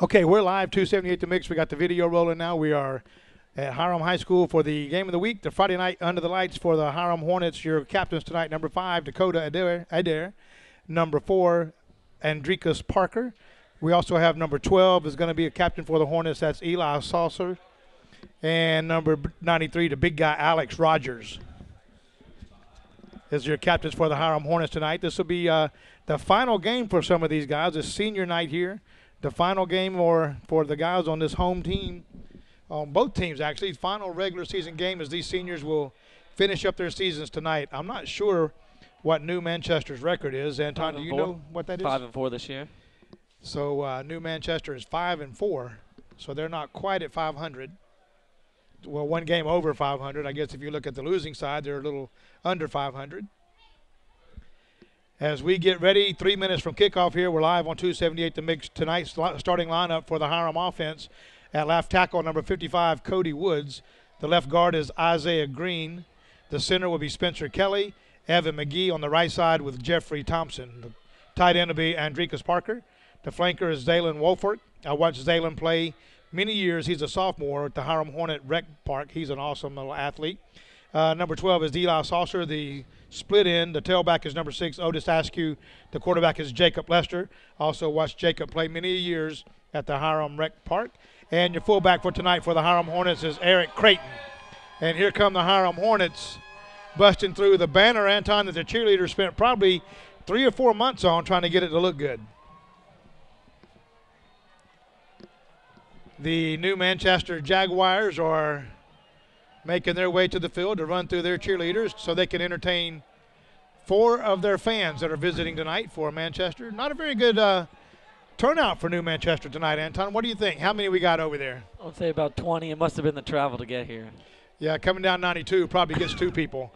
Okay, we're live, 278 The Mix. We got the video rolling now. We are at Hiram High School for the game of the week, the Friday night under the lights for the Hiram Hornets. Your captains tonight, number 5, Dakota Adair. Number 4, Andrikas Parker. We also have number 12 is going to be a captain for the Hornets. That's Eli Saucer. And number 93, the big guy, Alex Rogers, is your captains for the Hiram Hornets tonight. This will be the final game for some of these guys. It's senior night here. The final game for the guys on this home team, on both teams actually, final regular season game as these seniors will finish up their seasons tonight. I'm not sure what New Manchester's record is. Anton, do you know what that is? 5-4 this year. So New Manchester is 5-4, so they're not quite at 500. Well, one game over 500. I guess if you look at the losing side, they're a little under 500. As we get ready, 3 minutes from kickoff here, we're live on 278 The Mix. Tonight's starting lineup for the Hiram offense: at left tackle, number 55, Cody Woods. The left guard is Isaiah Green. The center will be Spencer Kelly. Evan McGee on the right side with Jeffrey Thompson. The tight end will be Andrikas Parker. The flanker is Zaylen Wolford. I watched Zaylen play many years. He's a sophomore at the Hiram Hornet Rec Park. He's an awesome little athlete. Number 12 is Eli Saucer. The split end, the tailback is number 6, Otis Askew. The quarterback is Jacob Lester. Also watched Jacob play many years at the Hiram Rec Park. And your fullback for tonight for the Hiram Hornets is Eric Creighton. And here come the Hiram Hornets busting through the banner, Anton, that the cheerleaders spent probably 3 or 4 months on trying to get it to look good. The New Manchester Jaguars are making their way to the field to run through their cheerleaders so they can entertain 4 of their fans that are visiting tonight for Manchester. Not a very good turnout for New Manchester tonight, Anton. What do you think? How many we got over there? I would say about 20. It must have been the travel to get here. Yeah, coming down 92 probably gets 2 people.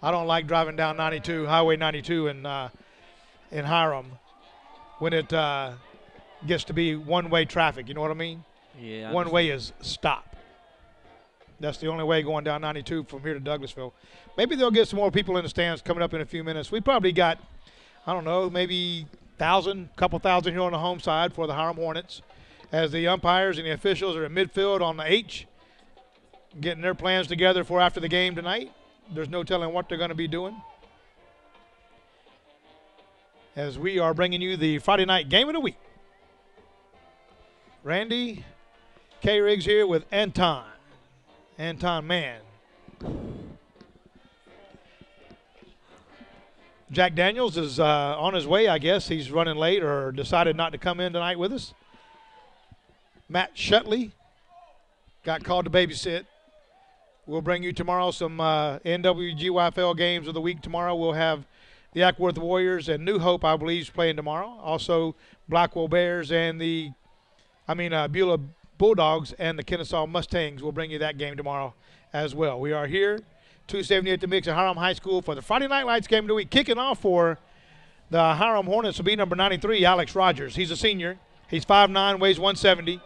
I don't like driving down 92, Highway 92 in Hiram when it gets to be one-way traffic. You know what I mean? Yeah. One way is stop. That's the only way going down 92 from here to Douglasville. Maybe they'll get some more people in the stands coming up in a few minutes. We probably got, I don't know, maybe couple thousand here on the home side for the Hiram Hornets as the umpires and the officials are at midfield on the H, getting their plans together for after the game tonight. There's no telling what they're going to be doing. As we are bringing you the Friday night game of the week. Randy K. Riggs here with Anton. Anton Mann. Jack Daniels is on his way, I guess. He's running late or decided not to come in tonight with us. Matt Shutley got called to babysit. We'll bring you tomorrow some NWGYFL games of the week. Tomorrow we'll have the Ackworth Warriors and New Hope, I believe, is playing tomorrow. Also Blackwell Bears and Beulah Bulldogs and the Kennesaw Mustangs will bring you that game tomorrow as well. We are here, 278 The Mix at Hiram High School for the Friday Night Lights game of the week. Kicking off for the Hiram Hornets will be number 93, Alex Rogers. He's a senior. He's 5'9", weighs 170.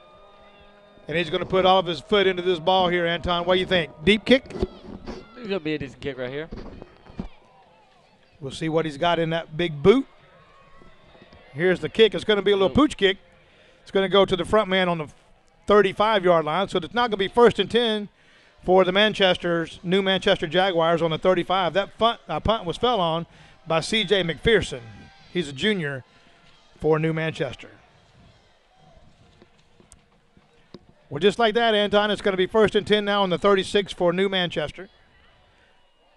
And he's going to put all of his foot into this ball here, Anton. What do you think? Deep kick? It's going to be a decent kick right here. We'll see what he's got in that big boot. Here's the kick. It's going to be a little pooch kick. It's going to go to the front man on the 35-yard line, so it's not going to be 1st and 10 for the New Manchester Jaguars on the 35. That punt was fell on by C.J. McPherson. He's a junior for New Manchester. Well, just like that, Anton, it's going to be 1st and 10 now on the 36 for New Manchester.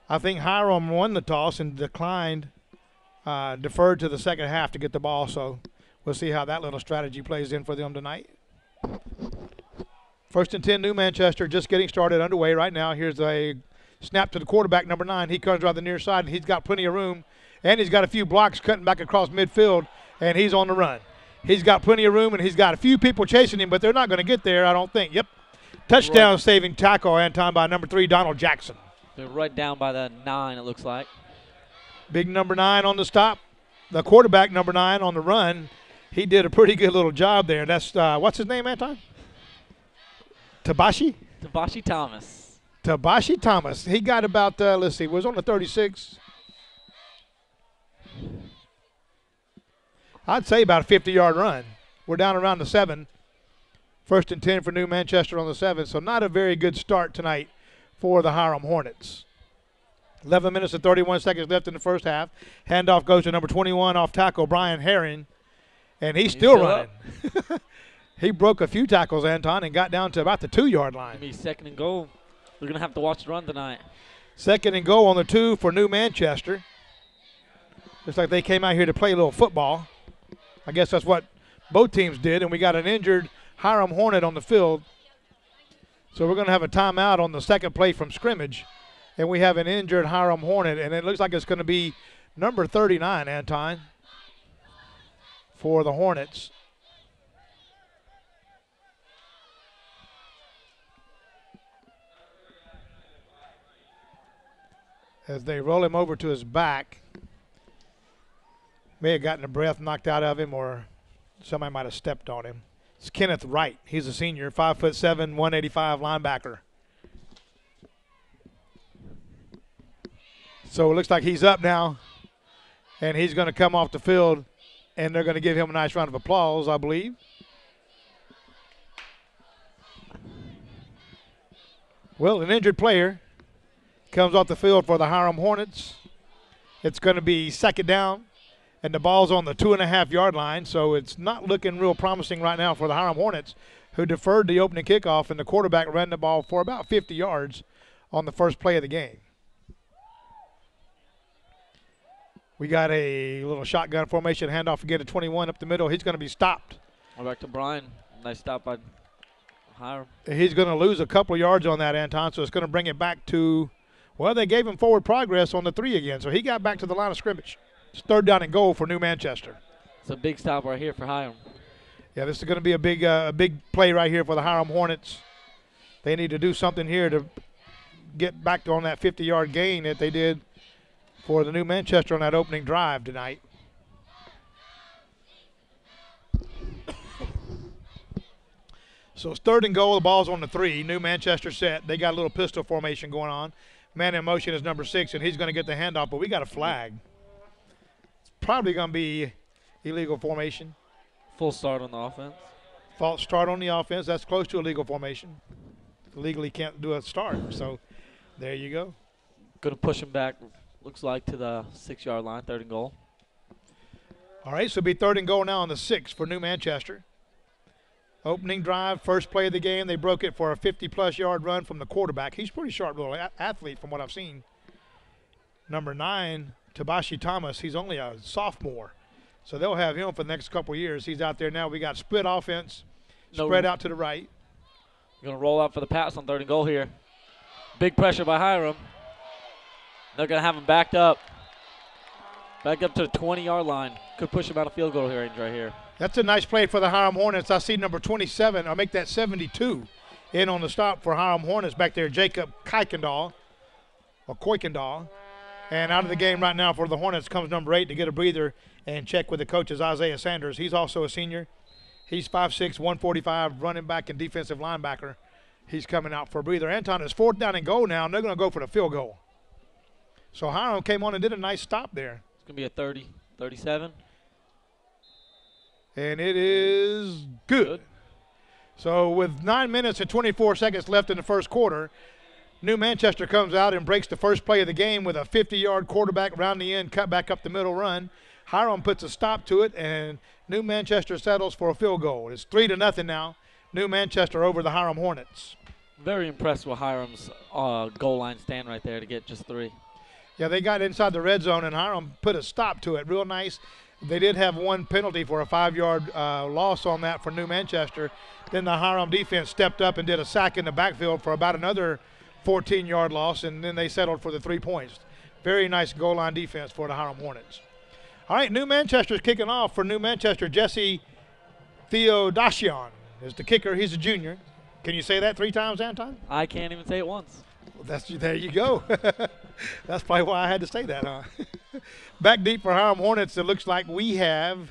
I think Hiram won the toss and deferred to the second half to get the ball, so we'll see how that little strategy plays in for them tonight. 1st and 10, New Manchester just getting started underway right now. Here's a snap to the quarterback, number 9. He comes around the near side, and he's got plenty of room. And he's got a few blocks cutting back across midfield, and he's on the run. He's got plenty of room, and he's got a few people chasing him, but they're not going to get there, I don't think. Yep. Touchdown saving tackle, Anton, by number 3, Donald Jackson. They're right down by the 9, it looks like. Big number 9 on the stop. The quarterback, number 9, on the run. He did a pretty good little job there. That's, what's his name, Anton? Tabashi Thomas. Tabashi Thomas. He got about, was on the 36. I'd say about a 50-yard run. We're down around the 7. First and 10 for New Manchester on the 7th. So not a very good start tonight for the Hiram Hornets. 11 minutes and 31 seconds left in the first half. Handoff goes to number 21 off tackle, Brian Herring. And he's still running. He broke a few tackles, Anton, and got down to about the 2-yard line. Maybe second and goal. We're going to have to watch the run tonight. Second and goal on the 2 for New Manchester. Looks like they came out here to play a little football. I guess that's what both teams did, and we got an injured Hiram Hornet on the field. So we're going to have a timeout on the second play from scrimmage, and we have an injured Hiram Hornet, and it looks like it's going to be number 39, Anton, for the Hornets. As they roll him over to his back. May have gotten a breath knocked out of him, or somebody might have stepped on him. It's Kenneth Wright. He's a senior, 5'7", 185 linebacker. So it looks like he's up now, and he's going to come off the field, and they're going to give him a nice round of applause, I believe. Well, an injured player comes off the field for the Hiram Hornets. It's going to be second down, and the ball's on the 2.5-yard line, so it's not looking real promising right now for the Hiram Hornets, who deferred the opening kickoff, and the quarterback ran the ball for about 50 yards on the first play of the game. We got a little shotgun formation handoff again to 21 up the middle. He's going to be stopped. Back to Brian. Nice stop by Hiram. He's going to lose a couple yards on that, Anton, so it's going to bring it back to, well, they gave him forward progress on the 3 again, so he got back to the line of scrimmage. It's third down and goal for New Manchester. It's a big stop right here for Hiram. Yeah, this is going to be a big play right here for the Hiram Hornets. They need to do something here to get back on that 50-yard gain that they did for the New Manchester on that opening drive tonight. So it's third and goal. The ball's on the 3. New Manchester set. They got a little pistol formation going on. Man in motion is number 6, and he's going to get the handoff, but we got a flag. It's probably going to be illegal formation. Full start on the offense. False start on the offense. That's close to illegal formation. Legally can't do a start, so there you go. Going to push him back, looks like, to the 6-yard line, third and goal. All right, so it'll be third and goal now on the 6 for New Manchester. Opening drive, first play of the game. They broke it for a 50-plus yard run from the quarterback. He's a pretty sharp little athlete from what I've seen. Number 9, Tabashi Thomas. He's only a sophomore. So they'll have him for the next couple of years. He's out there now. We got split offense, spread out to the right. Going to roll out for the pass on third and goal here. Big pressure by Hiram. They're going to have him backed up. Back up to the 20-yard line. Could push him out of field goal range right here. That's a nice play for the Hiram Hornets. I see number 27. I'll make that 72 in on the stop for Hiram Hornets back there, Jacob Kuykendall. And out of the game right now for the Hornets comes number 8 to get a breather and check with the coaches, Isaiah Sanders. He's also a senior. He's 5'6", 145, running back and defensive linebacker. He's coming out for a breather. Anton, is fourth down and goal now, and they're going to go for the field goal. So Hiram came on and did a nice stop there. It's going to be a 30, 37. And it is good. So with 9 minutes and 24 seconds left in the first quarter, New Manchester comes out and breaks the first play of the game with a 50-yard quarterback around the end, cut back up the middle run. Hiram puts a stop to it, and New Manchester settles for a field goal. It's 3-0 now. New Manchester over the Hiram Hornets. Very impressed with Hiram's goal line stand right there to get just 3. Yeah, they got inside the red zone, and Hiram put a stop to it real nice. They did have one penalty for a 5-yard loss on that for New Manchester. Then the Hiram defense stepped up and did a sack in the backfield for about another 14-yard loss, and then they settled for the 3 points. Very nice goal line defense for the Hiram Hornets. All right, New Manchester's kicking off. For New Manchester, Jesse Theodosian is the kicker. He's a junior. Can you say that 3 times, Anton? I can't even say it once. Well, there you go. That's probably why I had to say that, huh? Back deep for Hiram Hornets, it looks like we have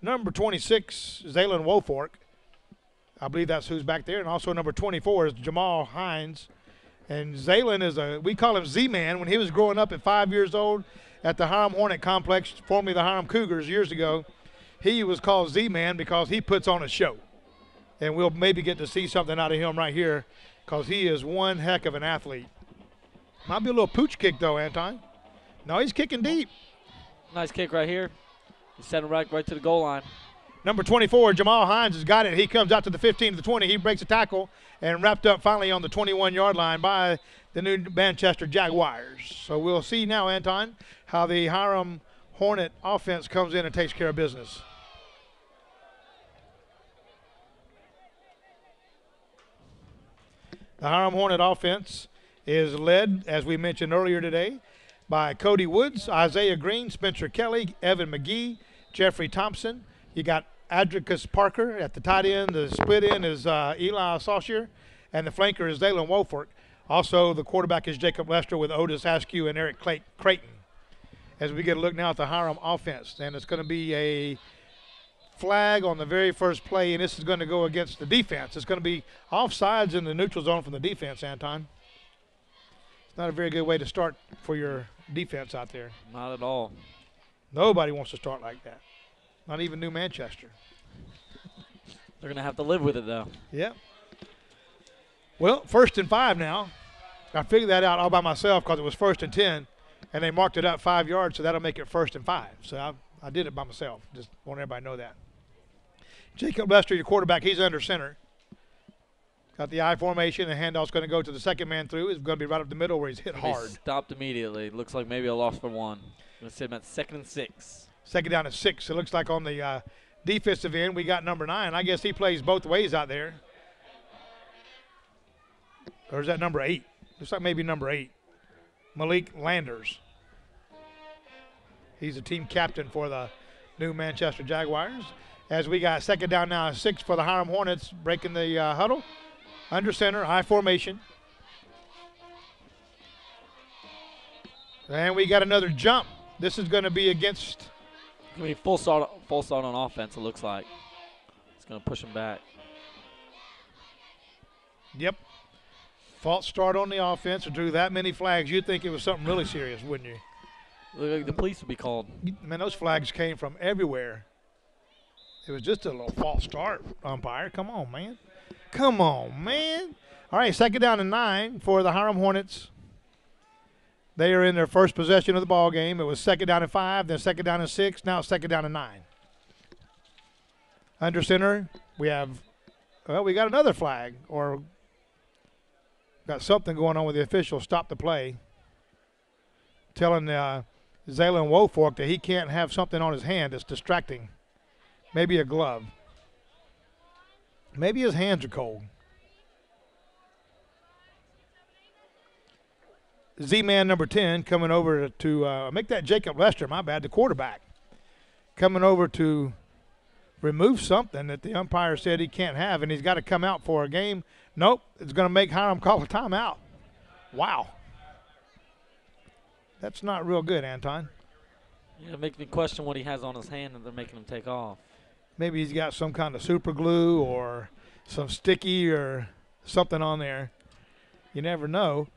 number 26, Zaylen Wofork. I believe that's who's back there. And also number 24 is Jamal Hines. And Zaylen is we call him Z-Man. When he was growing up at 5 years old at the Hiram Hornet Complex, formerly the Hiram Cougars years ago, he was called Z-Man because he puts on a show. and we'll maybe get to see something out of him right here because he is one heck of an athlete. Might be a little pooch kick, though, Anton. No, he's kicking deep. Nice kick right here. He's sending right to the goal line. Number 24, Jamal Hines has got it. He comes out to the 15 to the 20. He breaks a tackle and wrapped up finally on the 21-yard line by the new Manchester Jaguars. So we'll see now, Anton, how the Hiram Hornet offense comes in and takes care of business. The Hiram Hornet offense is led, as we mentioned earlier today, by Cody Woods, Isaiah Green, Spencer Kelly, Evan McGee, Jeffrey Thompson. You got Adricus Parker at the tight end. The split end is Eli Saucier, and the flanker is Dalen Wofork. Also, the quarterback is Jacob Lester with Otis Askew and Eric Creighton. As we get a look now at the Hiram offense, and it's going to be a flag on the very first play, and this is going to go against the defense. It's going to be offsides in the neutral zone from the defense, Anton. It's not a very good way to start for your defense out there. Not at all. Nobody wants to start like that. Not even New Manchester. They're going to have to live with it, though. Yeah. Well, 1st and 5 now. I figured that out all by myself because it was 1st and 10, and they marked it up 5 yards, so that'll make it 1st and 5. So I did it by myself. Just want everybody to know that. Jacob Lester, your quarterback, he's under center. Got the I formation. The handoff's going to go to the second man through. It's going to be right up the middle where he's hit hard. Stopped immediately. Looks like maybe a loss for 1. Going to sit him at 2nd and 6. Second down and 6. It looks like on the defensive end we got number 9. I guess he plays both ways out there. Or is that number 8? Looks like maybe number 8. Malik Landers. He's the team captain for the new Manchester Jaguars. As we got second down now, 6 for the Hiram Hornets, breaking the huddle. Under center, I formation. And we got another jump. This is going to be against. I mean, full start on offense, it looks like. It's going to push him back. Yep. False start on the offense. And drew that many flags. You'd think it was something really serious, wouldn't you? Look like the police would be called. Man, those flags came from everywhere. It was just a little false start, umpire. Come on, man. Come on, man. All right, second down and 9 for the Hiram Hornets. They are in their first possession of the ball game. It was second down and 5, then second down and 6, now it's second down and 9. Under center, we have, well, we got another flag, or got something going on with the official. Stop the play. Telling Zaylen Wofork that he can't have something on his hand that's distracting. Maybe a glove. Maybe his hands are cold. Z-man number 10 coming over to make that Jacob Lester, my bad, the quarterback. Coming over to remove something that the umpire said he can't have, and he's got to come out for a game. Nope, it's going to make Hiram call a timeout. Wow. That's not real good, Anton. Yeah, it makes me question what he has on his hand that they're making him take off. Maybe he's got some kind of super glue or some sticky or something on there. You never know.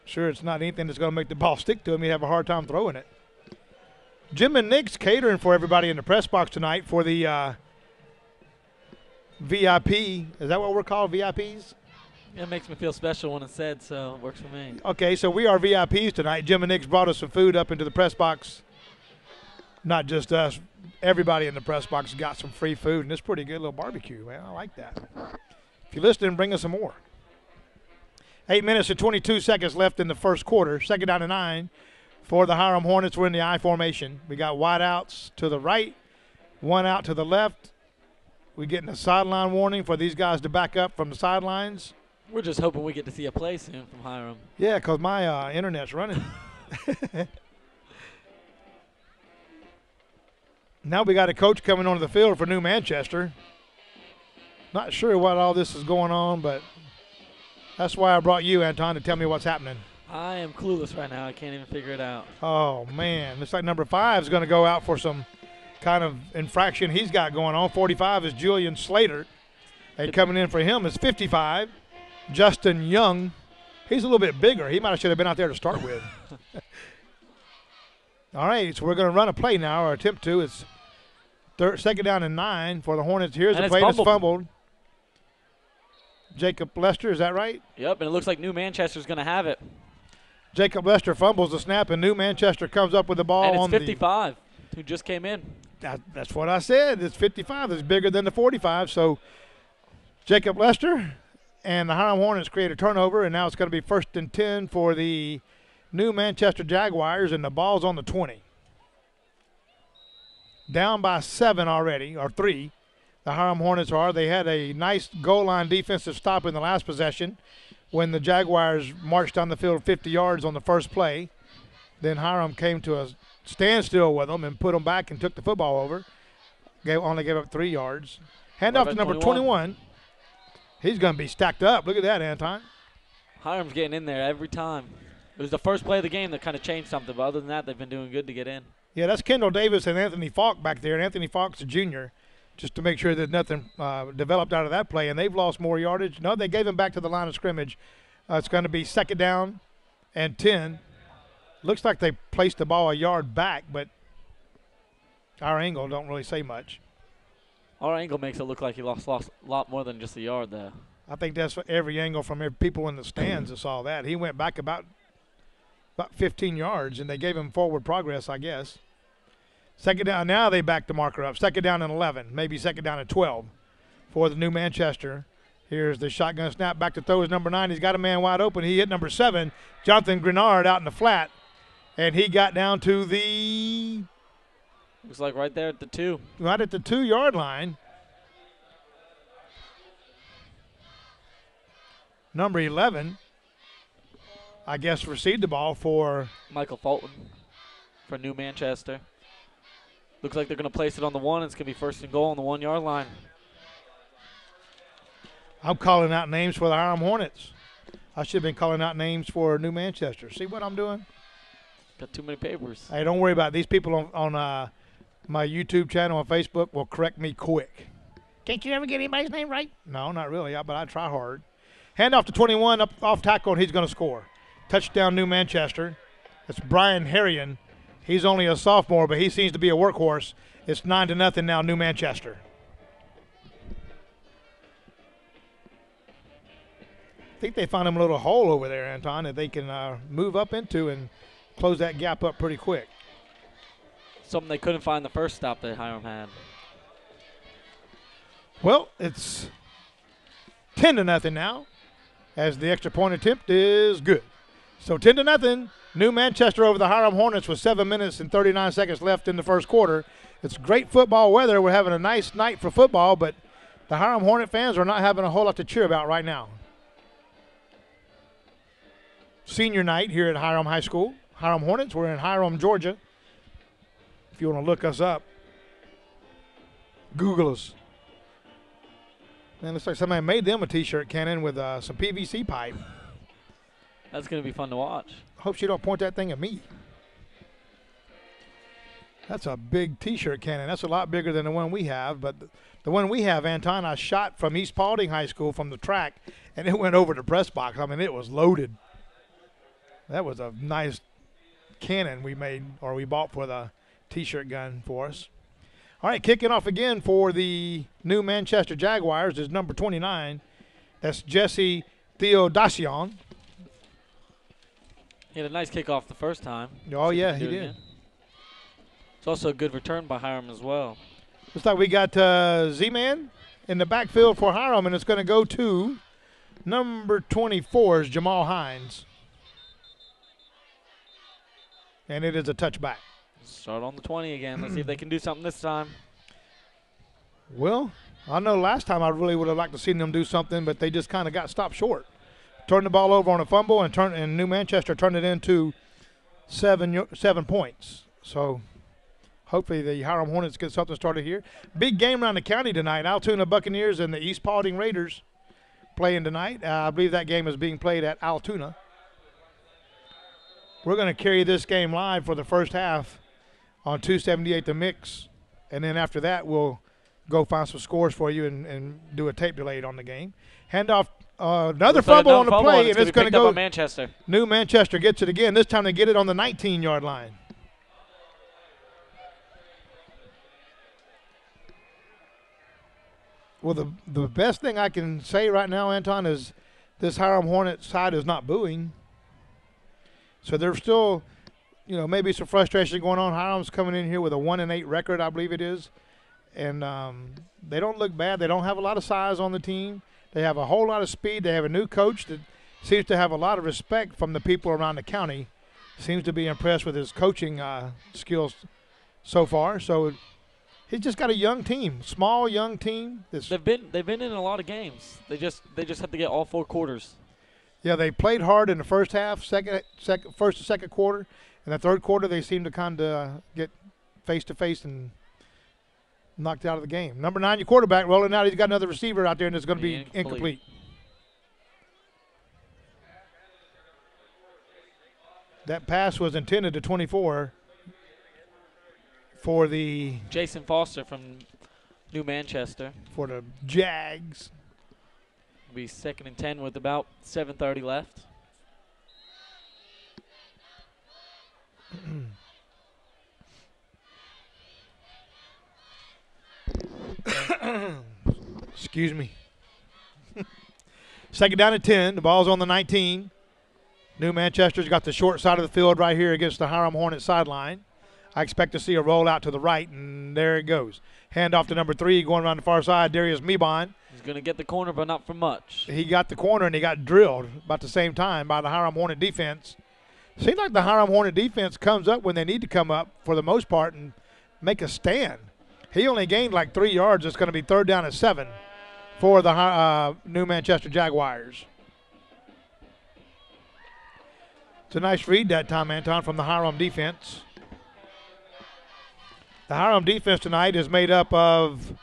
Sure, it's not anything that's going to make the ball stick to him. He'd have a hard time throwing it. Jim and Nick's catering for everybody in the press box tonight for the VIP. Is that what we're called, VIPs? It makes me feel special when it's said, so it works for me. Okay, so we are VIPs tonight. Jim and Nick's brought us some food up into the press box. Not just us. Everybody in the press box got some free food, and it's pretty good little barbecue, man. I like that. If you're listening, bring us some more. 8 minutes and 22 seconds left in the first quarter. Second down and 9 for the Hiram Hornets. We're in the I formation. We got wide outs to the right, one out to the left. We're getting a sideline warning for these guys to back up from the sidelines. We're just hoping we get to see a play soon from Hiram. Yeah, because my internet's running. Now we got a coach coming onto the field for New Manchester. Not sure what all this is going on, but that's why I brought you, Anton, to tell me what's happening. I am clueless right now. I can't even figure it out. Oh, man. Looks like number 5 is going to go out for some kind of infraction he's got going on. 45 is Julian Slater. And coming in for him is 55, Justin Young. He's a little bit bigger. He might have should have been out there to start with. All right, so we're going to run a play now, or attempt to. It's Second down and 9 for the Hornets. Here's And the it's play that's fumbled. fumbled. Jacob Lester, is that right? Yep, and it looks like New Manchester's going to have it. Jacob Lester fumbles the snap, and New Manchester comes up with the ball And it's on 55, who just came in. That's what I said. It's 55. It's bigger than the 45. So Jacob Lester and the Hiram Hornets create a turnover, and now it's going to be 1st and 10 for the New Manchester Jaguars, and the ball's on the 20. Down by 7 already, or 3. The Hiram Hornets are. They had a nice goal line defensive stop in the last possession when the Jaguars marched down the field 50 yards on the first play. Then Hiram came to a standstill with them and put them back and took the football over. Only gave up 3 yards. Hand off to number 21. He's going to be stacked up. Look at that, Anton. Hiram's getting in there every time. It was the first play of the game that kind of changed something, but other than that, they've been doing good to get in. Yeah, that's Kendall Davis and Anthony Falk back there. And Anthony Falk's a junior, just to make sure that nothing developed out of that play. And they've lost more yardage. No, they gave him back to the line of scrimmage. It's going to be 2nd down and 10. Looks like they placed the ball a yard back, but our angle don't really say much. Our angle makes it look like he lost a lot more than just a yard there. I think that's for every angle from people in the stands that saw that. He went back about 15 yards, and they gave him forward progress, I guess. 2nd down. Now they back the marker up. 2nd down and 11, maybe 2nd down and 12 for the New Manchester. Here's the shotgun snap. Back to throw is number 9. He's got a man wide open. He hit number 7, Jonathan Grenard, out in the flat, and he got down to the – looks like right there at the 2. right at the 2-yard line. Number 11, I guess, received the ball for Michael Fulton for New Manchester. Looks like they're going to place it on the 1. It's going to be 1st and goal on the 1-yard line. I'm calling out names for the Hiram Hornets. I should have been calling out names for New Manchester. See what I'm doing? Got too many papers. Hey, don't worry about it. These people on my YouTube channel on Facebook will correct me quick. Can't you ever get anybody's name right? No, not really, but I try hard. Hand off to 21, up off tackle, and he's going to score. Touchdown, New Manchester. It's Brian Harrion. He's only a sophomore, but he seems to be a workhorse. It's 9-0 now, New Manchester. I think they found him a little hole over there, Anton, that they can move up into and close that gap up pretty quick. Something they couldn't find the first stop that Hiram had. Well, it's 10-0 now, as the extra point attempt is good. So 10-0, New Manchester over the Hiram Hornets with 7 minutes and 39 seconds left in the first quarter. It's great football weather. We're having a nice night for football, but the Hiram Hornet fans are not having a whole lot to cheer about right now. Senior night here at Hiram High School. Hiram Hornets, we're in Hiram, Georgia. If you want to look us up, Google us. Man, looks like somebody made them a T-shirt cannon with some PVC pipe. That's going to be fun to watch. Hope she don't point that thing at me. That's a big T-shirt cannon. That's a lot bigger than the one we have. But the one we have, Anton, I shot from East Paulding High School from the track, and it went over the press box. I mean, it was loaded. That was a nice cannon we made, or we bought for the T-shirt gun for us. All right, kicking off again for the New Manchester Jaguars is number 29. That's Jesse Theodacion. He had a nice kickoff the first time. Oh, yeah, he did. It's also a good return by Hiram as well. Looks like we got Z-Man in the backfield for Hiram, and it's going to go to number 24 is Jamal Hines. And it is a touchback. Start on the 20 again. Let's see if they can do something this time. Well, I know last time I really would have liked to see them do something, but they just kind of got stopped short. Turned the ball over on a fumble, and New Manchester turned it into 7 points. So hopefully the Hiram Hornets get something started here. Big game around the county tonight. Altoona Buccaneers and the East Paulding Raiders playing tonight. I believe that game is being played at Altoona. We're going to carry this game live for the first half on 278 The Mix, and then after that we'll go find some scores for you and do a tape delay on the game. Handoff, another fumble on the play, and it's going to go. Manchester. New Manchester gets it again. This time they get it on the 19-yard line. Well, the best thing I can say right now, Anton, is this Hiram Hornet side is not booing. So there's still, maybe some frustration going on. Hiram's coming in here with a 1-8 record, I believe it is. And they don't look bad. They don't have a lot of size on the team. They have a whole lot of speed. They have a new coach that seems to have a lot of respect from the people around the county. Seems to be impressed with his coaching skills so far. So he's just got a young team, small young team. They've been in a lot of games. They just have to get all 4 quarters. Yeah, they played hard in the first half, first and second quarter. In the third quarter, they seemed to kind of get face to face and knocked out of the game. Number 9, your quarterback, rolling out. He's got another receiver out there, and it's going to be incomplete. That pass was intended to 24 for the Jason Foster from New Manchester. For the Jags. It'll be 2nd and 10 with about 7:30 left. Excuse me. 2nd down and 10. The ball's on the 19. New Manchester's got the short side of the field right here against the Hiram Hornet sideline. I expect to see a roll out to the right, and there it goes. Hand off to number 3, going around the far side, Darius Mebon. He's going to get the corner, but not for much. He got the corner, and he got drilled about the same time by the Hiram Hornet defense. Seems like the Hiram Hornet defense comes up when they need to come up for the most part and make a stand. He only gained like 3 yards. It's going to be 3rd down and 7 for the New Manchester Jaguars. It's a nice read that time, Anton, from the Hiram defense. The Hiram defense tonight is made up of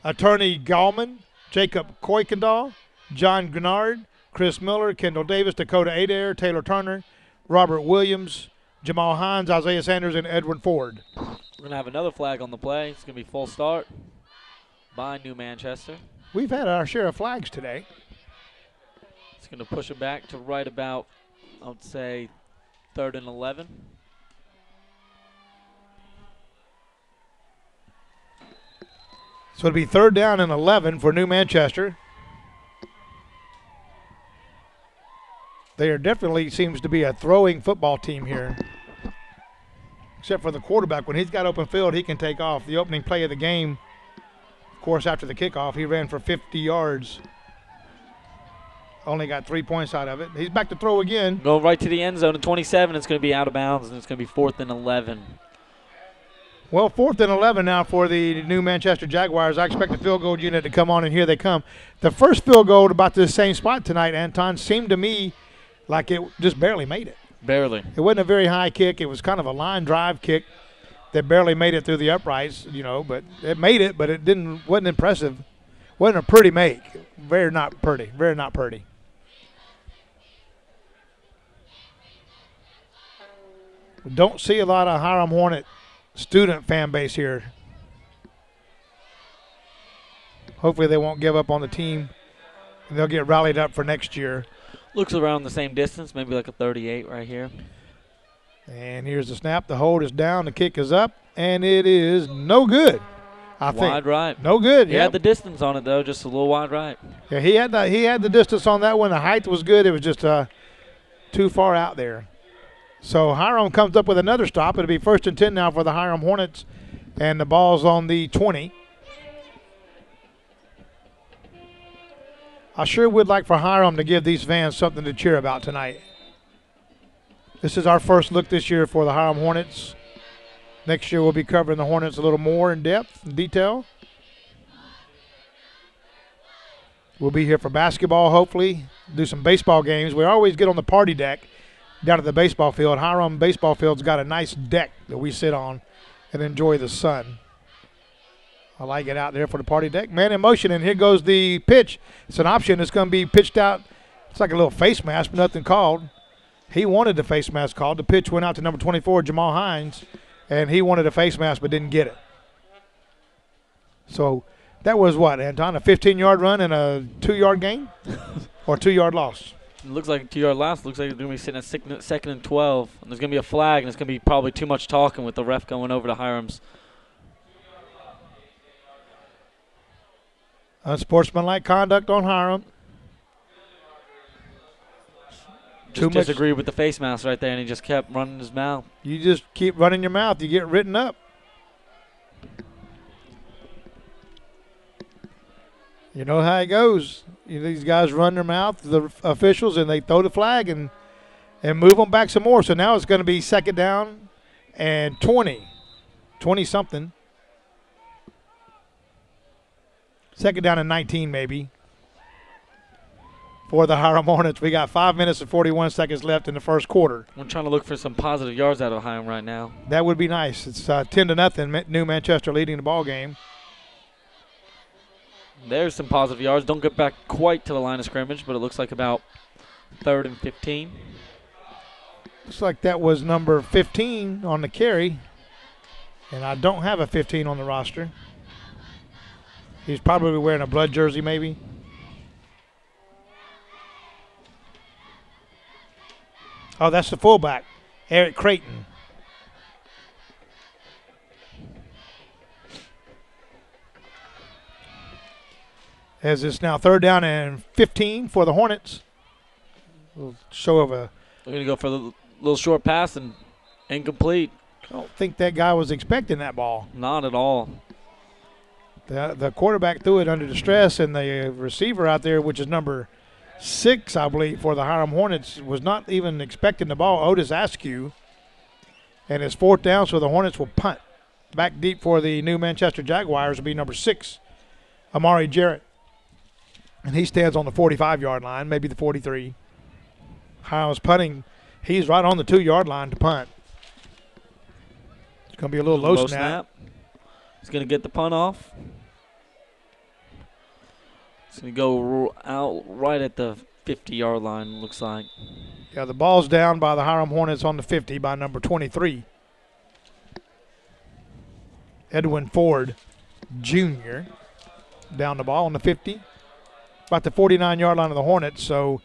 Attorney Gallman, Jacob Kuykendall, John Grenard, Chris Miller, Kendall Davis, Dakota Adair, Taylor Turner, Robert Williams, Jamal Hines, Isaiah Sanders, and Edwin Ford. We're going to have another flag on the play. It's going to be full start by New Manchester. We've had our share of flags today. It's going to push it back to right about, I would say, 3rd and 11. So it'll be 3rd down and 11 for New Manchester. There definitely seems to be a throwing football team here. Except for the quarterback. When he's got open field, he can take off. The opening play of the game, of course, after the kickoff, he ran for 50 yards. Only got 3 points out of it. He's back to throw again. Going right to the end zone at 27. It's going to be out of bounds, and it's going to be 4th and 11. Well, 4th and 11 now for the New Manchester Jaguars. I expect the field goal unit to come on, and here they come. The first field goal at about the same spot tonight, Anton, seemed to me like it just barely made it. Barely. It wasn't a very high kick. It was kind of a line drive kick that barely made it through the uprights, but it made it, but it wasn't impressive. Wasn't a pretty make. Very not pretty. Very not pretty. Don't see a lot of Hiram Hornet student fan base here. Hopefully they won't give up on the team, and they'll get rallied up for next year. Looks around the same distance, maybe like a 38 right here. And here's the snap. The hold is down. The kick is up, and it is no good. I think wide right. No good. He had the distance on it though, just a little wide right. Yeah, he had the distance on that one. The height was good. It was just too far out there. So Hiram comes up with another stop. It'll be 1st and 10 now for the Hiram Hornets, and the ball's on the 20. I sure would like for Hiram to give these fans something to cheer about tonight. This is our first look this year for the Hiram Hornets. Next year we'll be covering the Hornets a little more in depth and detail. We'll be here for basketball, hopefully, do some baseball games. We always get on the party deck down at the baseball field. Hiram baseball field's got a nice deck that we sit on and enjoy the sun. I like it out there for the party deck. Man in motion, and here goes the pitch. It's an option. It's going to be pitched out. It's like a little face mask, but nothing called. He wanted the face mask called. The pitch went out to number 24, Jamal Hines, and he wanted a face mask but didn't get it. So that was what, Anton, a 15-yard run and a 2-yard gain or 2-yard loss? It looks like a 2-yard loss. Looks like they're going to be sitting at 2nd and 12. And there's going to be a flag, and it's going to be probably too much talking with the ref going over to Hiram's. Unsportsmanlike conduct on Hiram. Just disagreed with the face mask right there, and he just kept running his mouth. You just keep running your mouth, you get written up. You know how it goes. These guys run their mouth, the officials, and they throw the flag and move them back some more. So now it's going to be second down and 20-something. Second down and 19 maybe for the Hiram Hornets. We got 5 minutes and 41 seconds left in the first quarter. I'm trying to look for some positive yards out of Hiram right now. That would be nice. It's 10-0. New Manchester leading the ball game. There's some positive yards. Don't get back quite to the line of scrimmage, but it looks like about 3rd and 15. Looks like that was number 15 on the carry, and I don't have a 15 on the roster. He's probably wearing a blood jersey maybe. Oh, that's the fullback, Eric Creighton. As it's now 3rd down and 15 for the Hornets. Show of a. We're going to go for the little short pass and incomplete. I don't think that guy was expecting that ball. Not at all. The quarterback threw it under distress, and the receiver out there, which is number 6, I believe, for the Hiram Hornets, was not even expecting the ball. Otis Askew. And it's 4th down, so the Hornets will punt. Back deep for the New Manchester Jaguars will be number 6, Amari Jarrett. And he stands on the 45-yard line, maybe the 43. Hiram's punting. He's right on the 2-yard line to punt. It's going to be a little low snap. He's going to get the punt off. It's going to go out right at the 50-yard line, looks like. Yeah, the ball's down by the Hiram Hornets on the 50 by number 23. Edwin Ford, Jr., down the ball on the 50. About the 49-yard line of the Hornets. So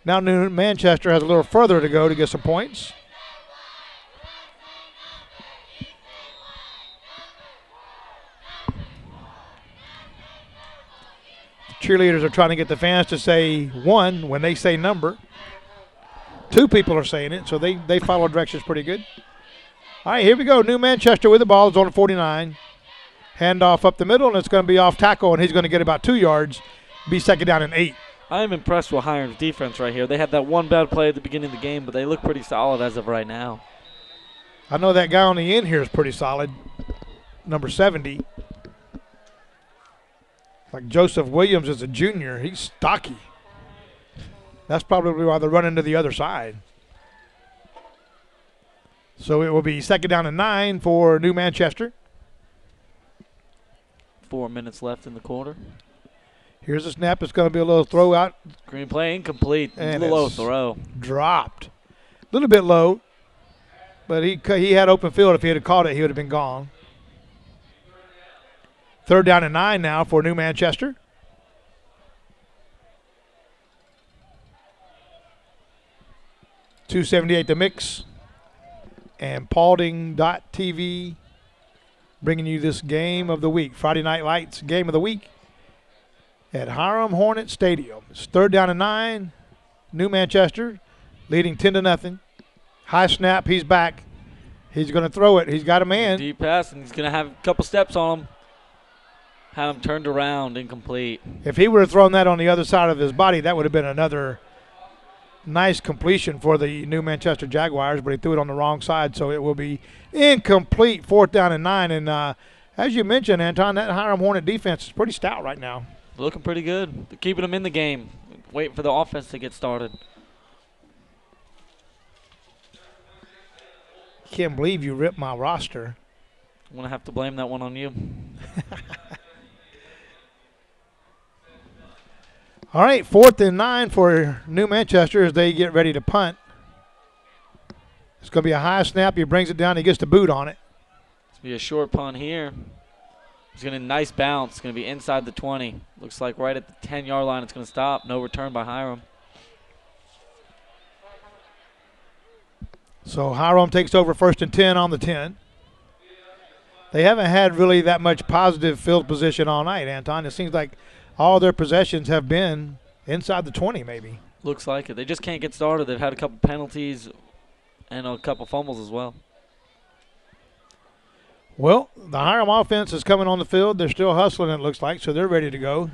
now New Manchester has a little further to go to get some points. Cheerleaders are trying to get the fans to say 1 when they say number. 2 people are saying it, so they follow directions pretty good. All right, here we go. New Manchester with the ball. It's on the 49. Handoff up the middle, and it's going to be off tackle, and he's going to get about 2 yards. Be second down and 8. I am impressed with Hiram's defense right here. They had that one bad play at the beginning of the game, but they look pretty solid as of right now. I know that guy on the end here is pretty solid, number 70. Like Joseph Williams is a junior. He's stocky. That's probably why they're running to the other side. So it will be second down and 9 for New Manchester. 4 minutes left in the quarter. Here's a snap. It's going to be a little throw out. Green play incomplete. And a little low throw. Dropped. A little bit low. But he had open field. If he had caught it, he would have been gone. 3rd down and 9 now for New Manchester. .278 the mix. And Paulding.tv bringing you this game of the week. Friday Night Lights game of the week at Hiram Hornet Stadium. It's 3rd down and 9. New Manchester leading 10-0. High snap. He's back. He's going to throw it. He's got a man. Deep pass, and he's going to have a couple steps on him. Have him turned around, incomplete. If he would have thrown that on the other side of his body, that would have been another nice completion for the New Manchester Jaguars, but he threw it on the wrong side, so it will be incomplete. 4th down and 9. And as you mentioned, Anton, that Hiram Hornet defense is pretty stout right now. Looking pretty good. They're keeping them in the game. Waiting for the offense to get started. Can't believe you ripped my roster. I'm going to have to blame that one on you. All right, 4th and 9 for New Manchester as they get ready to punt. It's going to be a high snap. He brings it down. He gets the boot on it. It's going to be a short punt here. It's going to be a nice bounce. It's going to be inside the 20. Looks like right at the 10-yard line it's going to stop. No return by Hiram. So Hiram takes over 1st and 10 on the 10. They haven't had really that much positive field position all night, Anton. It seems like all their possessions have been inside the 20 maybe. Looks like it. They just can't get started. They've had a couple penalties and a couple fumbles as well. Well, the Hiram offense is coming on the field. They're still hustling, it looks like, so they're ready to go.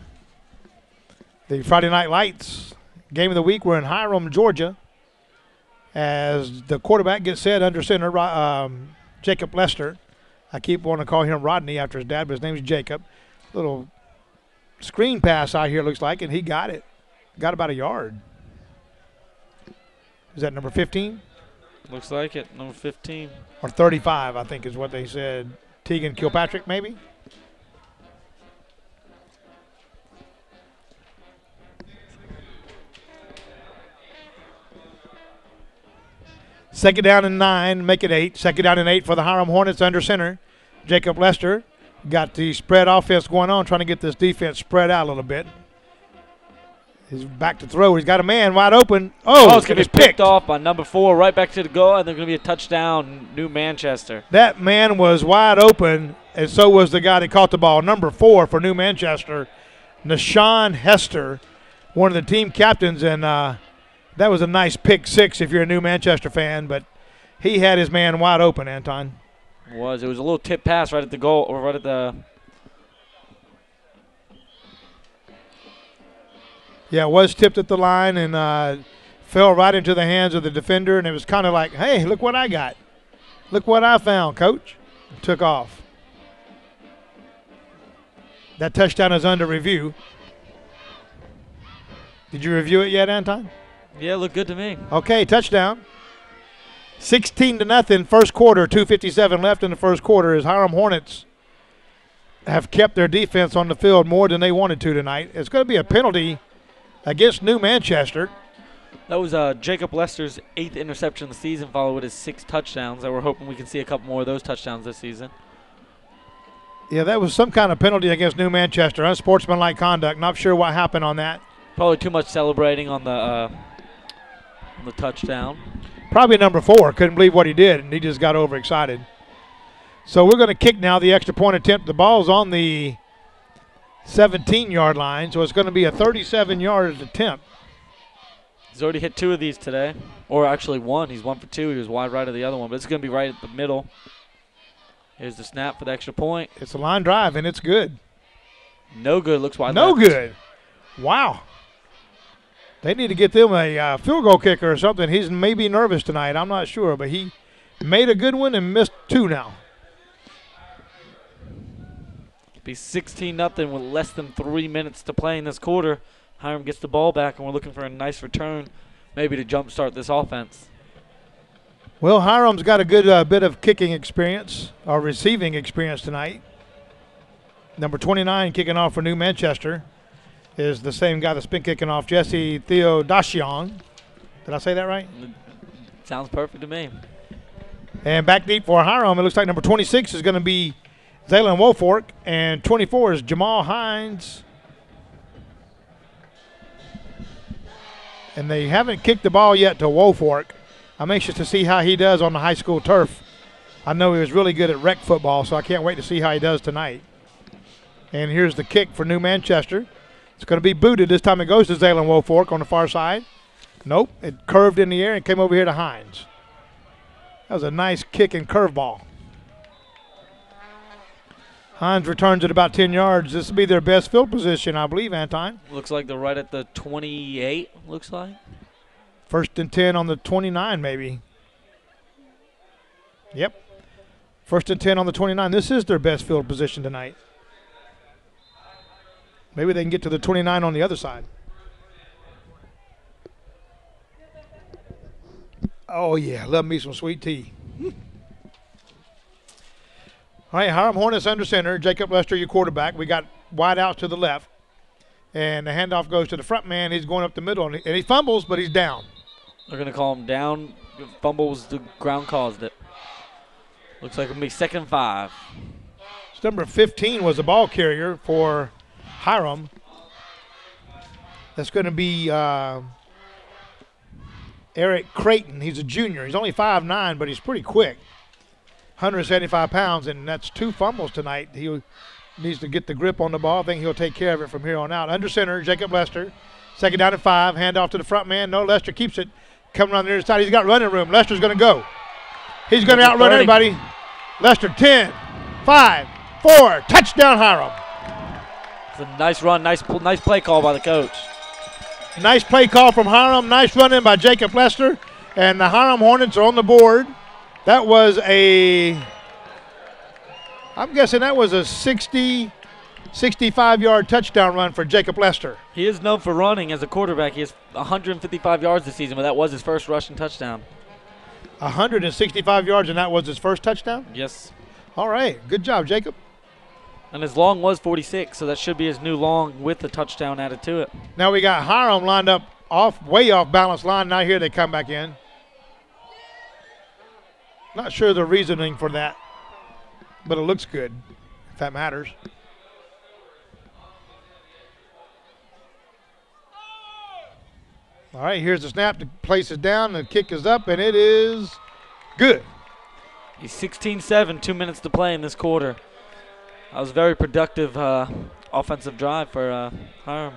The Friday Night Lights game of the week, we're in Hiram, Georgia, as the quarterback gets set under center, Jacob Lester. I keep wanting to call him Rodney after his dad, but his name is Jacob. Little screen pass out here, looks like, and he got it. Got about a yard. Is that number 15? Looks like it, number 15. Or 35, I think is what they said. Tegan Kilpatrick, maybe? Second down and 9, make it 8. Second down and 8 for the Hiram Hornets under center. Jacob Lester got the spread offense going on, trying to get this defense spread out a little bit. He's back to throw. He's got a man wide open. Oh, it's going to be picked off by number 4, right back to the goal, and they're going to be a touchdown, New Manchester. That man was wide open, and so was the guy that caught the ball. Number 4 for New Manchester, Nashawn Hester, one of the team captains, and that was a nice pick 6 if you're a New Manchester fan, but he had his man wide open, Anton. It was a little tip pass right at the goal, or right at the. Yeah, it was tipped at the line and fell right into the hands of the defender, and it was kind of like, hey, look what I got. Look what I found, coach. And took off. That touchdown is under review. Did you review it yet, Anton? Yeah, it looked good to me. Okay, touchdown. 16-0, first quarter, 2:57 left in the first quarter as Hiram Hornets have kept their defense on the field more than they wanted to tonight. It's going to be a penalty against New Manchester. That was Jacob Lester's 8th interception of the season, followed with his 6 touchdowns. We're hoping we can see a couple more of those touchdowns this season. Yeah, that was some kind of penalty against New Manchester. Unsportsmanlike conduct. Not sure what happened on that. Probably too much celebrating on the touchdown. Probably number 4. Couldn't believe what he did, and he just got overexcited. So we're going to kick now the extra point attempt. The ball's on the 17-yard line, so it's going to be a 37-yard attempt. He's already hit 2 of these today, or actually 1. He's 1 for 2. He was wide right of the other one, but it's going to be right at the middle. Here's the snap for the extra point. It's a line drive, and it's good. No good. Looks wide No left. good. Wow. They need to get them a field goal kicker or something. He's maybe nervous tonight. I'm not sure, but he made a good one and missed 2 now. Be 16-0 with less than 3 minutes to play in this quarter. Hiram gets the ball back, and we're looking for a nice return, maybe to jumpstart this offense. Well, Hiram's got a good bit of kicking experience, or receiving experience tonight. Number 29 kicking off for New Manchester is the same guy that's been kicking off, Jesse Theodosian. Did I say that right? Sounds perfect to me. And back deep for Hiram, it looks like number 26 is going to be Zaylen Wofork, and 24 is Jamal Hines. And they haven't kicked the ball yet to Wofork. I'm anxious to see how he does on the high school turf. I know he was really good at rec football, so I can't wait to see how he does tonight. And here's the kick for New Manchester. It's going to be booted. This time it goes to Zaylen Wofork on the far side. Nope, it curved in the air and came over here to Hines. That was a nice kick and curve ball. Hines returns at about 10 yards. This will be their best field position, I believe, Anton. Looks like they're right at the 28, looks like. First and 10 on the 29, maybe. Yep. First and 10 on the 29. This is their best field position tonight. Maybe they can get to the 29 on the other side. Oh, yeah. Love me some sweet tea. All right, Hiram Hornets under center. Jacob Lester, your quarterback. We got wide out to the left. And the handoff goes to the front man. He's going up the middle. And he fumbles, but he's down. They're going to call him down. Fumble was the ground caused it. Looks like it'll be 2nd and 5. Number 15 was the ball carrier for Hiram. That's going to be Eric Creighton. He's a junior. He's only 5'9", but he's pretty quick. 175 pounds, and that's 2 fumbles tonight. He needs to get the grip on the ball. I think he'll take care of it from here on out. Under center, Jacob Lester. Second down and 5. Hand off to the front man. No, Lester keeps it. Coming on the near side. He's got running room. Lester's going to go. He's going to outrun everybody. Lester, 10, 5, 4. Touchdown, Hiram. It's a nice run. Nice play call by the coach. Nice play call from Hiram. Nice run in by Jacob Lester. And the Hiram Hornets are on the board. That was I'm guessing that was a 65-yard touchdown run for Jacob Lester. He is known for running as a quarterback. He has 155 yards this season, but that was his first rushing touchdown. 165 yards, and that was his first touchdown? Yes. All right. Good job, Jacob. And his long was 46, so that should be his new long with the touchdown added to it. Now we got Hiram lined up way off balance line. Now here they come back in. Not sure the reasoning for that, but it looks good, if that matters. All right, here's the snap. The place is down. The kick is up, and it is good. He's 16-7, 2 minutes to play in this quarter. That was a very productive offensive drive for Hiram.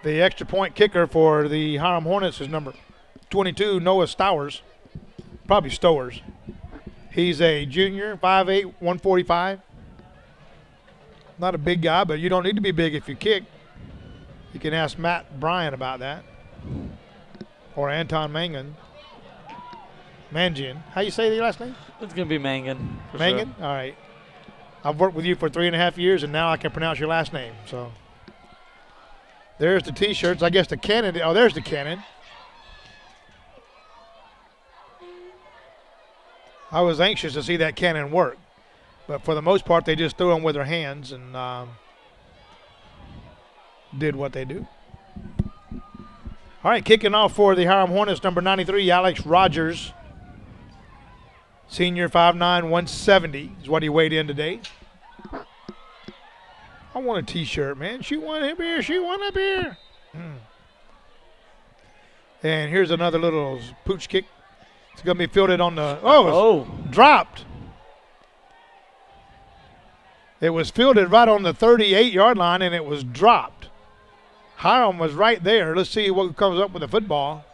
The extra point kicker for the Hiram Hornets is number 22, Noah Stowers. Probably Stowers. He's a junior, 5'8", 145. Not a big guy, but you don't need to be big if you kick. You can ask Matt Bryan about that. Or Anton Mangan. Mangian. How you say the last name? It's going to be Mangan. Mangan? Sure. All right. I've worked with you for 3.5 years, and now I can pronounce your last name. So there's the T-shirts. I guess the cannon. Oh, there's the cannon. I was anxious to see that cannon work, but for the most part, they just threw them with their hands and did what they do. All right, kicking off for the Hiram Hornets, number 93, Alex Rogers. Senior, 5'9", 170 is what he weighed in today. I want a T-shirt, man. Shoot one up here, shoot one up here. And here's another little pooch kick. It's going to be fielded on the, dropped. It was fielded right on the 38-yard line, and it was dropped. Hiram was right there. Let's see what comes up with the football.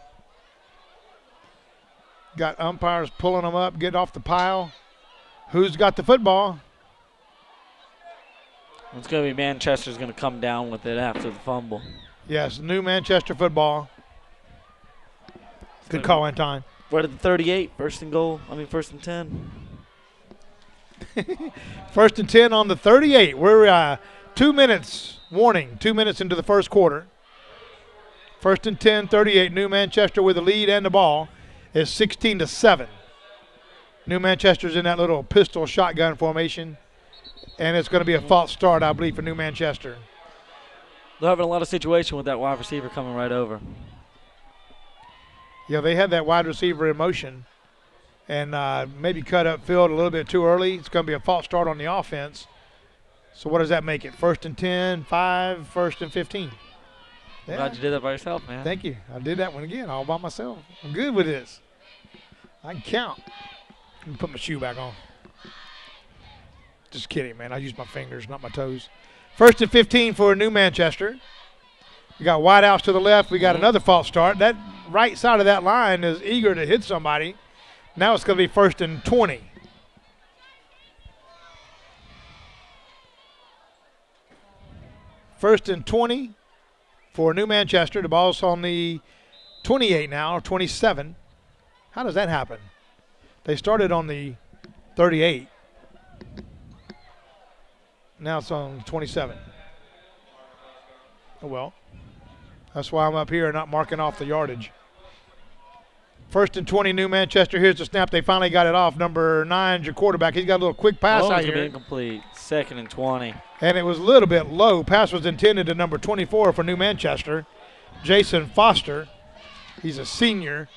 Got umpires pulling them up, getting off the pile. Who's got the football? It's going to be Manchester's going to come down with it after the fumble. Yes, new Manchester football. Good call in time. Right at the 38, first and 10. First and 10 on the 38. We're 2 minutes, warning, 2 minutes into the first quarter. First and 10, 38. New Manchester with the lead and the ball is 16-7. New Manchester's in that little pistol shotgun formation, and it's going to be a false start, I believe, for New Manchester. They're having a lot of situation with that wide receiver coming right over. Yeah, they had that wide receiver in motion and maybe cut up field a little bit too early. It's going to be a false start on the offense. So what does that make it? First and 10, 5, first and 15. Yeah. Glad you did that by yourself, man. Thank you. I did that one again all by myself. I'm good with this. I can count. Let me put my shoe back on. Just kidding, man. I use my fingers, not my toes. First and 15 for New Manchester. We got wide outs to the left. We got another false start. That right side of that line is eager to hit somebody. Now it's going to be first and 20. First and 20 for New Manchester. The ball's on the 28 now, or 27. How does that happen? They started on the 38. Now it's on 27. Oh, well. That's why I'm up here and not marking off the yardage. First and 20, New Manchester. Here's the snap. They finally got it off. Number 9, your quarterback. He's got a little quick pass out here. It's incomplete. Second and 20. And it was a little bit low. Pass was intended to number 24 for New Manchester, Jason Foster. He's a senior.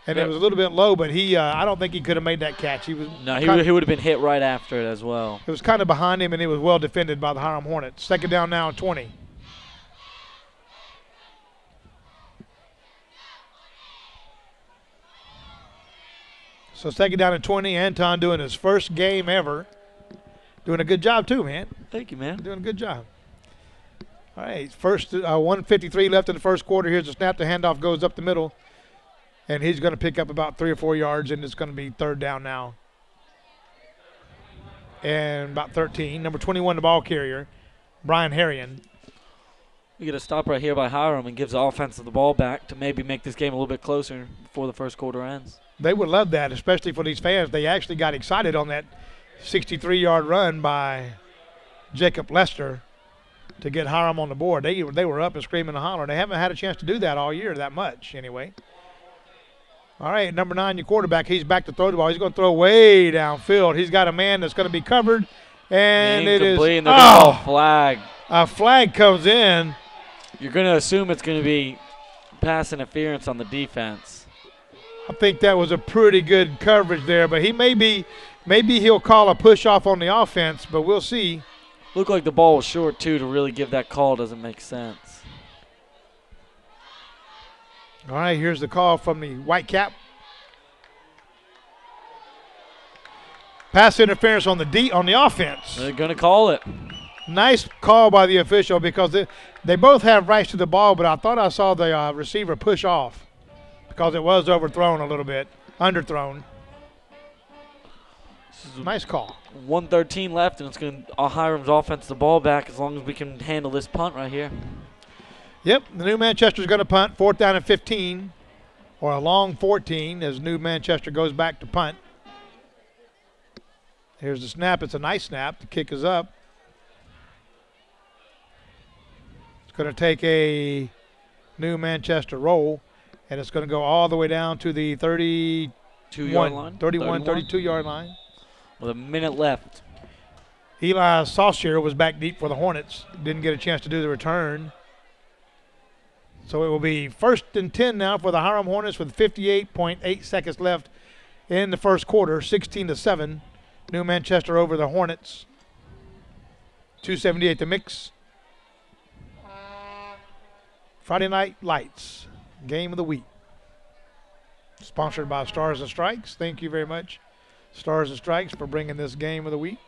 And it was a little bit low, but I don't think he could have made that catch. He would have been hit right after it as well. It was kind of behind him, and it was well defended by the Hiram Hornets. Second down now, 20. So second down and 20. Anton doing his first game ever. Doing a good job too, man. Thank you, man. You're doing a good job. All right, first 1:53 left in the first quarter. Here's the snap. The handoff goes up the middle, and he's going to pick up about 3 or 4 yards, and it's going to be third down now. And about 13. Number 21, the ball carrier, Brian Harrion. We get a stop right here by Hiram and gives the offense the ball back to maybe make this game a little bit closer before the first quarter ends. They would love that, especially for these fans. They actually got excited on that 63-yard run by Jacob Lester to get Hiram on the board. They were up and screaming and hollering. They haven't had a chance to do that all year that much anyway. All right, number 9, your quarterback. He's back to throw the ball. He's going to throw way downfield. He's got a man that's going to be covered, and it is flag. A flag comes in. You're going to assume it's going to be pass interference on the defense. I think that was a pretty good coverage there, but maybe he'll call a push off on the offense, but we'll see. Looked like the ball was short, too, to really give that call. Doesn't make sense. All right, here's the call from the white cap. Pass interference on the offense. They're going to call it. Nice call by the official because they both have rights to the ball, but I thought I saw the receiver push off because it was overthrown a little bit, underthrown. Nice call. 1:13 left, and it's going to Hiram's offense the ball back as long as we can handle this punt right here. Yep, the New Manchester's going to punt, 4th down and 15, or a long 14 as New Manchester goes back to punt. Here's the snap. It's a nice snap. The kick is up. It's going to take a New Manchester roll, and it's going to go all the way down to the 32-yard line. 32-yard line. With a minute left. Eli Saucier was back deep for the Hornets. Didn't get a chance to do the return. So it will be 1st and 10 now for the Hiram Hornets with 58.8 seconds left in the first quarter, 16-7. New Manchester over the Hornets. 278 the mix. Friday Night Lights, game of the week. Sponsored by Stars and Strikes. Thank you very much, Stars and Strikes, for bringing this game of the week.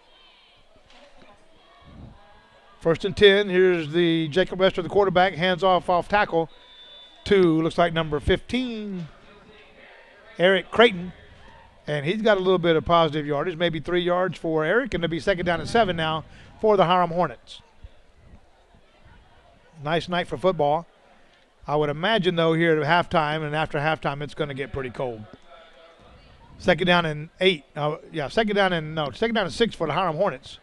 1st and 10. Here's the Jacob Lester, the quarterback, hands off tackle to, looks like number 15, Eric Creighton. And he's got a little bit of positive yardage, maybe 3 yards for Eric, and it'll be 2nd down and 7 now for the Hiram Hornets. Nice night for football. I would imagine, though, here at halftime, and after halftime, it's going to get pretty cold. 2nd down and 8. 2nd down and 6 for the Hiram Hornets.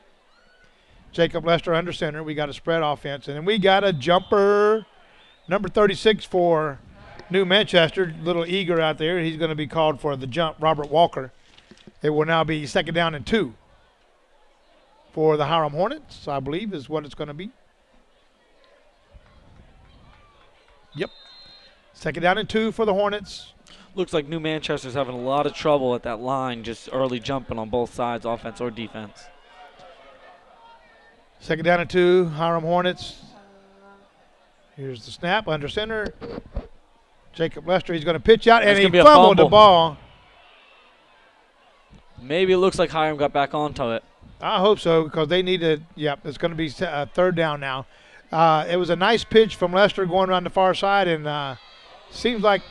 Jacob Lester under center. We got a spread offense. And then we got a jumper, number 36 for New Manchester. A little eager out there. He's going to be called for the jump, Robert Walker. It will now be 2nd down and 2 for the Hiram Hornets, I believe is what it's going to be. Yep. 2nd down and 2 for the Hornets. Looks like New Manchester's having a lot of trouble at that line, just early jumping on both sides, offense or defense. 2nd down and 2, Hiram Hornets. Here's the snap, under center. Jacob Lester, he's going to pitch out, and he fumbled the ball. Maybe it looks like Hiram got back onto it. I hope so, because they need to, it's going to be 3rd down now. It was a nice pitch from Lester going around the far side, and seems like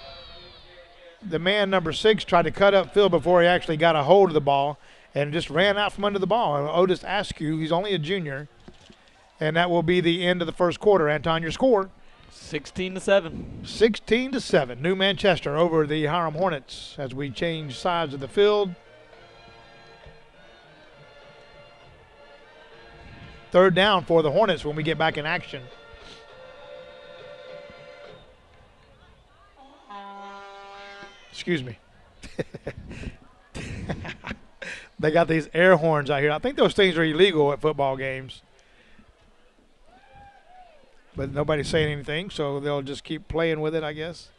the man, number 6, tried to cut up field before he actually got a hold of the ball and just ran out from under the ball. Otis Askew, he's only a junior, and that will be the end of the first quarter. Anton, your score? 16-7. 16-7. New Manchester over the Hiram Hornets as we change sides of the field. 3rd down for the Hornets when we get back in action. Excuse me. They got these air horns out here. I think those things are illegal at football games. But nobody's saying anything, so they'll just keep playing with it, I guess.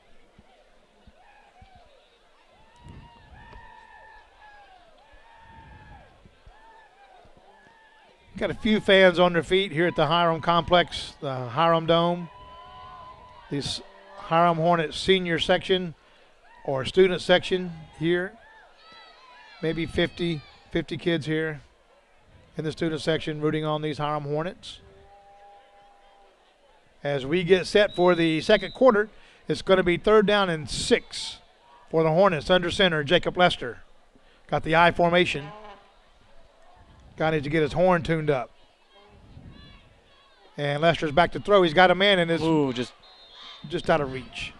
Got a few fans on their feet here at the Hiram Complex, the Hiram Dome. This Hiram Hornet senior section or student section here. Maybe 50 kids here in the student section rooting on these Hiram Hornets. As we get set for the second quarter, it's going to be 3rd down and 6 for the Hornets. Under center, Jacob Lester. Got the I formation. Guy needs to get his horn tuned up. And Lester's back to throw. He's got a man in his. Ooh, just out of reach.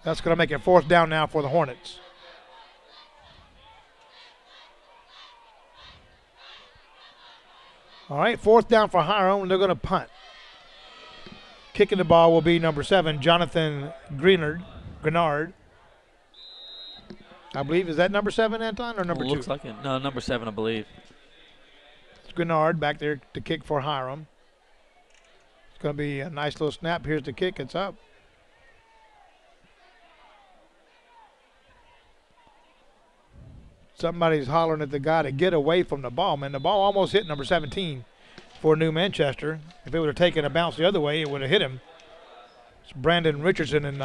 That's going to make it 4th down now for the Hornets. All right, 4th down for Hiram, and they're going to punt. Kicking the ball will be number 7, Jonathan Grenard. I believe, is that number 7, Anton, or number 2? Looks like it. No, number 7, I believe. It's Grenard back there to kick for Hiram. It's going to be a nice little snap. Here's the kick. It's up. Somebody's hollering at the guy to get away from the ball, man. The ball almost hit number 17 for New Manchester. If it would have taken a bounce the other way, it would have hit him. It's Brandon Richardson, and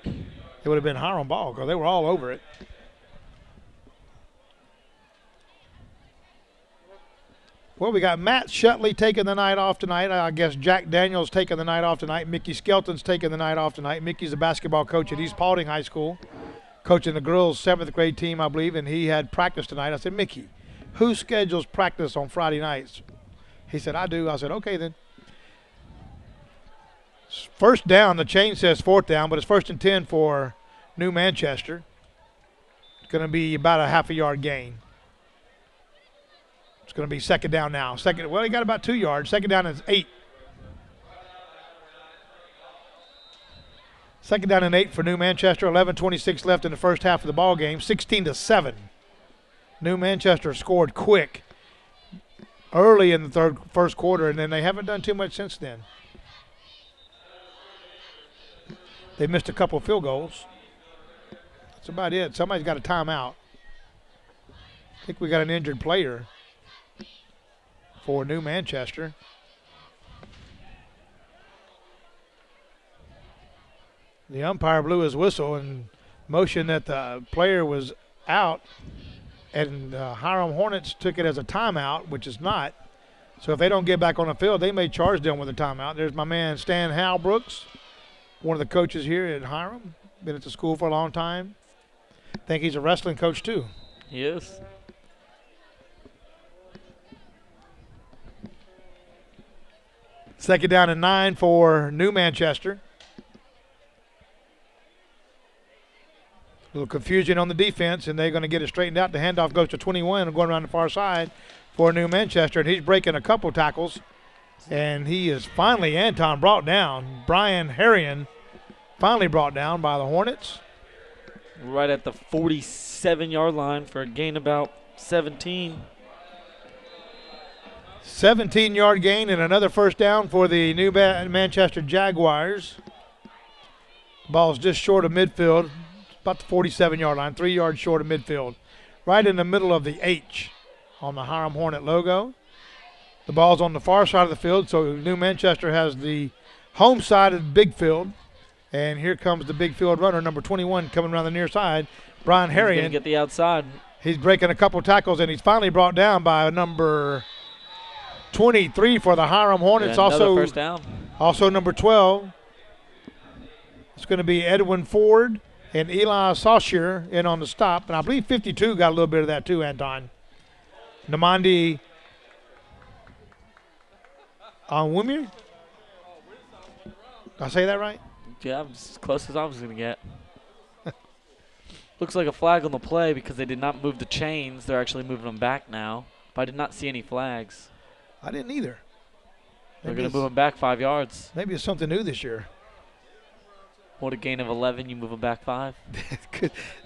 it would have been Hiram ball because they were all over it. Well, we got Matt Shutley taking the night off tonight. I guess Jack Daniels taking the night off tonight. Mickey Skelton's taking the night off tonight. Mickey's a basketball coach at East Paulding High School, coaching the girls' 7th grade team, I believe, and he had practice tonight. I said, Mickey, who schedules practice on Friday nights? He said, I do. I said, okay then. 1st down, the chain says 4th down, but it's 1st and 10 for New Manchester. It's going to be about a half a yard gain. It's going to be 2nd down now. Well, he got about 2 yards. 2nd down is 8. 2nd down and 8 for New Manchester. 11:26 left in the first half of the ball game. 16-7. New Manchester scored quick early in the first quarter, and then they haven't done too much since then. They missed a couple of field goals. That's about it. Somebody's got a timeout. I think we got an injured player for New Manchester. The umpire blew his whistle and motioned that the player was out, and Hiram Hornets took it as a timeout, which is not. So if they don't get back on the field, they may charge them with a timeout. There's my man Stan Halbrooks, one of the coaches here at Hiram. Been at the school for a long time. I think he's a wrestling coach too. He is. Second down and 9 for New Manchester. A little confusion on the defense, and they're going to get it straightened out. The handoff goes to 21 and going around the far side for New Manchester, and he's breaking a couple tackles. And he is finally, Anton, brought down. Brian Harrion finally brought down by the Hornets. Right at the 47-yard line for a gain about 17. 17-yard gain and another 1st down for the New Manchester Jaguars. Ball's just short of midfield, about the 47-yard line, 3 yards short of midfield. Right in the middle of the H on the Hiram Hornet logo. The ball's on the far side of the field, so New Manchester has the home side of the big field. And here comes the big field runner, number 21, coming around the near side. Brian Harrion. He's going to get the outside. He's breaking a couple tackles, and he's finally brought down by number 23 for the Hiram Hornets. Yeah, also, 1st down. Also number 12. It's going to be Edwin Ford and Eli Saucier in on the stop. And I believe 52 got a little bit of that too, Anton. Namandi Onwumir? Did I say that right? Yeah, as close as I was going to get. Looks like a flag on the play because they did not move the chains. They're actually moving them back now. But I did not see any flags. I didn't either. They're going to move them back 5 yards. Maybe it's something new this year. What, a gain of 11, you move them back 5?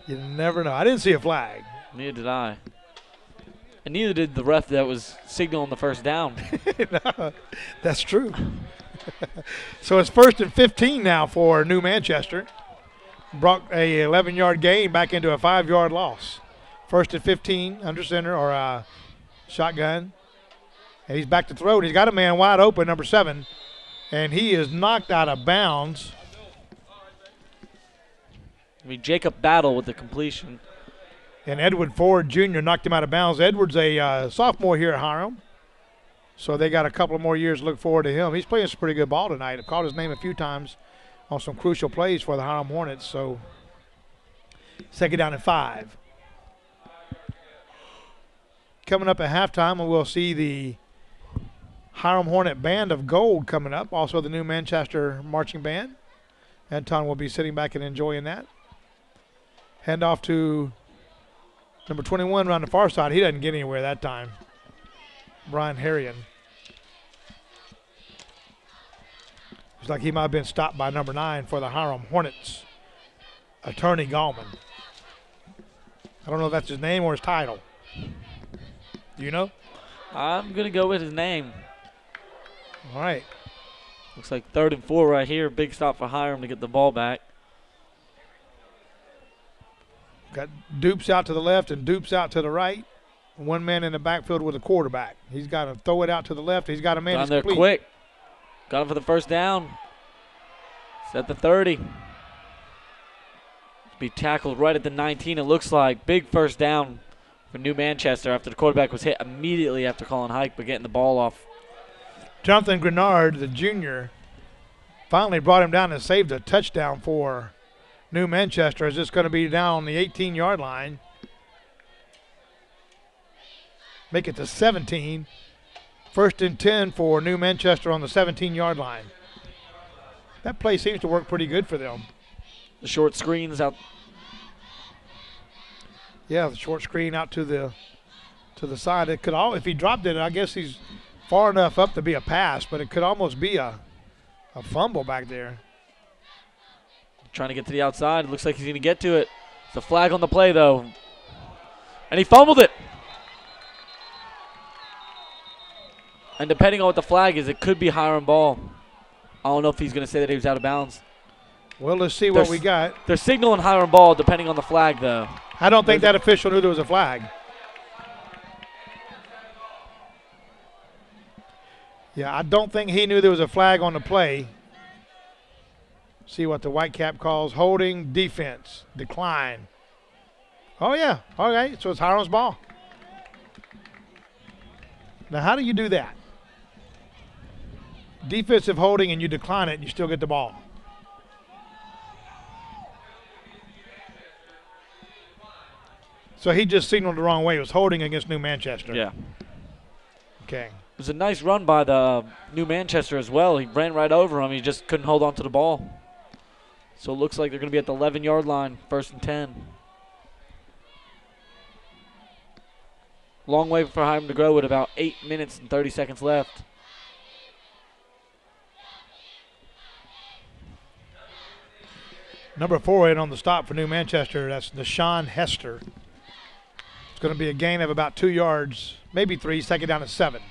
You never know. I didn't see a flag. Neither did I. And neither did the ref that was signaling the 1st down. No, that's true. So it's 1st and 15 now for New Manchester. Brought a 11-yard gain back into a 5-yard loss. 1st and 15 under center or shotgun. And he's back to throw. He's got a man wide open, number 7. And he is knocked out of bounds. I mean, Jacob Battle with the completion. And Edward Ford Jr. knocked him out of bounds. Edward's a sophomore here at Hiram. So they got a couple of more years to look forward to him. He's playing some pretty good ball tonight. I've called his name a few times on some crucial plays for the Hiram Hornets. So second down and 5. Coming up at halftime, we'll see the Hiram Hornet Band of Gold coming up. Also the new Manchester Marching Band. Anton will be sitting back and enjoying that. Hand off to number 21 around the far side. He doesn't get anywhere that time. Brian Harrion. Looks like he might have been stopped by number 9 for the Hiram Hornets, Attorney Gallman. I don't know if that's his name or his title. Do you know? I'm going to go with his name. All right. Looks like 3rd and 4 right here. Big stop for Hiram to get the ball back. Got Dupes out to the left and Dupes out to the right. One man in the backfield with a quarterback. He's got to throw it out to the left. He's got a man. Down there quick. Got him for the first down. It's at the 30. Be tackled right at the 19, it looks like. Big first down for New Manchester after the quarterback was hit immediately after calling hike, but getting the ball off. Jonathan Grenard, the junior, finally brought him down and saved a touchdown for New Manchester. Is this going to be down on the 18-yard line? Make it to 17. 1st and 10 for New Manchester on the 17-yard line. That play seems to work pretty good for them. The short screens out. Yeah, the short screen out to the side. It could all, if he dropped it, I guess he's far enough up to be a pass, but it could almost be a fumble back there. Trying to get to the outside. It looks like he's going to get to it. It's a flag on the play, though. And he fumbled it. And depending on what the flag is, it could be Hiram ball. I don't know if he's going to say that he was out of bounds. Well, let's see what we got. They're signaling Hiram ball depending on the flag, though. I don't think that official knew there was a flag. Yeah, I don't think he knew there was a flag on the play. See what the white cap calls. Holding, defense, decline. Oh, yeah. All right, so it's Hiram's ball. Now, how do you do that? Defensive holding and you decline it and you still get the ball. So he just signaled the wrong way. It was holding against New Manchester. Yeah. Okay. It was a nice run by the New Manchester as well. He ran right over him. He just couldn't hold on to the ball. So it looks like they're going to be at the 11-yard line, 1st and 10. Long way for Hiram to go with about 8 minutes and 30 seconds left. Number 4 in on the stop for New Manchester. That's Deshaun Hester. It's going to be a gain of about 2 yards, maybe 3, second down at 7.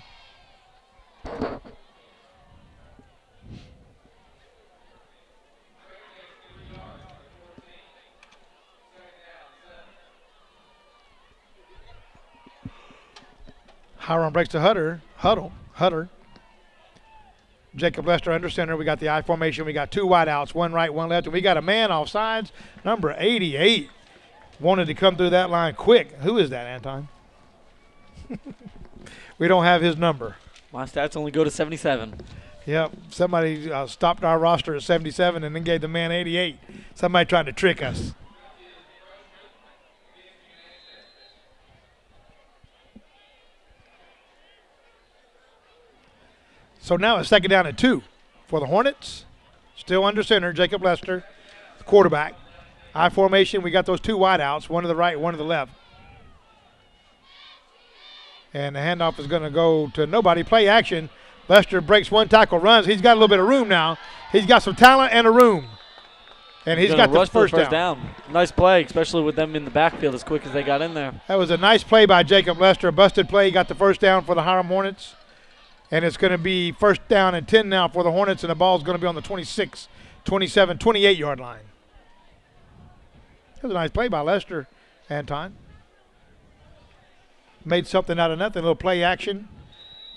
Hiram breaks the huddle. Jacob Lester under center. We got the I formation. We got 2 wideouts, 1 right, 1 left. And we got a man off sides, number 88. Wanted to come through that line quick. Who is that, Anton? We don't have his number. My stats only go to 77. Yep. Somebody stopped our roster at 77 and then gave the man 88. Somebody tried to trick us. So now it's second down at 2 for the Hornets. Still under center, Jacob Lester, the quarterback. I formation, we got those 2 wideouts, 1 to the right, 1 to the left. And the handoff is going to go to nobody. Play action. Lester breaks 1 tackle, runs. He's got a little bit of room now. He's got some talent and a room. And he's got the first down. Nice play, especially with them in the backfield as quick as they got in there. That was a nice play by Jacob Lester. A busted play. He got the first down for the Hiram Hornets. And it's going to be 1st down and 10 now for the Hornets, and the ball is going to be on the 26, 27, 28-yard line. That was a nice play by Lester, Anton. Made something out of nothing, a little play action.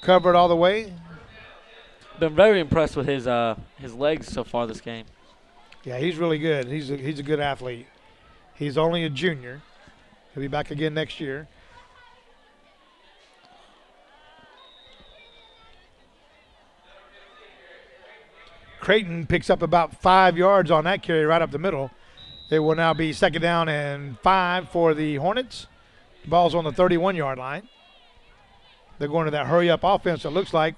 Covered all the way. Been very impressed with his legs so far this game. Yeah, he's really good. He's a good athlete. He's only a junior. He'll be back again next year. Creighton picks up about 5 yards on that carry right up the middle. It will now be 2nd down and 5 for the Hornets. The ball's on the 31-yard line. They're going to that hurry-up offense, it looks like.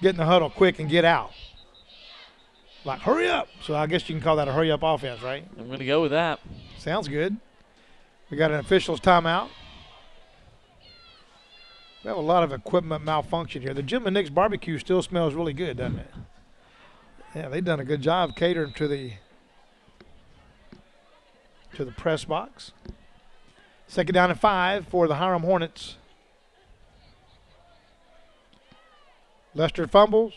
Get in the huddle quick and get out. Like, hurry up. So I guess you can call that a hurry-up offense, right? I'm going to go with that. Sounds good. We got an official's timeout. We have a lot of equipment malfunction here. The Jim and Nick's barbecue still smells really good, doesn't it? Yeah, they've done a good job catering to the press box. 2nd down and 5 for the Hiram Hornets. Lester fumbles.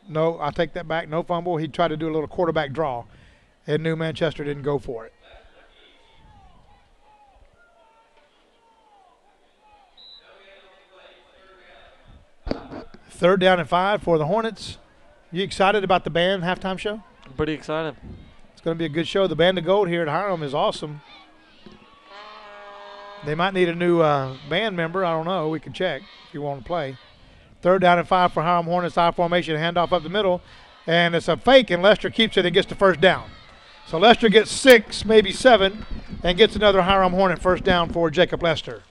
No, I take that back. No fumble. He tried to do a little quarterback draw, and New Manchester didn't go for it. Third down and 5 for the Hornets. You excited about the band halftime show? I'm pretty excited. It's going to be a good show. The Band of Gold here at Hiram is awesome. They might need a new band member. I don't know. We can check if you want to play. 3rd down and 5 for Hiram Hornets. I formation, handoff up the middle. And it's a fake, and Lester keeps it and gets the 1st down. So Lester gets 6, maybe 7, and gets another Hiram Hornet 1st down for Jacob Lester.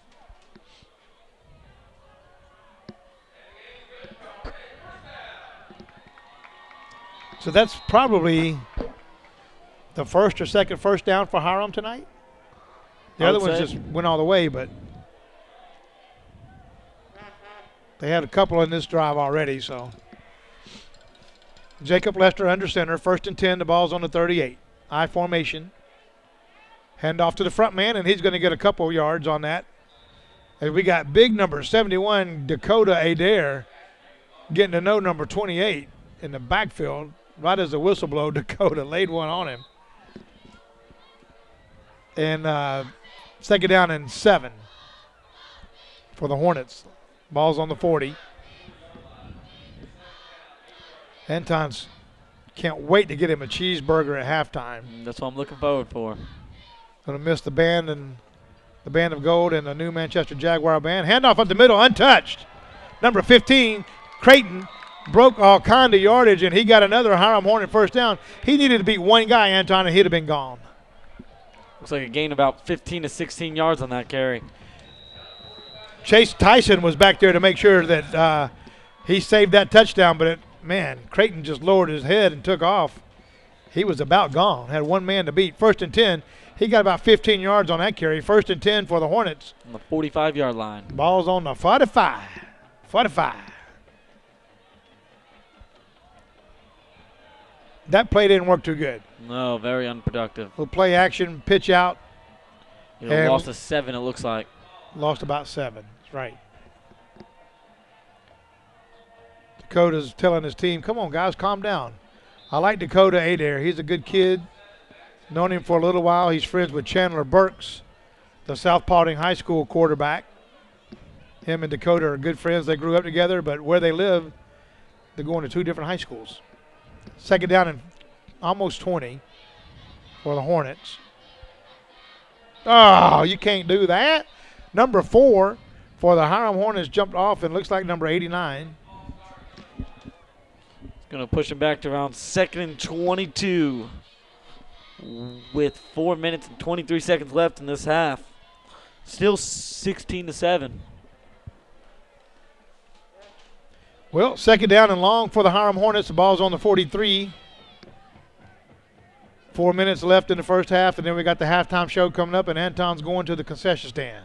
So that's probably the 1st or 2nd 1st down for Hiram tonight. The other ones just went all the way, but they had a couple in this drive already. So Jacob Lester under center, 1st and 10. The ball's on the 38. I formation. Hand off to the front man, and he's going to get a couple yards on that. And we got big number 71, Dakota Adair, getting to know number 28 in the backfield. Right as the whistle blow, Dakota laid one on him. And 2nd down and 7 for the Hornets. Ball's on the 40. Anton's can't wait to get him a cheeseburger at halftime. That's what I'm looking forward for. Going to miss the band and the Band of Gold and the New Manchester Jaguar band. Handoff up the middle, untouched. Number 15, Creighton, broke all kind of yardage, and he got another Hiram Hornet 1st down. He needed to beat one guy, Anton, and he'd have been gone. Looks like a gain about 15 to 16 yards on that carry. Chase Tyson was back there to make sure that he saved that touchdown, but man, Creighton just lowered his head and took off. He was about gone. Had one man to beat. 1st and 10. He got about 15 yards on that carry. 1st and 10 for the Hornets. On the 45-yard line. Ball's on the 45. 45. That play didn't work too good. No, very unproductive. Little play action, pitch out. Lost a 7, it looks like. Lost about 7. That's right. Dakota's telling his team, come on, guys, calm down. I like Dakota Adair. He's a good kid. Known him for a little while. He's friends with Chandler Burks, the South Paulding High School quarterback. Him and Dakota are good friends. They grew up together, but where they live, they're going to 2 different high schools. 2nd down and almost 20 for the Hornets. Oh, you can't do that. Number 4 for the Hiram Hornets jumped off and looks like number 89. Going to push him back to around 2nd and 22 with 4 minutes and 23 seconds left in this half. Still 16 to 7. Well, 2nd down and long for the Hiram Hornets. The ball's on the 43. 4 minutes left in the first half, and then we got the halftime show coming up, and Anton's going to the concession stand.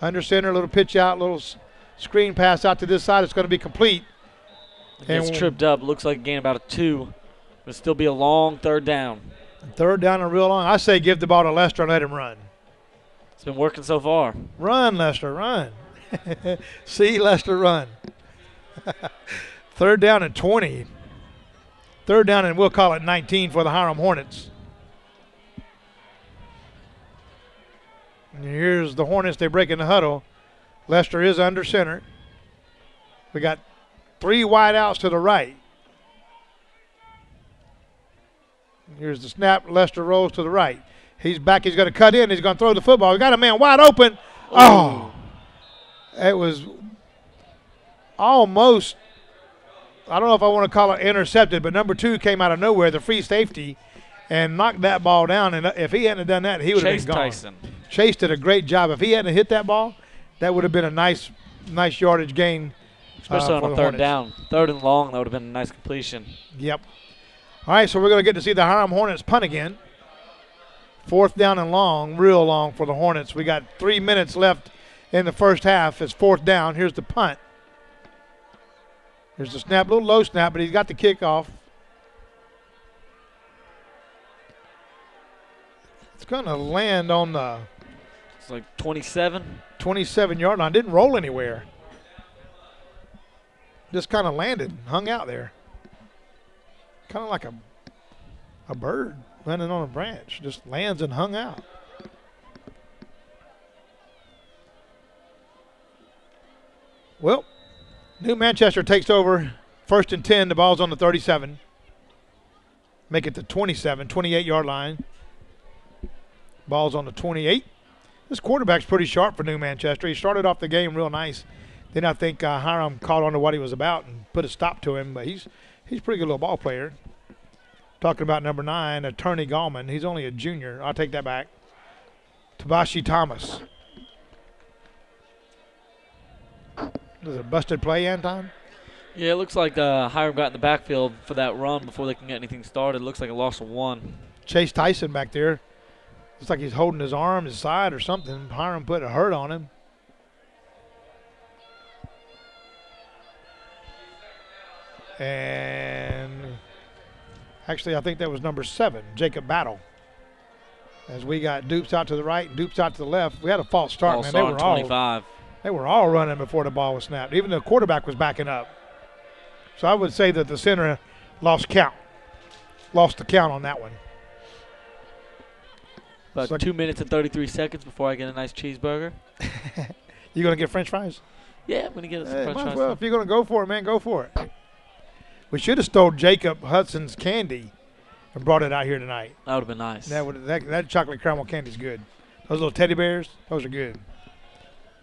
Under center, little pitch out, little screen pass out to this side. It's going to be complete. It's tripped up. Looks like a gain about a 2. It'll still be a long 3rd down. 3rd down and real long. I say give the ball to Lester and let him run. It's been working so far. Run, Lester, run. See, Lester, run. 3rd down and 20. 3rd down and we'll call it 19 for the Hiram Hornets. And here's the Hornets. They break in the huddle. Lester is under center. We got 3 wide outs to the right. Here's the snap. Lester rolls to the right. He's back. He's going to cut in. He's going to throw the football. We got a man wide open. Oh, it was almost, I don't know if I want to call it intercepted, but number 2 came out of nowhere, the free safety, and knocked that ball down. And if he hadn't done that, he would have been gone. Tyson. Chase did a great job. If he hadn't hit that ball, that would have been a nice yardage gain. Especially on a third down. 3rd and long, that would have been a nice completion. Yep. All right, so we're going to get to see the Hiram Hornets punt again. 4th down and long, real long for the Hornets. We got 3 minutes left in the first half. It's 4th down. Here's the punt. Here's the snap, a little low snap, but he's got the kickoff. It's going to land on the It's like 27. 27-yard line. Didn't roll anywhere. Just kind of landed, hung out there. Kind of like a bird landing on a branch. Just lands and hung out. Well, New Manchester takes over. 1st and 10. The ball's on the 37. Make it the 28-yard line. Ball's on the 28. This quarterback's pretty sharp for New Manchester. He started off the game real nice. Then I think Hiram caught on to what he was about and put a stop to him. But he's a pretty good little ball player. Talking about number 9, Attorney Gallman. He's only a junior. I'll take that back. Tabashi Thomas. Is it a busted play, Anton? Yeah, it looks like Hiram got in the backfield for that run before they can get anything started. It looks like a loss of 1. Chase Tyson back there. Looks like he's holding his arm, his side or something. Hiram put a hurt on him. And actually, I think that was number 7, Jacob Battle. As we got Dupes out to the right and Dupes out to the left. We had a false start, man. Start 25. They were all running before the ball was snapped. Even the quarterback was backing up. So I would say that the center lost the count on that one. About 2 minutes and 33 seconds before I get a nice cheeseburger. You going to get French fries? Yeah, I'm going to get some French fries. Well, if you're going to go for it, man, go for it. We should have stole Jacob Hudson's candy and brought it out here tonight. That would have been nice. That chocolate caramel candy is good. Those little teddy bears, those are good.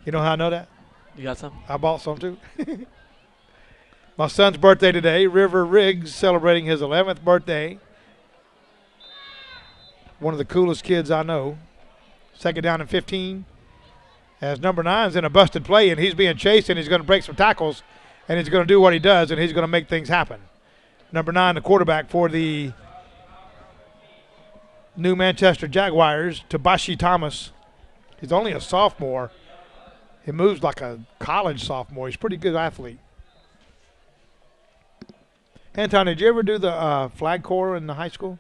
You know how I know that? You got some? I bought some too. My son's birthday today. River Riggs celebrating his 11th birthday. One of the coolest kids I know. 2nd down and 15. As number 9's in a busted play, and he's being chased, and he's going to break some tackles, and he's going to do what he does, and he's going to make things happen. Number 9, the quarterback for the New Manchester Jaguars, Tabashi Thomas. He's only a sophomore. He moves like a college sophomore. He's a pretty good athlete. Anton, did you ever do the flag corps in the high school?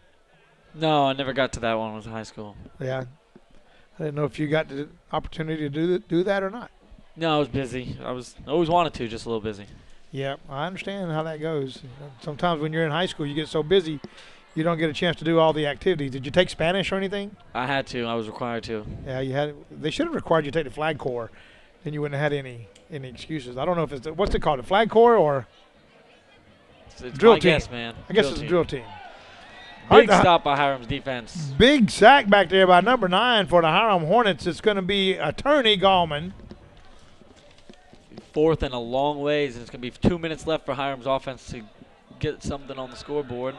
No, I never got to that one when I was in high school. Yeah. I didn't know if you got the opportunity to do that or not. No, I was busy. I always wanted to, just a little busy. Yeah, I understand how that goes. Sometimes when you're in high school, you get so busy, you don't get a chance to do all the activities. Did you take Spanish or anything? I had to. I was required to. Yeah, you had. They should have required you to take the flag corps. Then you wouldn't have had any excuses. I don't know if it's what's it called, the flag corps or it's drill my team? guess, man. I guess it's a drill team. Big stop by Hiram's defense. Big sack back there by number 9 for the Hiram Hornets. It's going to be Attorney Gallman. 4th and a long ways, and it's going to be 2 minutes left for Hiram's offense to get something on the scoreboard.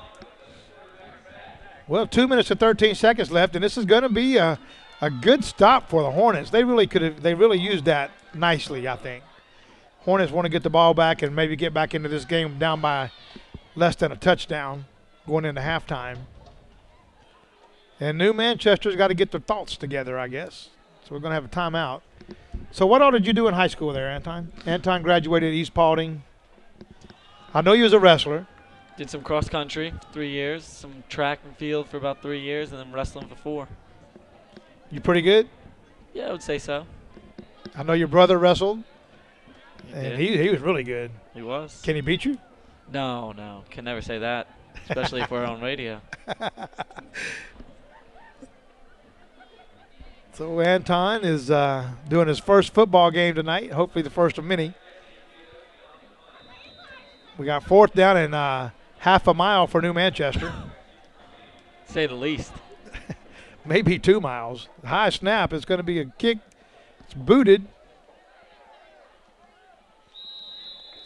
Well, 2 minutes and 13 seconds left, and this is going to be a good stop for the Hornets. They really used that nicely, I think. Hornets want to get the ball back and maybe get back into this game down by less than a touchdown going into halftime. And New Manchester's got to get their thoughts together, I guess. So we're going to have a timeout. So what all did you do in high school there, Anton? Anton graduated at East Paulding. I know you was a wrestler. Did some cross country, 3 years, some track and field for about 3 years, and then wrestling for 4. You pretty good? Yeah, I would say so. I know your brother wrestled. And he was really good. He was. Can he beat you? No. Can never say that, especially if we're on radio. So Anton is doing his first football game tonight, hopefully the first of many. We got 4th down and half a mile for New Manchester. Say the least. maybe 2 miles. High snap. It's going to be a kick. It's booted.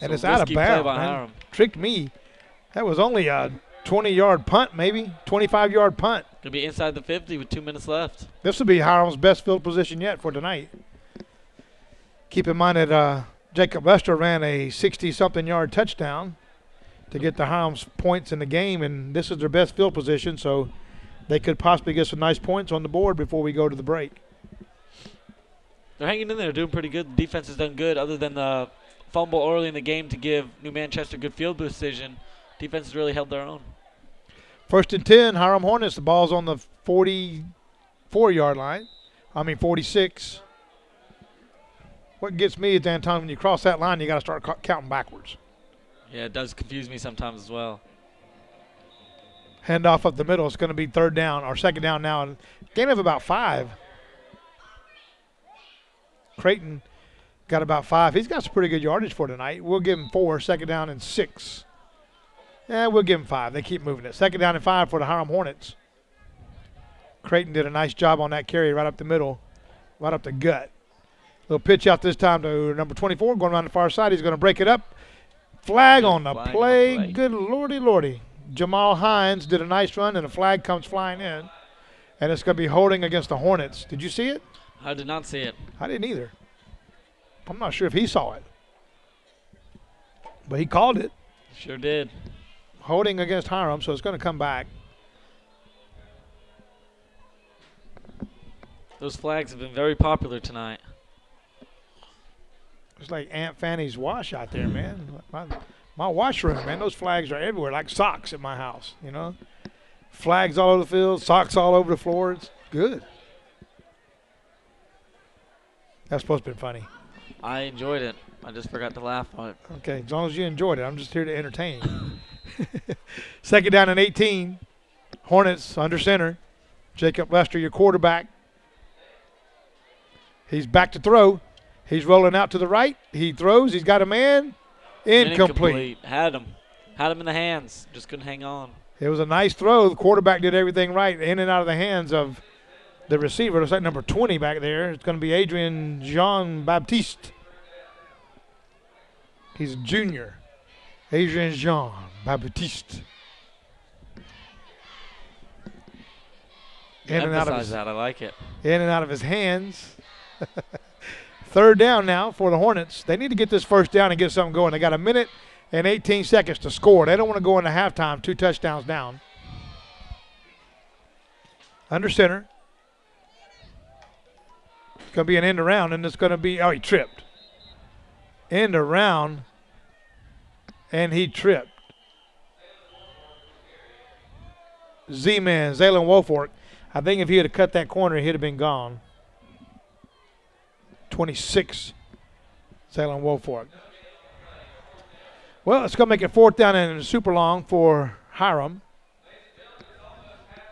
And it's out of bounds. Man. Tricked me. That was only a 20-yard punt, maybe 25-yard punt. Could be inside the 50 with 2 minutes left. This will be Hiram's best field position yet for tonight. Keep in mind that Jacob Lester ran a 60-something yard touchdown to get the Hiram's points in the game, and this is their best field position, so they could possibly get some nice points on the board before we go to the break. They're hanging in there, doing pretty good. The defense has done good, other than the fumble early in the game to give New Manchester good field position. Defense has really held their own. 1st and 10, Hiram Hornets. The ball's on the 44-yard line. 46. What gets me is, Anton, when you cross that line, you got to start counting backwards. Yeah, it does confuse me sometimes as well. Hand off up the middle. It's going to be 3rd down or 2nd down now. And gain of about 5. Creighton got about 5. He's got some pretty good yardage for tonight. We'll give him 4, 2nd down and 6. Yeah, we'll give him 5. They keep moving it. 2nd down and 5 for the Hiram Hornets. Creighton did a nice job on that carry right up the middle, right up the gut. Little pitch out this time to number 24, going around the far side. He's going to break it up. Flag on the play. Good lordy, lordy. Jamal Hines did a nice run, and a flag comes flying in. And it's going to be holding against the Hornets. Did you see it? I did not see it. I didn't either. I'm not sure if he saw it. But he called it. Sure did. Holding against Hiram, so it's going to come back. Those flags have been very popular tonight. It's like Aunt Fanny's wash out there, man. My washroom, man, those flags are everywhere, like socks at my house, you know. Flags all over the field, socks all over the floor. It's good. That's supposed to be funny. I enjoyed it. I just forgot to laugh on it. Okay, as long as you enjoyed it. I'm just here to entertain. 2nd down and 18. Hornets under center. Jacob Lester, your quarterback. He's back to throw. He's rolling out to the right. He throws. He's got a man. Incomplete. Had him in the hands. Just couldn't hang on. It was a nice throw. The quarterback did everything right, in and out of the hands of the receiver. Looks like number 20 back there. It's going to be Adrian Jean-Baptiste. He's a junior. Adrian Jean-Baptiste. Emphasize that. I like it. In and out of his hands. 3rd down now for the Hornets. They need to get this 1st down and get something going. They got 1 minute and 18 seconds to score. They don't want to go into halftime 2 touchdowns down. Under center. It's going to be an end around, and it's going to be, he tripped. End around, and he tripped. Z-Man, Zaylen Wofork. I think if he had cut that corner, he'd have been gone. 26, Zaylen Wofork. Well, it's going to make it 4th down and super long for Hiram.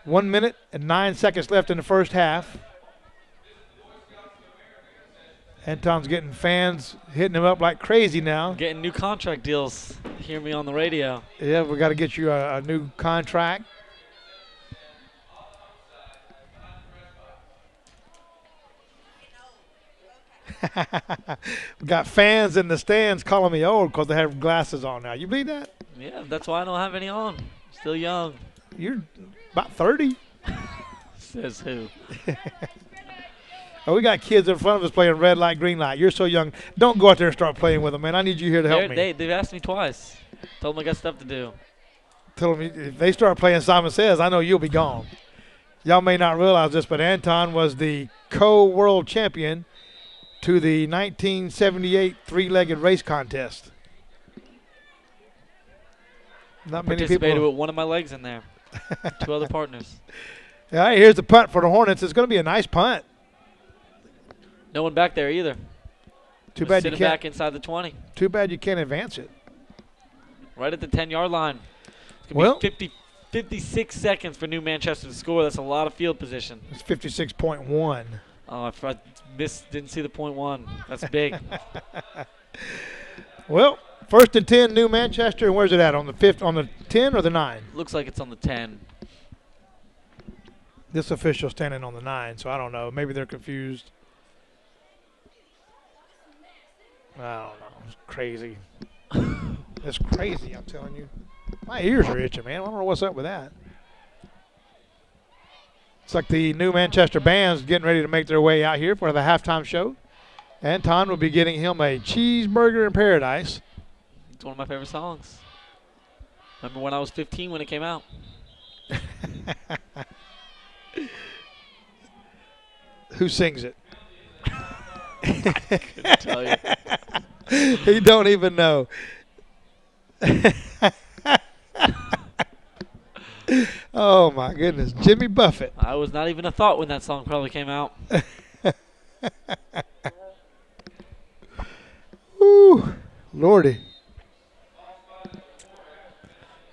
1 minute and 9 seconds left in the first half. Anton's getting fans hitting him up like crazy now. Getting new contract deals. Hear me on the radio. Yeah, we got to get you a new contract. We got fans in the stands calling me old because they have glasses on now. You believe that? Yeah, that's why I don't have any on. Still young. You're about 30. Says who? Oh, we got kids in front of us playing red light, green light. You're so young. Don't go out there and start playing with them, man. I need you here to help me. They've asked me twice. Told them I got stuff to do. Tell them if they start playing Simon Says, I know you'll be gone. Y'all may not realize this, but Anton was the co-world champion to the 1978 three-legged race contest. Not many people participated with one of my legs in there. 2 other partners. All right, here's the punt for the Hornets. It's going to be a nice punt. No one back there either. Too bad you can't. can't. Back inside the 20. Too bad you can't advance it. Right at the 10-yard line. It's going to be 56 seconds for New Manchester to score. That's a lot of field position. It's 56.1. Oh, I didn't see the .1. That's big. Well, 1st and 10, New Manchester. And where's it at? On the 10 or the 9? Looks like it's on the 10. This official standing on the 9, so I don't know. Maybe they're confused. I don't know. It's crazy. It's crazy, I'm telling you. My ears are itching, man. I don't know what's up with that. It's like the New Manchester band's getting ready to make their way out here for the halftime show. Anton will be getting him a cheeseburger in paradise. It's one of my favorite songs. Remember when I was 15 when it came out? Who sings it? I couldn't tell you. He don't even know. Oh, my goodness. Jimmy Buffett. I was not even a thought when that song probably came out. Woo, Lordy.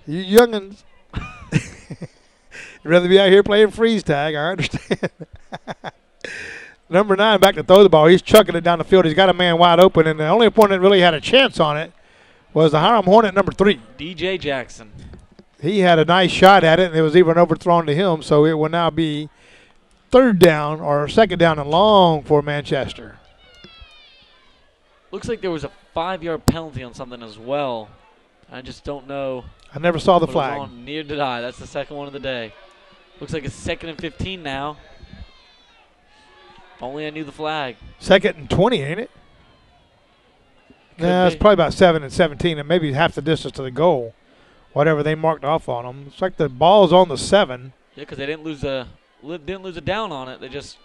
You youngins. You'd rather be out here playing freeze tag, I understand. Number 9 back to throw the ball. He's chucking it down the field. He's got a man wide open, and the only opponent that really had a chance on it was the Hiram Hornet number 3. DJ Jackson. He had a nice shot at it, and it was even overthrown to him, so it will now be 3rd down or 2nd down and long for Manchester. Looks like there was a 5-yard penalty on something as well. I just don't know. I never saw the flag. Neither did I. That's the second one of the day. Looks like it's 2nd and 15 now. If only I knew the flag. 2nd and 20, ain't it? No, it's probably about 7 and 17, and maybe half the distance to the goal. Whatever they marked off on them. It's like the ball's on the 7. Yeah, because they didn't lose a down on it. They just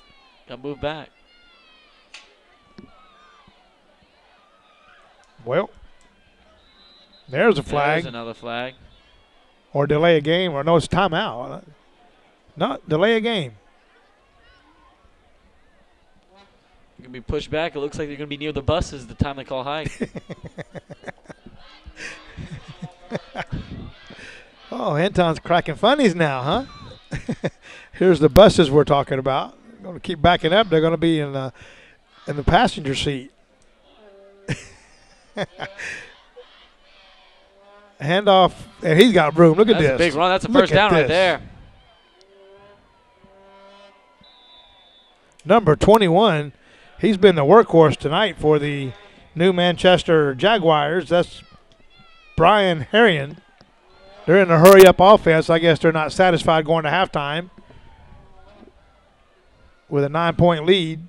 got moved back. Well, there's a flag. There's another flag. Or delay a game, or no, it's timeout. No, delay a game. You're going to be pushed back. It looks like you're going to be near the buses the time they call hike. Oh, Anton's cracking funnies now, huh? Here's the buses we're talking about. They're going to keep backing up. They're going to be in the passenger seat. Handoff, and he's got room. Look at this. That's a big run. That's a first down right there. Number 21, he's been the workhorse tonight for the New Manchester Jaguars. That's Brian Harrion. They're in a hurry-up offense. I guess they're not satisfied going to halftime with a 9-point lead.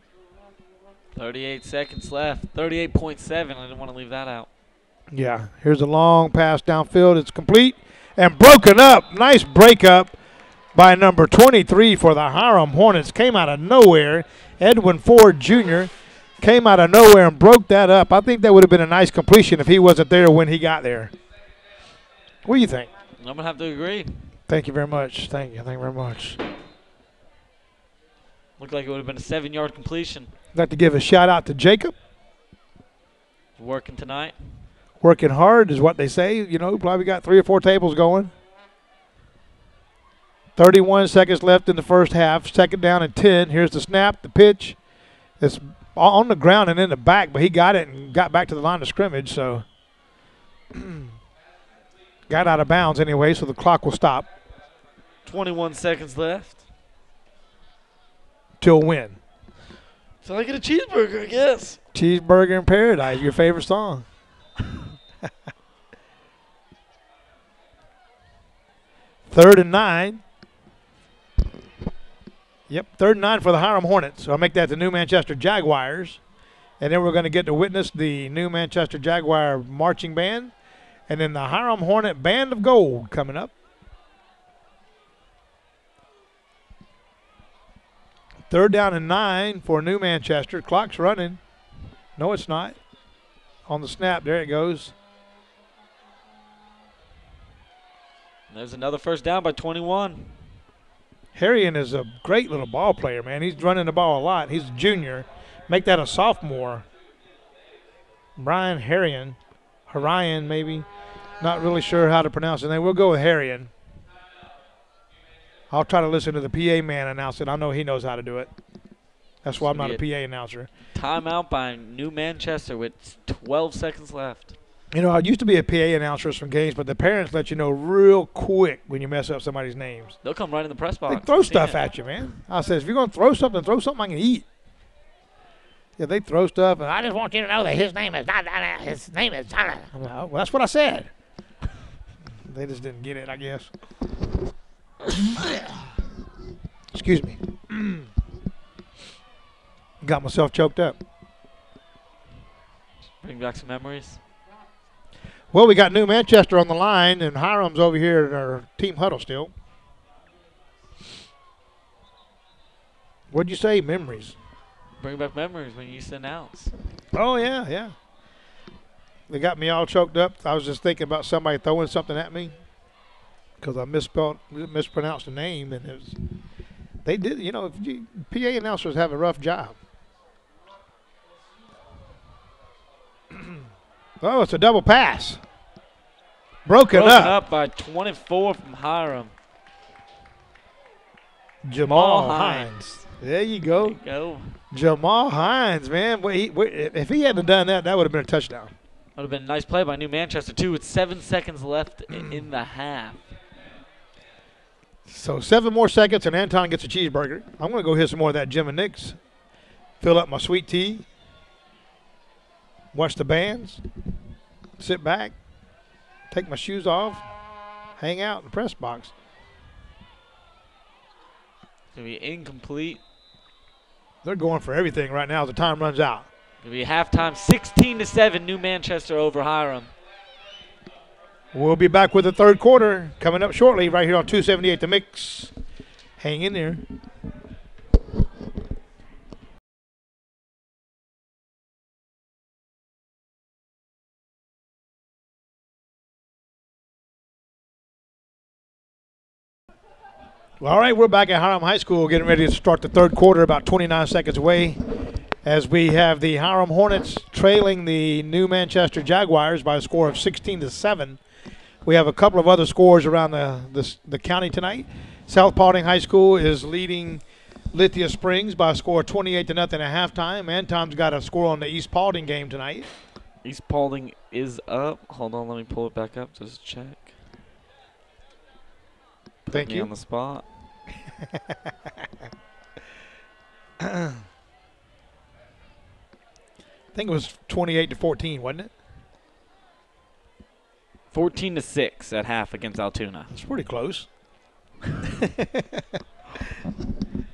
38 seconds left. 38.7. I didn't want to leave that out. Yeah, here's a long pass downfield. It's complete and broken up. Nice breakup by number 23 for the Hiram Hornets. Came out of nowhere. Edwin Ford Jr. came out of nowhere and broke that up. I think that would have been a nice completion if he wasn't there when he got there. What do you think? I'm going to have to agree. Thank you very much. Thank you very much. Looked like it would have been a 7-yard completion. I'd like to give a shout-out to Jacob. Working tonight. Working hard is what they say. You know, probably got 3 or 4 tables going. 31 seconds left in the first half. 2nd down and 10. Here's the snap, the pitch. It's on the ground and in the back, but he got it and got back to the line of scrimmage, so got out of bounds anyway, so the clock will stop. 21 seconds left. Till when? So I get a cheeseburger, I guess. Cheeseburger in Paradise, your favorite song. 3rd and 9. Yep, 3rd and 9 for the Hiram Hornets. So I'll make that the New Manchester Jaguars. And then we're going to get to witness the New Manchester Jaguar marching band. And then the Hiram Hornet Band of Gold coming up. 3rd down and 9 for New Manchester. Clock's running. No, it's not. On the snap, there it goes. There's another first down by 21. Harrion is a great little ball player, man. He's running the ball a lot. He's a junior. Make that a sophomore. Brian Harrion. Harion, maybe. Not really sure how to pronounce his name. We'll go with Harrion. I'll try to listen to the PA man announce it. I know he knows how to do it. That's why I'm not a PA announcer. Timeout by New Manchester with 12 seconds left. You know, I used to be a PA announcer from games, but the parents let you know real quick when you mess up somebody's names. They'll come right in the press box. They throw stuff at you, man. I says, if you're going to throw something I can eat. Yeah, they throw stuff, and I just want you to know that his name is not that. His name is not. I'm like, oh, well, that's what I said. They just didn't get it, I guess. Excuse me. Got myself choked up. Bring back some memories. Well, we got New Manchester on the line, and Hiram's over here in our team huddle still. What'd you say? Memories. Bring back memories when you used to announce. Oh, yeah. They got me all choked up. I was just thinking about somebody throwing something at me because I mispronounced the name, and it was. They did, you know, PA announcers have a rough job. Oh, it's a double pass. Broken up by 24 from Hiram. Jamal Hines. There you go. There you go. Jamal Hines, man. If he hadn't done that, that would have been a touchdown. Would have been a nice play by New Manchester, too, with 7 seconds left in the half. So 7 more seconds, and Anton gets a cheeseburger. I'm going to go hit some more of that Jim and Nick's. Fill up my sweet tea. Watch the bands. Sit back. Take my shoes off. Hang out in the press box. Going to be incomplete. They're going for everything right now as the time runs out. Going to be halftime 16-7, New Manchester over Hiram. We'll be back with the third quarter coming up shortly right here on 278 The Mix. Hang in there. Well, all right, we're back at Hiram High School getting ready to start the third quarter, about 29 seconds away, as we have the Hiram Hornets trailing the New Manchester Jaguars by a score of 16-7. We have a couple of other scores around the county tonight. South Paulding High School is leading Lithia Springs by a score of 28-0 at halftime. Anton's got a score on the East Paulding game tonight. East Paulding is up. Hold on, let me pull it back up just to check. Thank you. On the spot. I think it was 28-14, wasn't it? 14-6 at half against Altoona. It's pretty close.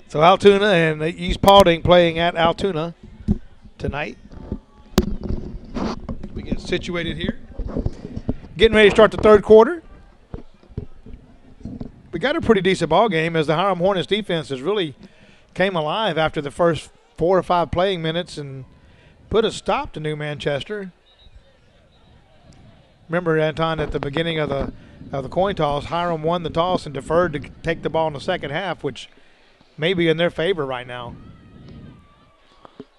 So Altoona and East Paulding playing at Altoona tonight. We get situated here. Getting ready to start the third quarter. We got a pretty decent ball game as the Hiram Hornets defense has really came alive after the first 4 or 5 playing minutes and put a stop to New Manchester. Remember, Anton, at the beginning of the coin toss, Hiram won the toss and deferred to take the ball in the second half, which may be in their favor right now.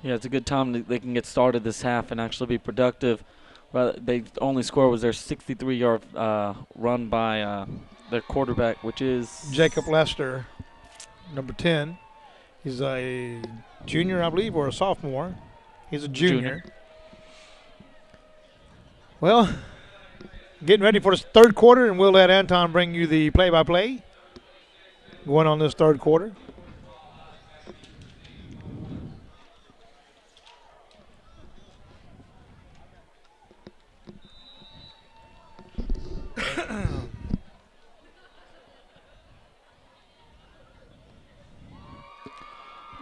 Yeah, it's a good time they can get started this half and actually be productive. They only score was their 63-yard run by their quarterback, which is Jacob Lester, number 10. He's a junior, I believe, or a sophomore. He's a junior. Well, getting ready for the third quarter, and we'll let Anton bring you the play-by-play going on this third quarter.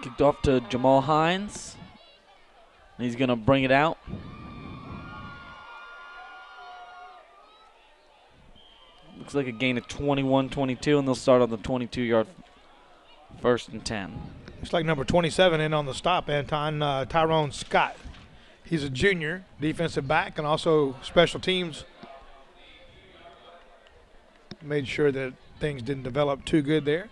Kicked off to Jamal Hines. He's going to bring it out. Looks like a gain of 21-22, and they'll start on the 22-yard first and 10. Looks like number 27 in on the stop, Anton, Tyrone Scott. He's a junior, defensive back, and also special teams. Made sure that things didn't develop too good there.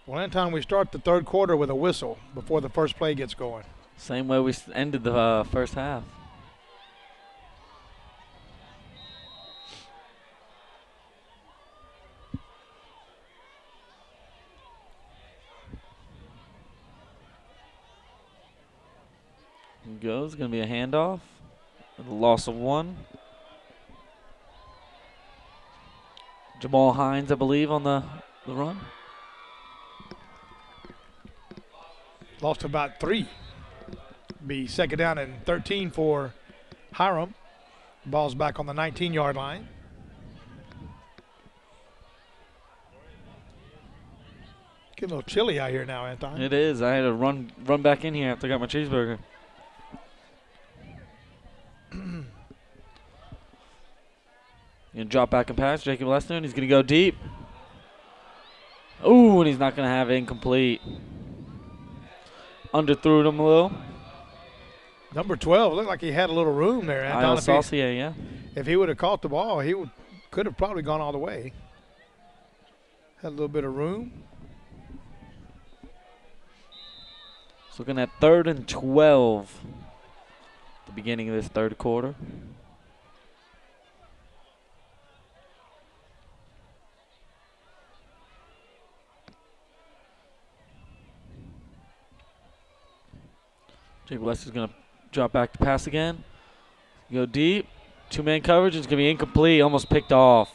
Well, anytime we start the third quarter with a whistle before the first play gets going. Same way we ended the first half. Goes, going to be a handoff. A loss of 1. Jamal Hines, I believe, on the run. Lost about 3. Be second down and 13 for Hiram. Ball's back on the 19-yard line. Getting a little chilly out here now, Anton. It is. I had to run back in here after I got my cheeseburger. Gonna drop back and pass. Jacob Lester, and he's gonna go deep. Ooh, and he's not gonna have it incomplete. Underthrew him a little. Number 12 looked like he had a little room there, Anton. Saucier, yeah. If he would have caught the ball, he could have probably gone all the way. Had a little bit of room. So looking at 3rd and 12. At the beginning of this third quarter. Jake Lester's going to drop back to pass again. Go deep. 2-man coverage. It's going to be incomplete. Almost picked off.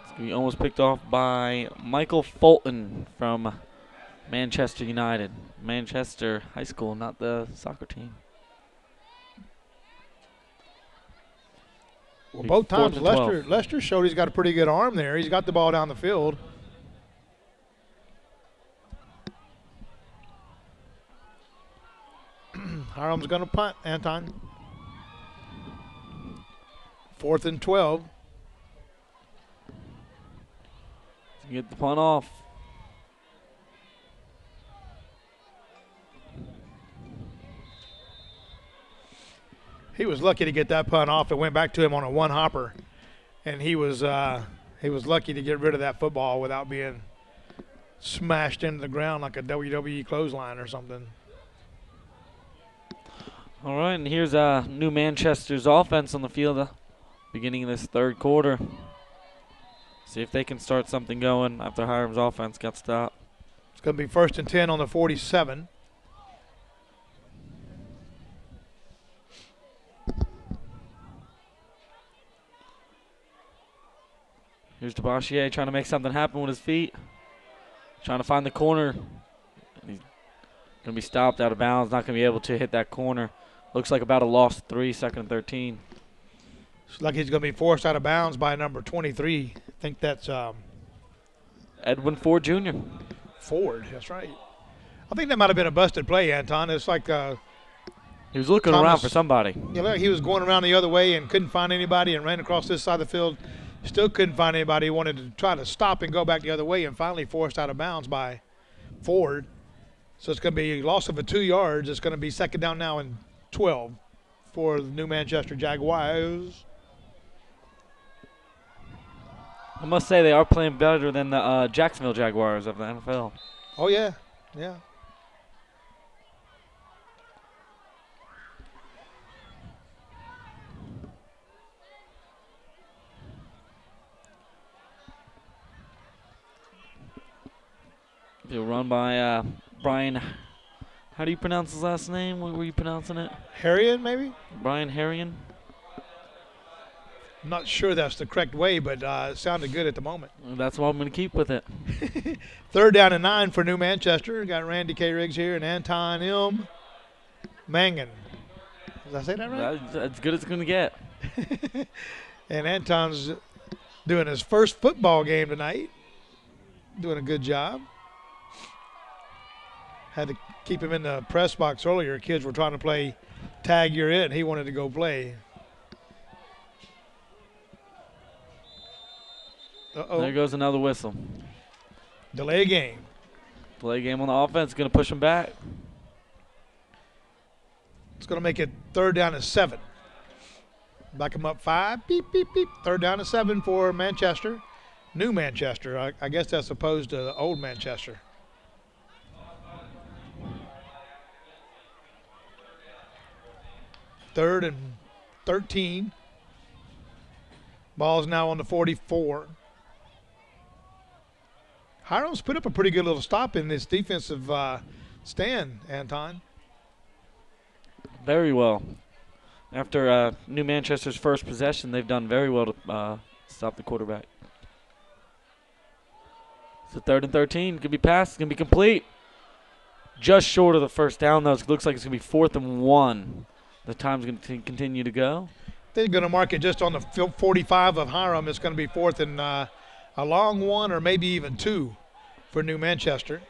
It's going to be almost picked off by Michael Fulton from Manchester United. Manchester High School, not the soccer team. Well, both times Lester showed he's got a pretty good arm there. He's got the ball down the field. Hiram's going to punt, Anton. 4th and 12. Get the punt off. He was lucky to get that punt off. It went back to him on a one-hopper, and he was lucky to get rid of that football without being smashed into the ground like a WWE clothesline or something. All right, and here's New Manchester's offense on the field beginning of this third quarter. See if they can start something going after Hiram's offense got stopped. It's going to be 1st and 10 on the 47. Here's Debauchier trying to make something happen with his feet. Trying to find the corner. He's going to be stopped out of bounds, not going to be able to hit that corner. Looks like about a loss 3, 2nd and 13. Looks like he's going to be forced out of bounds by number 23. I think that's Edwin Ford Jr. Ford, that's right. I think that might have been a busted play, Anton. It's like he was looking around for somebody. Yeah, look, he was going around the other way and couldn't find anybody and ran across this side of the field. Still couldn't find anybody. He wanted to try to stop and go back the other way and finally forced out of bounds by Ford. So it's going to be a loss of 2 yards. It's going to be second down now and 12 for the New Manchester Jaguars. I must say they are playing better than the Jacksonville Jaguars of the NFL. Oh, yeah. Yeah. They'll run by Brian. How do you pronounce his last name? What were you pronouncing it? Harrion, maybe? Brian Harrion. I'm not sure that's the correct way, but it sounded good at the moment. Well, that's what I'm going to keep with it. 3rd down and 9 for New Manchester. Got Randy K. Riggs here and Anton M. Mangan. Did I say that right? That's as good as it's going to get. And Anton's doing his first football game tonight. Doing a good job. Had to keep him in the press box earlier. Kids were trying to play tag, you're it, and he wanted to go play. Uh-oh. There goes another whistle. Delay game. Delay game on the offense. Going to push him back. It's going to make it 3rd down and 7. Back him up 5. Beep, beep, beep. 3rd down and 7 for Manchester. New Manchester. I guess that's opposed to old Manchester. 3rd and 13. Ball's now on the 44. Hiram's put up a pretty good little stop in this defensive stand, Anton. Very well. After New Manchester's first possession, they've done very well to stop the quarterback. So 3rd and 13. Could be passed. It's going to be complete. Just short of the first down, though. It looks like it's going to be 4th and 1. The time's going to continue to go. They're going to mark it just on the 45 of Hiram. It's going to be 4th and a long 1 or maybe even 2 for New Manchester.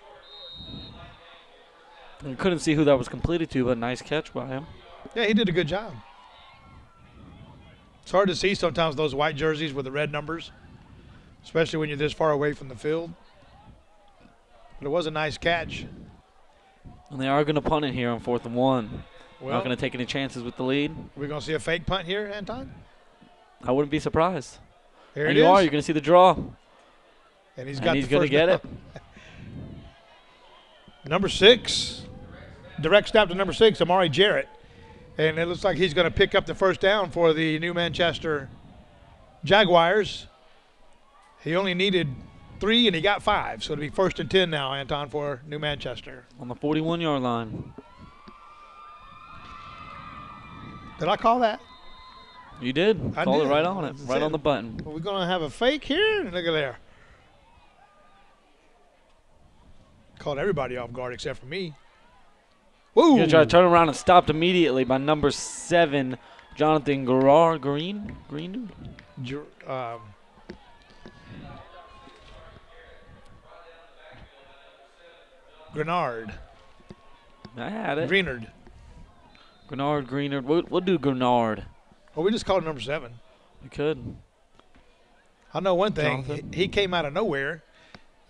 I couldn't see who that was completed to, but nice catch by him. Yeah, he did a good job. It's hard to see sometimes those white jerseys with the red numbers, especially when you're this far away from the field. But it was a nice catch. And they are going to punt it here on 4th and 1. Well, not going to take any chances with the lead. We're going to see a fake punt here, Anton? I wouldn't be surprised. Here and it you is. are. You're going to see the draw. And he's going to get down. it. Number 6. Direct snap to number 6, Amari Jarrett. And it looks like he's going to pick up the first down for the New Manchester Jaguars. He only needed 3, and he got 5. So it'll be 1st and 10 now, Anton, for New Manchester. On the 41-yard line. Did I call that? You did. I Call did. it right on it. Right on the button. Are we going to have a fake here? Look at there. Caught everybody off guard except for me. Woo! Going to try to turn around and stopped immediately by number 7, Jonathan Green. Grenard. I had it. Greenard. Greenard. We'll do Grenard. Well, we just called him number 7. We could. I know one thing. Jonathan. He came out of nowhere.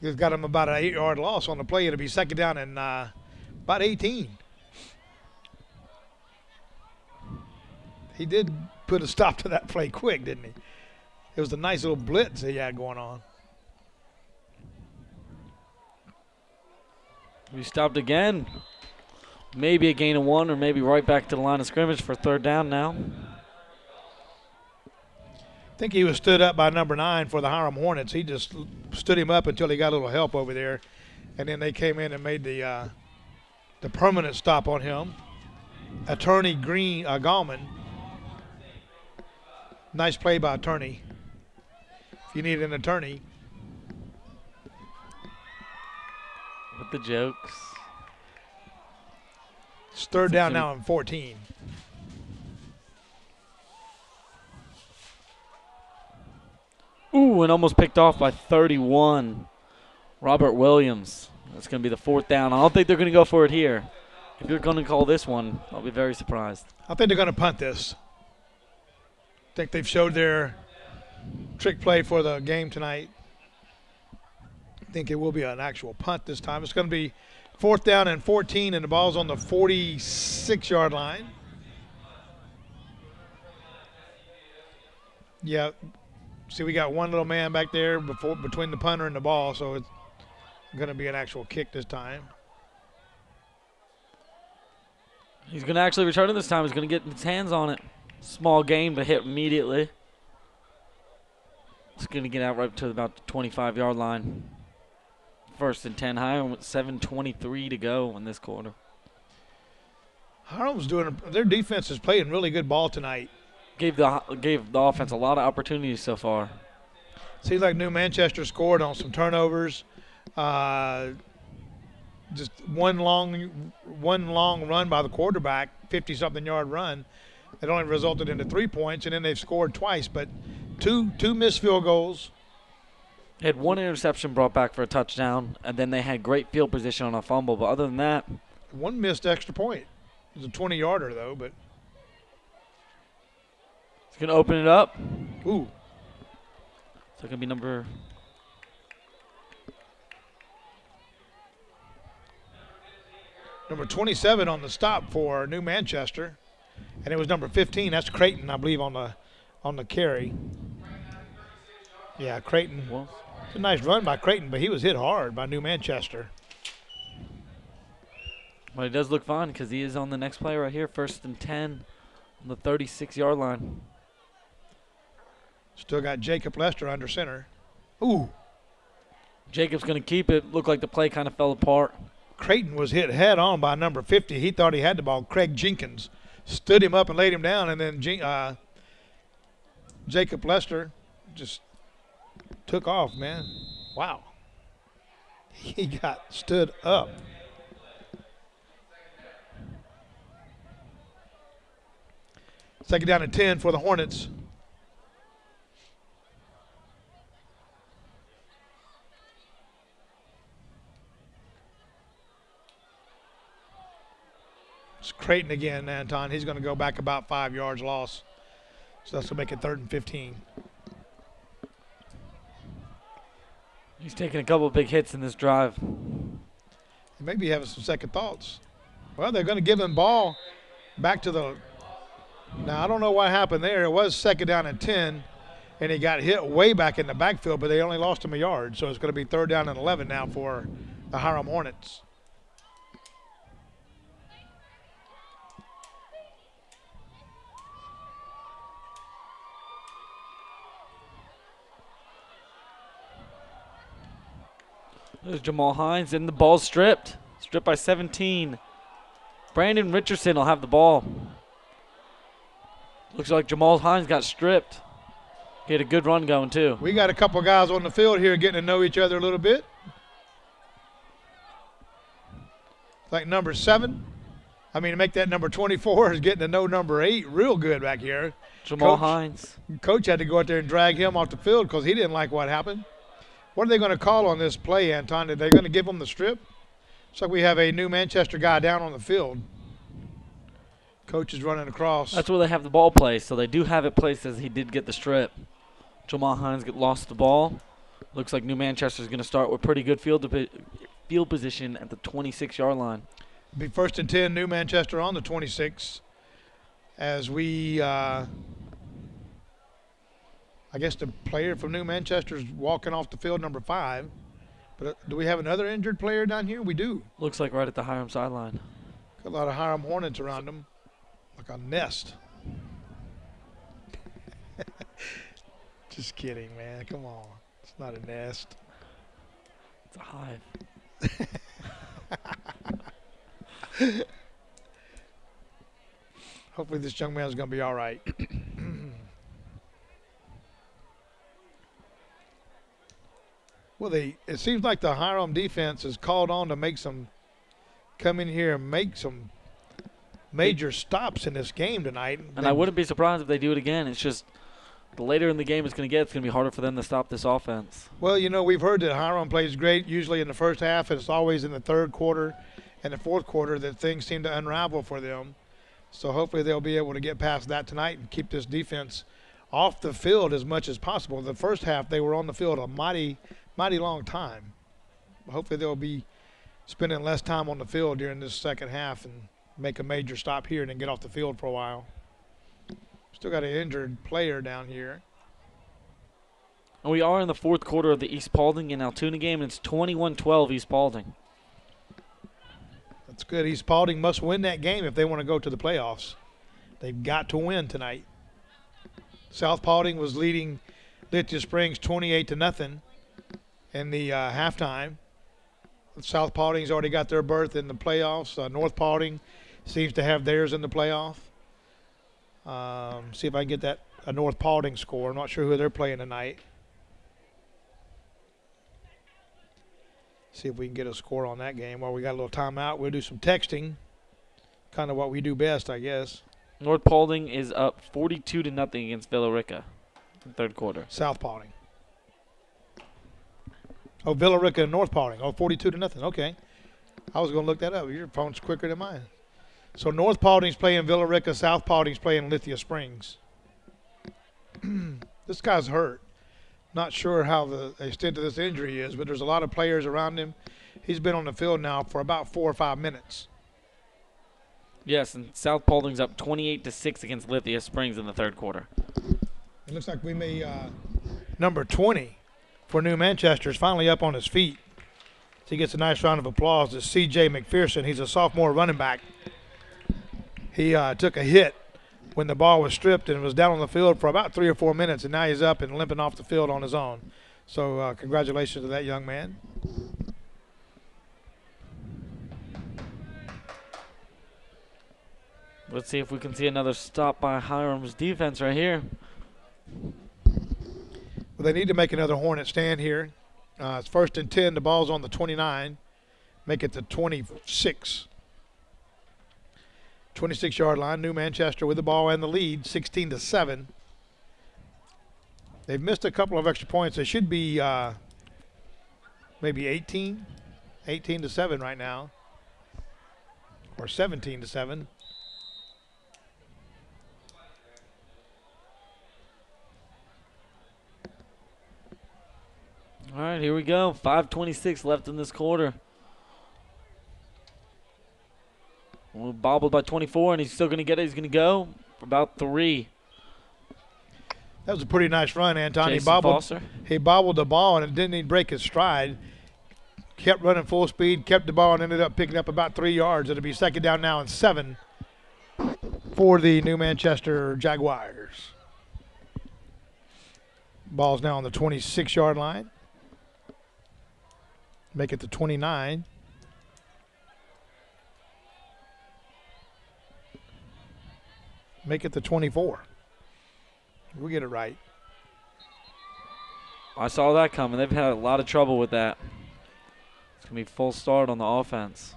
He's got him about an 8-yard loss on the play. It'll be 2nd down and about 18. He did put a stop to that play quick, didn't he? It was a nice little blitz he had going on. We stopped again. Maybe a gain of 1 or maybe right back to the line of scrimmage for 3rd down now. I think he was stood up by number 9 for the Hiram Hornets. He just stood him up until he got a little help over there. And then they came in and made the permanent stop on him. Attorney Gallman. Nice play by Attorney. If you need an attorney. With the jokes. It's 3rd down now and 14. Ooh, and almost picked off by 31. Robert Williams. That's going to be the 4th down. I don't think they're going to go for it here. If you're going to call this one, I'll be very surprised. I think they're going to punt this. I think they've showed their trick play for the game tonight. I think it will be an actual punt this time. It's going to be 4th down and 14, and the ball's on the 46-yard line. Yeah. See, we got one little man back there between the punter and the ball, so it's going to be an actual kick this time. He's going to actually return it this time. He's going to get his hands on it. Small game, but hit immediately. It's going to get out right to about the 25-yard line. 1st and 10 high with 7:23 to go in this quarter. Hiram's their defense is playing really good ball tonight. Gave the offense a lot of opportunities so far. Seems like New Manchester scored on some turnovers. Just one long run by the quarterback, 50-something yard run. It only resulted into 3 points, and then they've scored twice. But two missed field goals. They had 1 interception brought back for a touchdown, and then they had great field position on a fumble. But other than that, 1 missed extra point. It was a 20-yarder, though. But it's going to open it up. Ooh. So it can be number – 27 on the stop for New Manchester, and it was number 15. That's Creighton, I believe, on the carry. Yeah, Creighton. Well, it's a nice run by Creighton, but he was hit hard by New Manchester. Well, he does look fine because he is on the next play right here. 1st and 10 On the 36-yard line. Still got Jacob Lester under center. Ooh. Jacob's going to keep it. Looked like the play kind of fell apart. Creighton was hit head on by number 50. He thought he had the ball. Craig Jenkins stood him up and laid him down, and then Jacob Lester just took off, man. Wow. He got stood up. Second down and 10 for the Hornets. It's Creighton again, Anton. He's going to go back about 5 yards loss. So that's going to make it 3rd and 15. He's taking a couple of big hits in this drive. He may be having some second thoughts. Well, they're going to give him ball back to the – now, I don't know what happened there. It was second down and 10, and he got hit way back in the backfield, but they only lost him a yard. So it's going to be 3rd down and 11 now for the Hiram Hornets. There's Jamal Hines, and the ball's stripped. Stripped by 17. Brandon Richardson will have the ball. Looks like Jamal Hines got stripped. He had a good run going, too. We got a couple guys on the field here getting to know each other a little bit. Like number 7. I mean, to make that number 24 is getting to know number 8 real good back here. Jamal Hines. Coach had to go out there and drag him off the field because he didn't like what happened. What are they going to call on this play, Anton? Are they going to give him the strip? Looks like we have a New Manchester guy down on the field. Coach is running across. That's where they have the ball placed, so they do have it placed as he did get the strip. Jamal Hines lost the ball. Looks like New Manchester is going to start with pretty good field position at the 26-yard line. Be 1st and 10, New Manchester on the 26. As we, I guess the player from New Manchester is walking off the field, number 5. But do we have another injured player down here? We do. Looks like right at the Hiram sideline. Got a lot of Hiram Hornets around them, like a nest. Just kidding, man. Come on. It's not a nest. It's a hive. Hopefully this young man's going to be all right. Well, it seems like the Hiram defense is called on to come in here and make some major stops in this game tonight. And I wouldn't be surprised if they do it again. It's just the later in the game it's going to be harder for them to stop this offense. Well, you know, we've heard that Hiram plays great usually in the first half, and it's always in the 3rd quarter and the 4th quarter that things seem to unravel for them. So hopefully they'll be able to get past that tonight and keep this defense off the field as much as possible. The first half they were on the field a mighty long time. Hopefully they'll be spending less time on the field during this second half and make a major stop here and then get off the field for a while. Still got an injured player down here. And we are in the 4th quarter of the East Paulding and Altoona game, and it's 21-12 East Paulding. That's good. East Paulding must win that game if they want to go to the playoffs. They've got to win tonight. South Paulding was leading Lithia Springs 28-0 in the halftime. South Paulding's already got their berth in the playoffs. North Paulding seems to have theirs in the playoff. See if I can get a North Paulding score. I'm not sure who they're playing tonight. See if we can get a score on that game. While we got a little timeout, we'll do some texting. Kind of what we do best, I guess. North Paulding is up 42-0 against Villa Rica in the 3rd quarter. South Paulding. Oh, Villa Rica and North Paulding. Oh, 42-0. Okay. I was going to look that up. Your phone's quicker than mine. So North Paulding's playing Villa Rica. South Paulding's playing Lithia Springs. This guy's hurt. Not sure how the extent of this injury is, but there's a lot of players around him. He's been on the field now for about 4 or 5 minutes. Yes, and South Paulding's up 28-6 against Lithia Springs in the 3rd quarter. It looks like we may number 20 for New Manchester is finally up on his feet. So he gets a nice round of applause. It's C.J. McPherson. He's a sophomore running back. He took a hit when the ball was stripped and was down on the field for about 3 or 4 minutes, and now he's up and limping off the field on his own. So congratulations to that young man. Let's see if we can see another stop by Hiram's defense right here. Well, they need to make another Hornet stand here. It's 1st and 10. The ball's on the 29. Make it the 26. 26-yard line. New Manchester with the ball and the lead, 16-7. They've missed a couple of extra points. They should be maybe 18-7 right now, or 17-7. All right, here we go. 5:26 left in this quarter. Well, bobbled by 24, and he's still going to get it. He's going to go for about 3. That was a pretty nice run, Anton. He Foster. bobbled the ball, and it didn't even break his stride. Kept running full speed, kept the ball, and ended up picking up about 3 yards. It'll be 2nd down now and 7 for the New Manchester Jaguars. Ball's now on the 26-yard line. Make it the 29. Make it the 24. We'll get it right. I saw that coming. They've had a lot of trouble with that. It's going to be full start on the offense.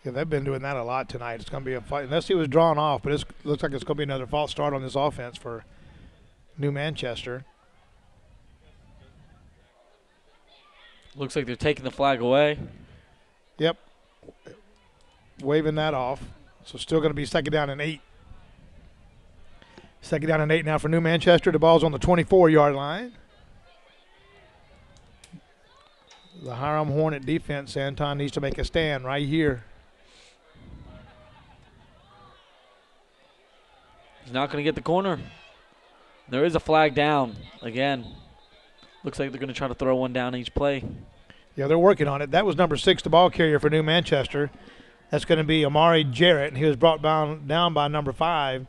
Yeah, they've been doing that a lot tonight. It's going to be a fight. Unless he was drawn off, but it looks like it's going to be another false start on this offense for New Manchester. Looks like they're taking the flag away. Yep. Waving that off. So still going to be 2nd down and 8. 2nd down and 8 now for New Manchester. The ball's on the 24-yard line. The Hiram Hornet defense, Anton, needs to make a stand right here. He's not going to get the corner. There is a flag down again. Looks like they're going to try to throw one down each play. Yeah, they're working on it. That was number 6, the ball carrier for New Manchester. That's going to be Amari Jarrett, and he was brought down by number 5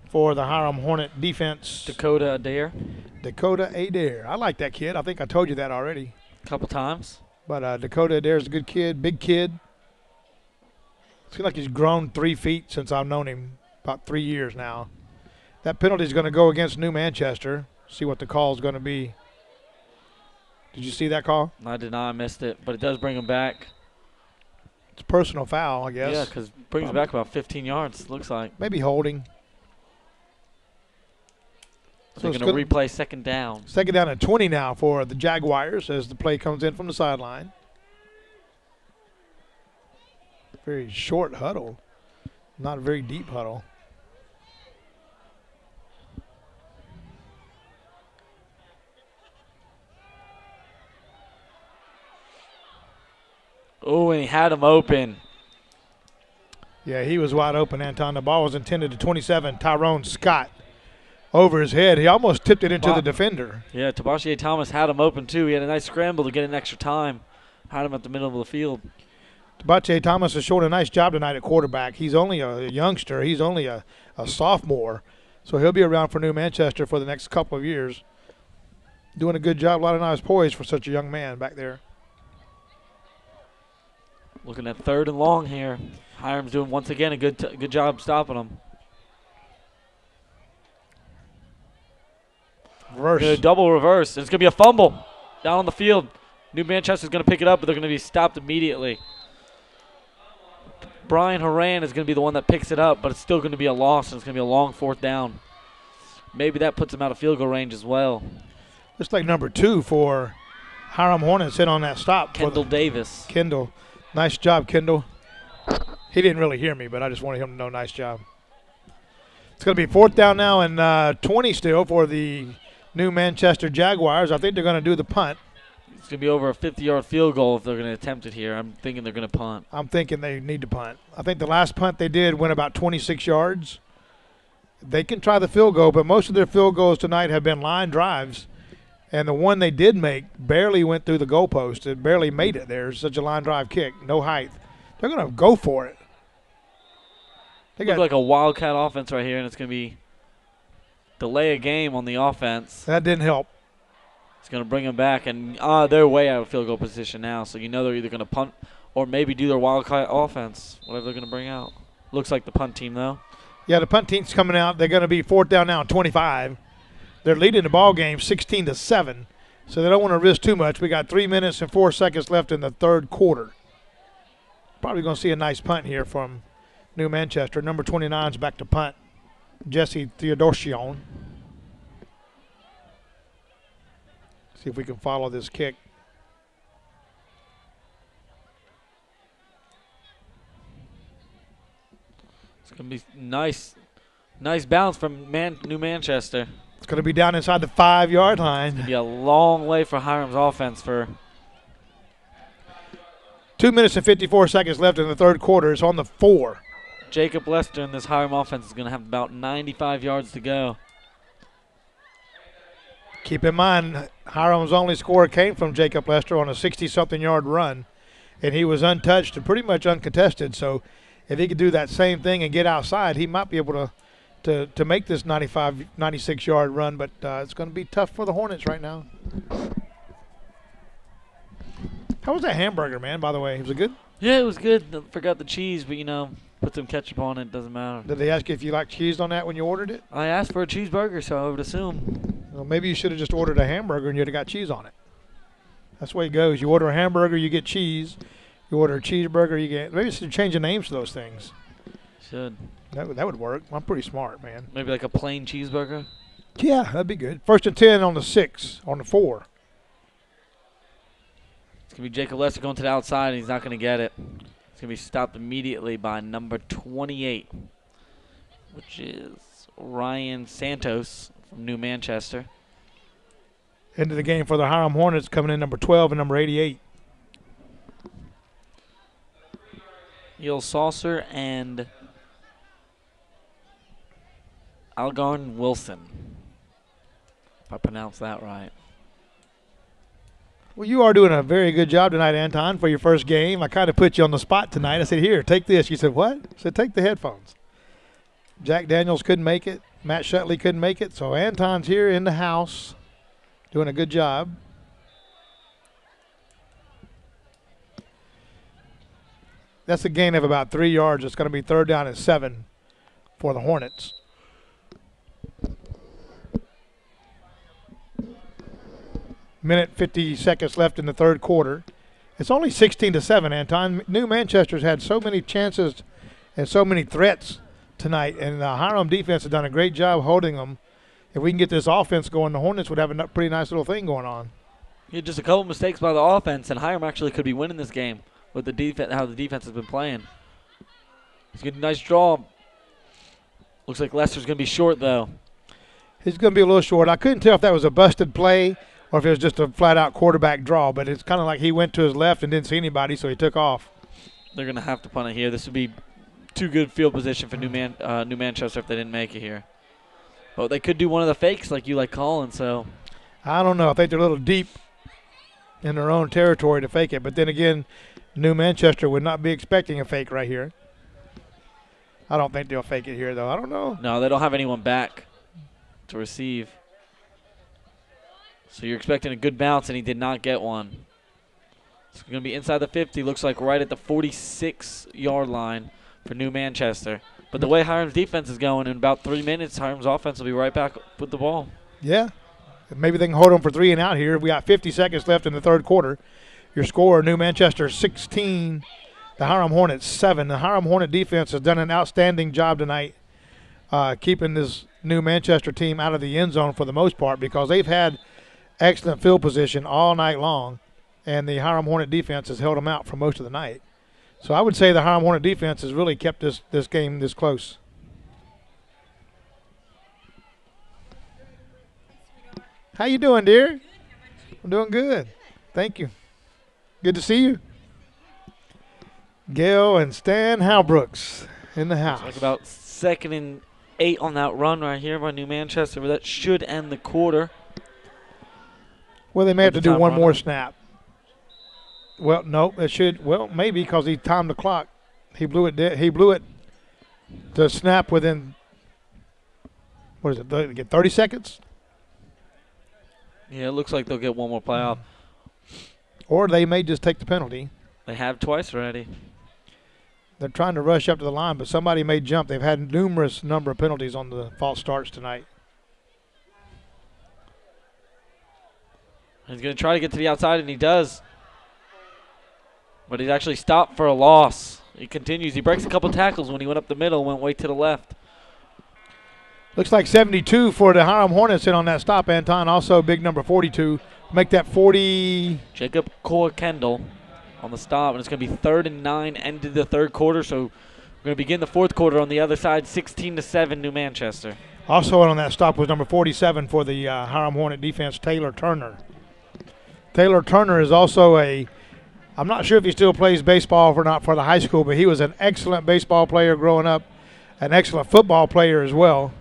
for the Hiram Hornet defense. Dakota Adair. Dakota Adair. I like that kid. I think I told you that already. A couple times. But Dakota Adair's a good kid, big kid. Seems like he's grown 3 feet since I've known him, about 3 years now. That penalty is going to go against New Manchester. See what the call is going to be. Did you see that call? I did not. I missed it, but it does bring him back. It's a personal foul, I guess. Yeah, because it brings him back about 15 yards, looks like. Maybe holding. So they're going to replay 2nd down. 2nd down and 20 now for the Jaguars as the play comes in from the sideline. Very short huddle, not a very deep huddle. Oh, and he had him open. Yeah, he was wide open, Anton. The ball was intended to 27, Tyrone Scott. Over his head. He almost tipped it into the defender. Yeah, Tabashier Thomas had him open, too. He had a nice scramble to get an extra time. Had him at the middle of the field. Tabashier Thomas has shown a nice job tonight at quarterback. He's only a youngster. He's only a sophomore. So he'll be around for New Manchester for the next couple of years. Doing a good job. A lot of nice poise for such a young man back there. Looking at 3rd and long here. Hiram's doing, once again, a good job stopping him. Reverse. Double reverse. It's going to be a fumble down on the field. New Manchester's going to pick it up, but they're going to be stopped immediately. Brian Horan is going to be the one that picks it up, but it's still going to be a loss, and it's going to be a long 4th down. Maybe that puts him out of field goal range as well. Looks like number 2 for Hiram Hornets hit on that stop. Kendall Davis. Kendall. Nice job, Kendall. He didn't really hear me, but I just wanted him to know nice job. It's going to be 4th down now and 20 still for the New Manchester Jaguars. I think they're going to do the punt. It's going to be over a 50-yard field goal if they're going to attempt it here. I'm thinking they're going to punt. I'm thinking they need to punt. I think the last punt they did went about 26 yards. They can try the field goal, but most of their field goals tonight have been line drives. And the one they did make barely went through the goalpost. It barely made it there. It's such a line drive kick, no height. They're going to go for it. They Look like a wildcat offense right here, and it's going to be delay a game on the offense. That didn't help. It's going to bring them back, and they're way out of field goal position now, so you know they're either going to punt or maybe do their wildcat offense, whatever they're going to bring out. Looks like the punt team, though. Yeah, the punt team's coming out. They're going to be 4th down now, 25. They're leading the ball game 16-7, so they don't want to risk too much. We got 3 minutes and 4 seconds left in the third quarter. Probably going to see a nice punt here from New Manchester. Number 29's back to punt, Jesse Theodosian. See if we can follow this kick. It's going to be nice bounce from New Manchester. It's going to be down inside the 5-yard line. It's going to be a long way for Hiram's offense for 2 minutes and 54 seconds left in the third quarter. It's on the 4. Jacob Lester in this Hiram offense is going to have about 95 yards to go. Keep in mind, Hiram's only score came from Jacob Lester on a 60-something yard run, and he was untouched and pretty much uncontested. So if he could do that same thing and get outside, he might be able to make this 95, 96-yard run, but it's going to be tough for the Hornets right now. How was that hamburger, man, by the way? Was it good? Yeah, it was good. Forgot the cheese, but, put some ketchup on it. Doesn't matter. Did they ask you if you liked cheese on that when you ordered it? I asked for a cheeseburger, so I would assume. Well, maybe you should have just ordered a hamburger and you'd have got cheese on it. That's the way it goes. You order a hamburger, you get cheese. You order a cheeseburger, you get. Maybe you should change the names to those things. Should. That would work. I'm pretty smart, man. Maybe like a plain cheeseburger? Yeah, that'd be good. 1st and 10 on the 6, on the 4. It's going to be Jacob Lester going to the outside, and he's not going to get it. It's going to be stopped immediately by number 28, which is Ryan Santos from New Manchester. Into the game for the Hiram Hornets coming in number 12 and number 88. Neil Saucer and Algarn Wilson, if I pronounce that right. Well, you are doing a very good job tonight, Anton, for your first game. I kind of put you on the spot tonight. I said, here, take this. You said, what? I said, take the headphones. Jack Daniels couldn't make it. Matt Shutley couldn't make it. So Anton's here in the house doing a good job. That's a gain of about 3 yards. It's going to be 3rd down and 7 for the Hornets. Minute 50 seconds left in the third quarter. It's only 16-7, Anton. New Manchester's had so many chances and so many threats tonight, and the Hiram defense has done a great job holding them. If we can get this offense going, the Hornets would have a pretty nice little thing going on. Yeah, just a couple mistakes by the offense, and Hiram actually could be winning this game with the defense, how the defense has been playing. He's getting a nice draw. Looks like Lester's going to be short, though. He's going to be a little short. I couldn't tell if that was a busted play or if it was just a flat-out quarterback draw, but it's kind of like he went to his left and didn't see anybody, so he took off. They're going to have to punt it here. This would be too good field position for New Manchester if they didn't make it here. But they could do one of the fakes like you like calling, so. I don't know. I think they're a little deep in their own territory to fake it. But then again, New Manchester would not be expecting a fake right here. I don't think they'll fake it here, though. I don't know. No, they don't have anyone back to receive. So you're expecting a good bounce, and he did not get one. It's going to be inside the 50, looks like right at the 46-yard line for New Manchester. But the way Hiram's defense is going, in about 3 minutes, Hiram's offense will be right back with the ball. Yeah. Maybe they can hold them for 3 and out here. We got 50 seconds left in the third quarter. Your score, New Manchester 16, the Hiram Hornets 7. The Hiram Hornet defense has done an outstanding job tonight keeping this New Manchester team out of the end zone for the most part because they've had excellent field position all night long, and the Hiram Hornet defense has held them out for most of the night. So I would say the Hiram Hornet defense has really kept this game this close. How you doing, dear? I'm doing good. Thank you. Good to see you. Gail and Stan Halbrooks in the house. Like about 2nd and 8 on that run right here by New Manchester, but that should end the quarter. Well, they may have to do one run more out? snap. Well, no, it should. Well, maybe because he timed the clock. He blew it. He blew it to snap within. What is it? They get 30 seconds, Yeah, it looks like they'll get one more play off. or they may just take the penalty. They have twice already. They're trying to rush up to the line, but somebody may jump. They've had numerous number of penalties on the false starts tonight. He's going to try to get to the outside, and he does. But he's actually stopped for a loss. He continues. He breaks a couple tackles when he went up the middle, went way to the left. Looks like 72 for the Hiram Hornets in on that stop, Anton. Also big number 42. Make that 40. Jacob Kendall on the stop, and it's going to be 3rd and 9, end of the third quarter. So we're going to begin the fourth quarter on the other side, 16-7 New Manchester. Also on that stop was number 47 for the Hiram Hornet defense, Taylor Turner. Taylor Turner is also I'm not sure if he still plays baseball or not for the high school, but he was an excellent baseball player growing up, an excellent football player as well.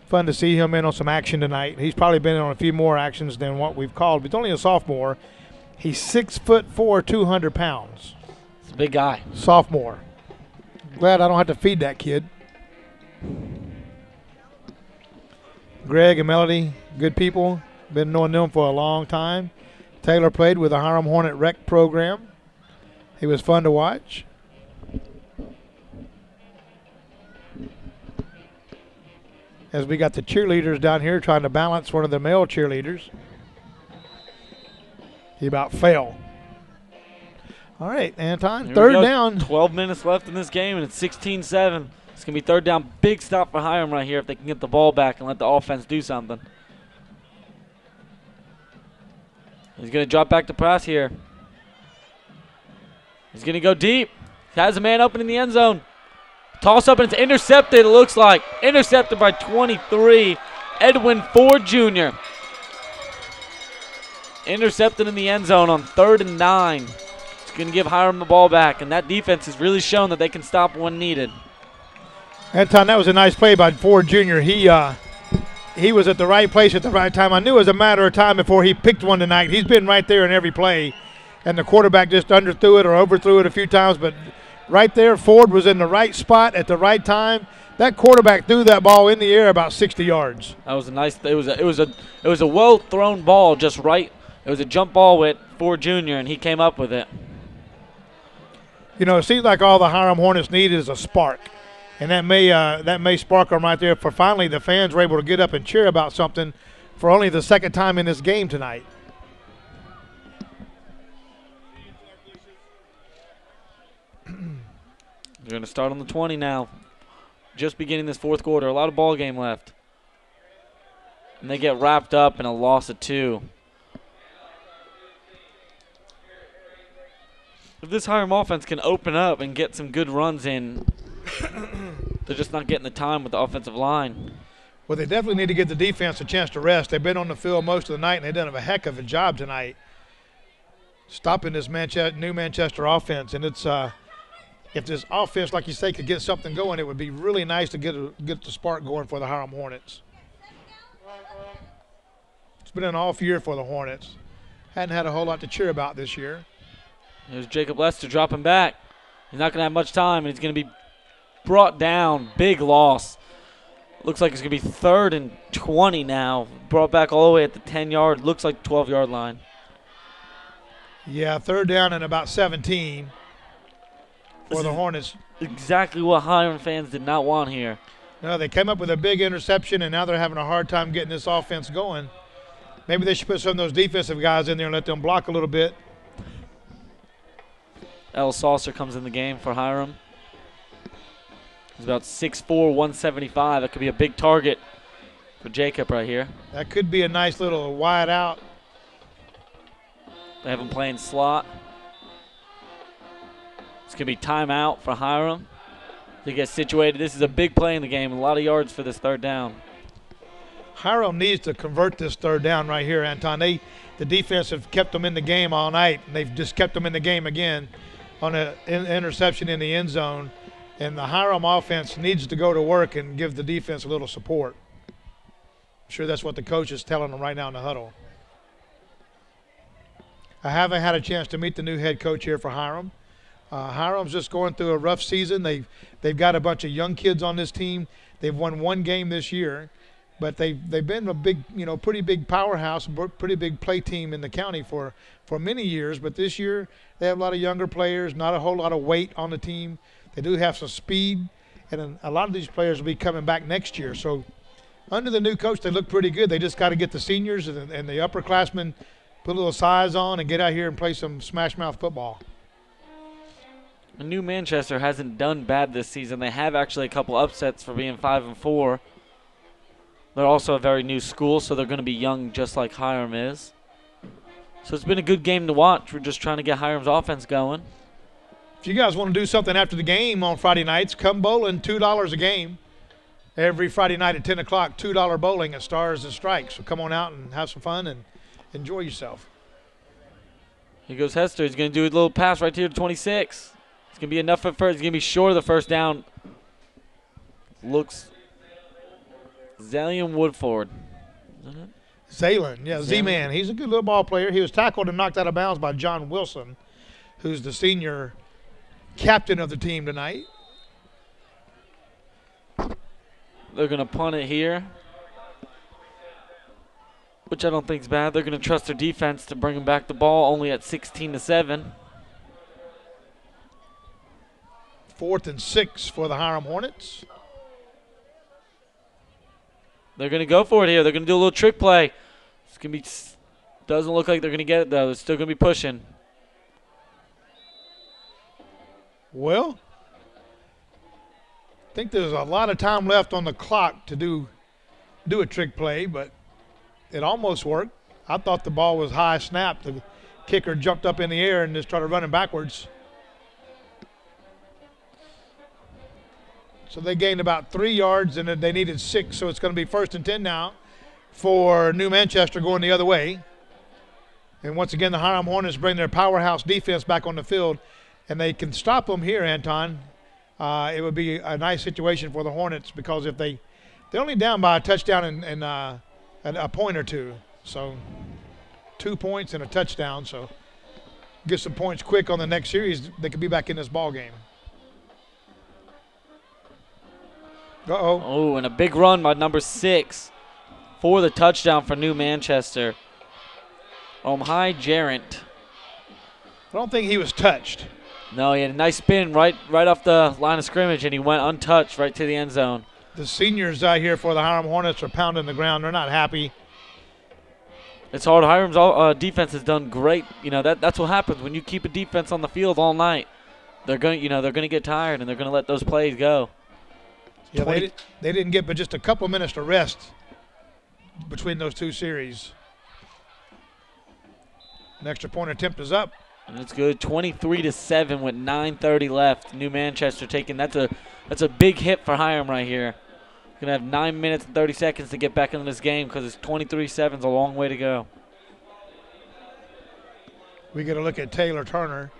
Fun to see him in on some action tonight. He's probably been in on a few more actions than what we've called, but he's only a sophomore. He's 6'4", 200 pounds. It's a big guy. Sophomore. Glad I don't have to feed that kid. Greg and Melody, good people. Been knowing them for a long time. Taylor played with the Hiram Hornet Rec program. He was fun to watch. As we got the cheerleaders down here trying to balance one of the male cheerleaders. He about fell. All right, Anton, Here third we go. down. 12 minutes left in this game, and it's 16-7. It's going to be third down. Big stop for Hiram right here if they can get the ball back and let the offense do something. He's going to drop back to pass here. He's going to go deep. He has a man open in the end zone. Toss up, and it's intercepted, it looks like. Intercepted by 23, Edwin Ford Jr. Intercepted in the end zone on 3rd and 9. It's going to give Hiram the ball back, and that defense has really shown that they can stop when needed. Anton, that was a nice play by Ford Jr. He was at the right place at the right time. I knew it was a matter of time before he picked one tonight. He's been right there in every play, and the quarterback just underthrew it or overthrew it a few times, but right there, Ford was in the right spot at the right time. That quarterback threw that ball in the air about 60 yards. That was a nice. It was a well thrown ball, just right. It was a jump ball with Ford Jr. and he came up with it. You know, it seems like all the Hiram Hornets need is a spark, and that may spark them right there. For finally, the fans were able to get up and cheer about something for only the second time in this game tonight. They're going to start on the 20 now. Just beginning this fourth quarter. A lot of ball game left. And they get wrapped up in a loss of 2. If this Hiram offense can open up and get some good runs in, they're just not getting the time with the offensive line. Well, they definitely need to give the defense a chance to rest. They've been on the field most of the night, and they've done a heck of a job tonight stopping this New Manchester offense. And it's if this offense, like you say, could get something going, it would be really nice to get the spark going for the Hiram Hornets. It's been an off year for the Hornets. Hadn't had a whole lot to cheer about this year. There's Jacob Lester dropping back. He's not going to have much time, and he's going to be brought down. Big loss. Looks like it's going to be 3rd and 20 now. Brought back all the way at the 10-yard, looks like 12-yard line. Yeah, 3rd down and about 17 for the Hornets. Exactly what Hiram fans did not want here. No, they came up with a big interception, and now they're having a hard time getting this offense going. Maybe they should put some of those defensive guys in there and let them block a little bit. El Saucer comes in the game for Hiram. He's about 6'4", 175. That could be a big target for Jacob right here. That could be a nice little wide out. They have him playing slot. It's going to be timeout for Hiram to get situated. This is a big play in the game. A lot of yards for this 3rd down. Hiram needs to convert this 3rd down right here, Anton. The defense have kept them in the game all night, and they've just kept them in the game again on an interception in the end zone. And the Hiram offense needs to go to work and give the defense a little support. sure that's what the coach is telling them right now in the huddle. I haven't had a chance to meet the new head coach here for Hiram. Hiram's just going through a rough season. They've got a bunch of young kids on this team. They've won one game this year, but they've been a big, pretty big powerhouse, pretty big play team in the county for many years. But this year they have a lot of younger players, not a whole lot of weight on the team. They do have some speed, and a lot of these players will be coming back next year. So under the new coach, they look pretty good. They just got to get the seniors and the upperclassmen, put a little size on, and get out here and play some smash mouth football. New Manchester hasn't done bad this season. They have actually a couple upsets for being 5-4. They're also a very new school, so they're going to be young just like Hiram is. So it's been a good game to watch. We're just trying to get Hiram's offense going. If you guys want to do something after the game on Friday nights, come bowling, $2 a game. Every Friday night at 10 o'clock, $2 bowling at Stars and Strikes. So come on out and have some fun and enjoy yourself. Here goes Hester. He's going to do a little pass right here to 26. It's going to be enough at first. He's going to be short of the first down. Looks Zalian Woodford. Is that it? Zaylen, yeah, Z-Man. He's a good little ball player. He was tackled and knocked out of bounds by John Wilson, who's the senior captain of the team tonight. They're going to punt it here, which I don't think is bad. They're going to trust their defense to bring them back the ball, only at 16-7. 4th and 6 for the Hiram Hornets. They're going to go for it here. They're going to do a little trick play. It's going to be, doesn't look like they're going to get it, though. They're still going to be pushing. Well, I think there's a lot of time left on the clock to do a trick play, but it almost worked. I thought the ball was high snap. The kicker jumped up in the air and just started running backwards. So they gained about 3 yards, and they needed 6, so it's going to be 1st and 10 now for New Manchester going the other way. And once again, the Hiram Hornets bring their powerhouse defense back on the field, and they can stop them here, Anton. It would be a nice situation for the Hornets because if they're only down by a touchdown and a point or two. So 2 points and a touchdown. So get some points quick on the next series. They could be back in this ball game. Uh-oh. Oh, and a big run by number 6 for the touchdown for New Manchester. High Jarrett. I don't think he was touched. No, he had a nice spin right off the line of scrimmage, and he went untouched right to the end zone. The seniors out here for the Hiram Hornets are pounding the ground. They're not happy. It's hard. Hiram's defense has done great. That's what happens when you keep a defense on the field all night. They're going to get tired, and they're going to let those plays go. Yeah, they didn't get but just a couple minutes to rest between those two series. An extra point attempt is up. And it's good. 23-7 with 9:30 left. New Manchester taking that's a big hit for Hiram right here. Gonna have 9 minutes and 30 seconds to get back into this game because it's 23-7 is a long way to go. We get a look at Taylor Turner,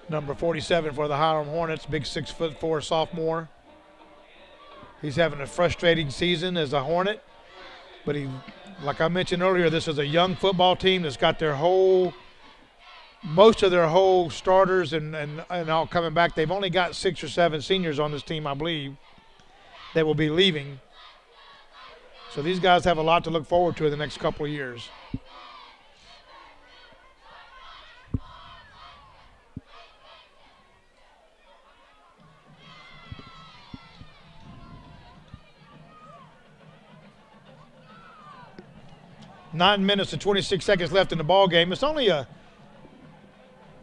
number 47 for the Hiram Hornets, big 6'4" sophomore. He's having a frustrating season as a Hornet, but like I mentioned earlier, this is a young football team that's got most of their whole starters and all coming back. They've only got 6 or 7 seniors on this team, I believe, that will be leaving. So these guys have a lot to look forward to in the next couple of years. Nine minutes and 26 seconds left in the ball game. It's only a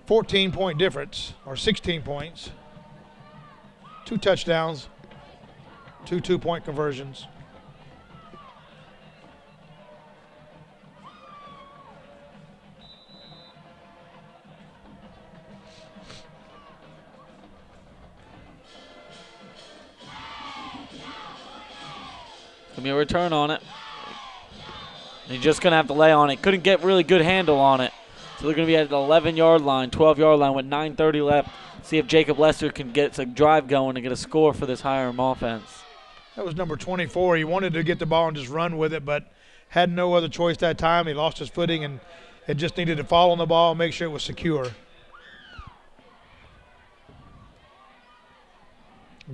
14-point difference, or 16 points. 2 touchdowns, 2 two-point conversions. Gonna be a return on it. He's just going to have to lay on it. Couldn't get really good handle on it. So they're going to be at the 11-yard line, 12-yard line with 9:30 left. See if Jacob Lester can get a drive going and get a score for this Hiram offense. That was number 24. He wanted to get the ball and just run with it, but had no other choice that time. He lost his footing, and it just needed to fall on the ball and make sure it was secure.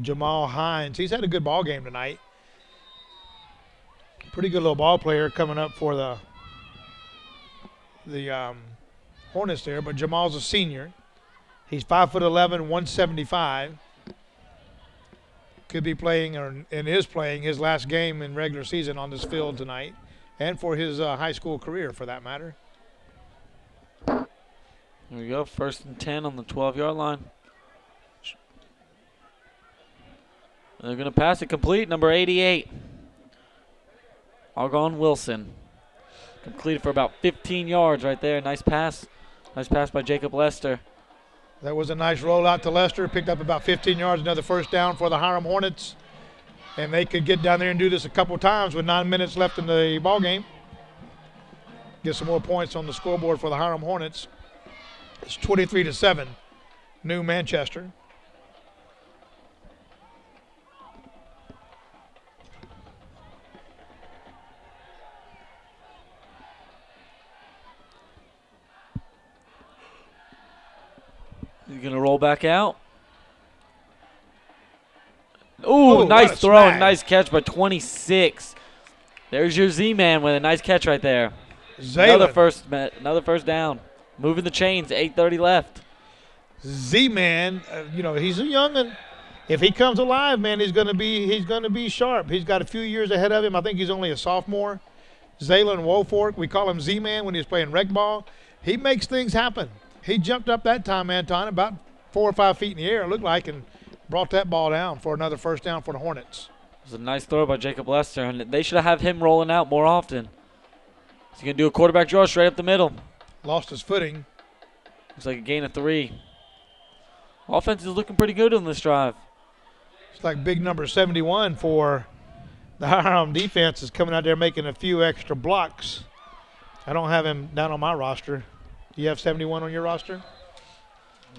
Jamal Hines, he's had a good ball game tonight. Pretty good little ball player coming up for the Hornets there, but Jamal's a senior. He's 5'11", 175. Could be playing, and is playing, his last game in regular season on this field tonight, and for his high school career, for that matter. There we go, 1st and 10 on the 12-yard line. They're going to pass it complete, number 88. Argon Wilson. Completed for about 15 yards right there. Nice pass. Nice pass by Jacob Lester. That was a nice rollout to Lester. Picked up about 15 yards, another first down for the Hiram Hornets. And they could get down there and do this a couple times with 9 minutes left in the ball game. Get some more points on the scoreboard for the Hiram Hornets. It's 23-7, New Manchester. He's going to roll back out. Ooh, nice throw and nice catch by 26. There's your Z-Man with a nice catch right there. Another first down. Moving the chains, 8:30 left. Z-Man, he's a young'un. If he comes alive, man, he's gonna be sharp. He's got a few years ahead of him. I think he's only a sophomore. Zaylen Wofork, we call him Z-Man when he was playing rec ball. He makes things happen. He jumped up that time, Anton, about 4 or 5 feet in the air, it looked like, and brought that ball down for another first down for the Hornets. It was a nice throw by Jacob Lester, and they should have him rolling out more often. He's going to do a quarterback draw straight up the middle. Lost his footing. Looks like a gain of 3. Offense is looking pretty good on this drive. It's like big number 71 for the Hiram defense is coming out there making a few extra blocks. I don't have him down on my roster. Do you have 71 on your roster?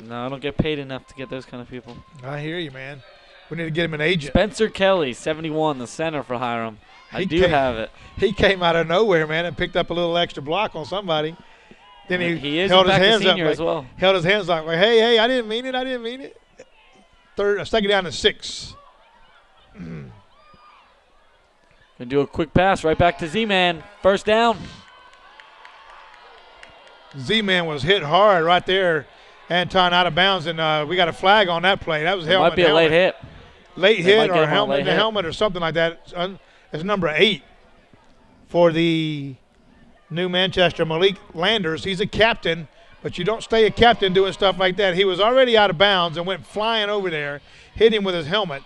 No, I don't get paid enough to get those kind of people. I hear you, man. We need to get him an agent. Spencer Kelly, 71, the center for Hiram. I do have it. He came out of nowhere, man, and picked up a little extra block on somebody. Then he is held his hands up as well. Held his hands like, hey, I didn't mean it. Second down to 6. Gonna do a quick pass right back to Z-Man. First down. Z-Man was hit hard right there. Anton out of bounds, and we got a flag on that play. That was helmet. Might be a late hit. Late hit or helmet to helmet or something like that. It's number 8 for the New Manchester, Malik Landers. He's a captain, but you don't stay a captain doing stuff like that. He was already out of bounds and went flying over there, hit him with his helmet.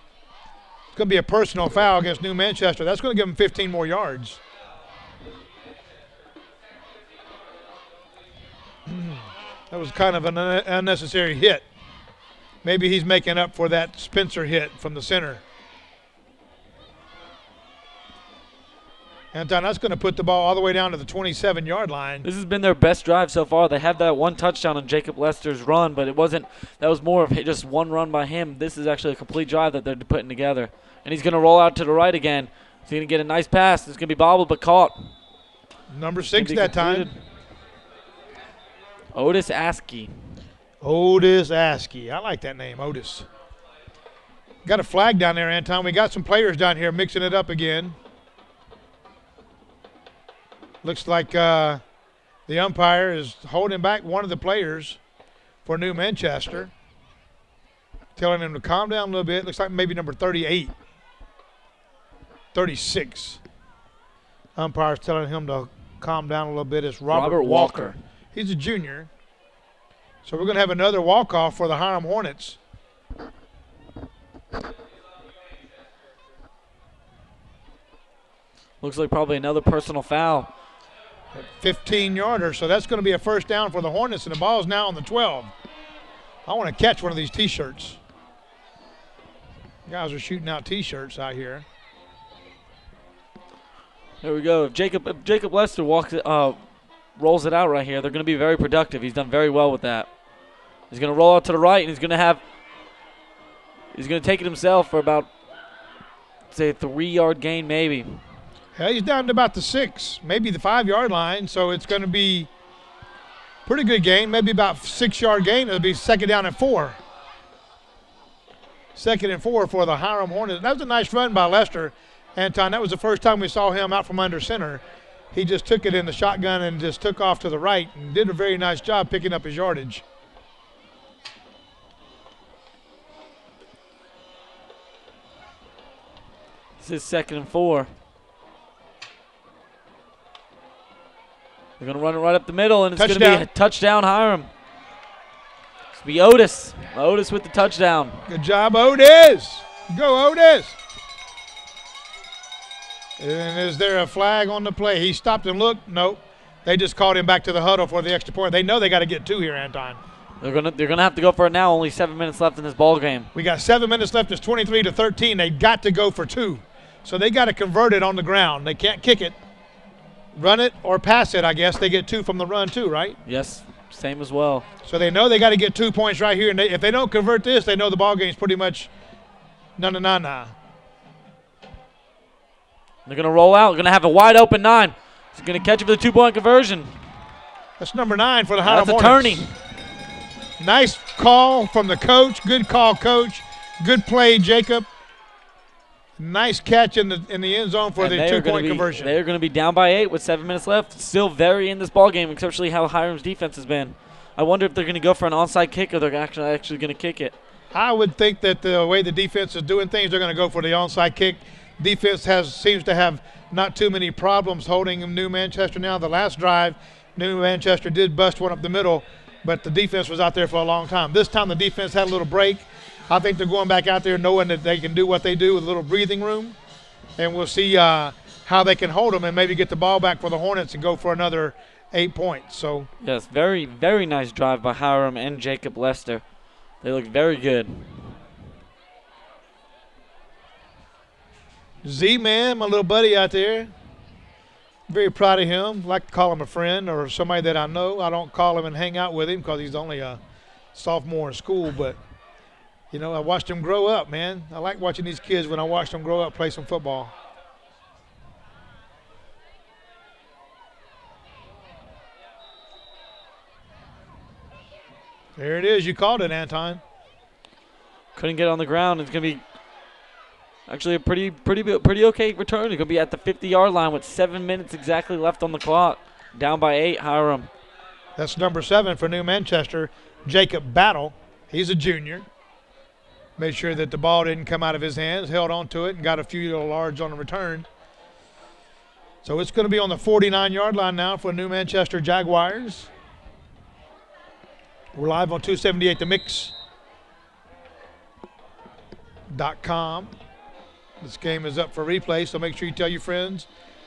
It's going to be a personal foul against New Manchester. That's going to give him 15 more yards. That was kind of an unnecessary hit. Maybe he's making up for that Spencer hit from the center. Anton, that's going to put the ball all the way down to the 27-yard line. This has been their best drive so far. They had that one touchdown on Jacob Lester's run, but it wasn't. That was more of just one run by him. This is actually a complete drive that they're putting together. And he's going to roll out to the right again. He's going to get a nice pass. It's going to be bobbled but caught. Number 6 that time. Otis Askey. Otis Askey. I like that name, Otis. Got a flag down there, Anton. We got some players down here mixing it up again. Looks like the umpire is holding back one of the players for New Manchester, telling him to calm down a little bit. Looks like maybe number 38, 36. Umpire's telling him to calm down a little bit. It's Robert Walker. He's a junior. So we're going to have another walk-off for the Hiram Hornets. Looks like probably another personal foul. 15-yarder, so that's going to be a first down for the Hornets, and the ball is now on the 12. I want to catch one of these T-shirts. Guys are shooting out T-shirts out here. There we go. If Jacob Lester rolls it out right here, they're going to be very productive. He's done very well with that. He's going to roll out to the right, and he's going to take it himself for about say a 3-yard gain maybe. Yeah, he's down to about the 6, maybe the 5-yard line, so it's going to be pretty good gain, maybe about 6-yard gain. It'll be 2nd down and 4. 2nd and 4 for the Hiram Hornets. That was a nice run by Lester. Anton, that was the first time we saw him out from under center. He just took it in the shotgun and just took off to the right and did a very nice job picking up his yardage. This is 2nd and 4. They're going to run it right up the middle, and it's going to be a touchdown, Hiram. It's going to be Otis. Otis with the touchdown. Good job, Otis. Go, Otis. And is there a flag on the play? He stopped and looked. Nope. They just called him back to the huddle for the extra point. They know they got to get 2 here, Anton. They're gonna have to go for it now. Only 7 minutes left in this ball game. We got 7 minutes left. It's 23-13. They got to go for 2. So they got to convert it on the ground. They can't kick it. Run it or pass it, I guess. They get 2 from the run too, right? Yes, same as well. So they know they got to get 2 points right here. And if they don't convert this, they know the ball game's pretty much na-na-na-na. They're going to roll out. They're going to have a wide open 9. He's going to catch it for the 2-point conversion. That's number 9 for the Hiram Hornets. Hornets. That's a turning. Nice call from the coach. Good call, coach. Good play, Jacob. Nice catch in the end zone for the 2-point conversion. They're going to be down by 8 with 7 minutes left. Still very in this ball game, especially how Hiram's defense has been. I wonder if they're going to go for an onside kick or they're actually going to kick it. I would think that the way the defense is doing things, they're going to go for the onside kick. Defense seems to have not too many problems holding New Manchester now. The last drive, New Manchester did bust one up the middle, but the defense was out there for a long time. This time the defense had a little break. I think they're going back out there knowing that they can do what they do with a little breathing room, and we'll see how they can hold them and maybe get the ball back for the Hornets and go for another 8 points. So yes, very, very nice drive by Hiram and Jacob Lester. They look very good. Z-Man, my little buddy out there, very proud of him. Like to call him a friend or somebody that I know. I don't call him and hang out with him because he's only a sophomore in school, but you know, I watched him grow up, man. I like watching these kids when I watched them grow up, play some football. There it is. You called it, Anton. Couldn't get on the ground. It's going to be actually a pretty okay return. It's going to be at the 50-yard line with 7 minutes exactly left on the clock. Down by 8, Hiram. That's number 7 for New Manchester, Jacob Battle. He's a junior. Made sure that the ball didn't come out of his hands, held on to it, and got a few little yards on the return. So it's going to be on the 49-yard line now for New Manchester Jaguars. We're live on 278 The Mix.com. This game is up for replay, so make sure you tell your friends.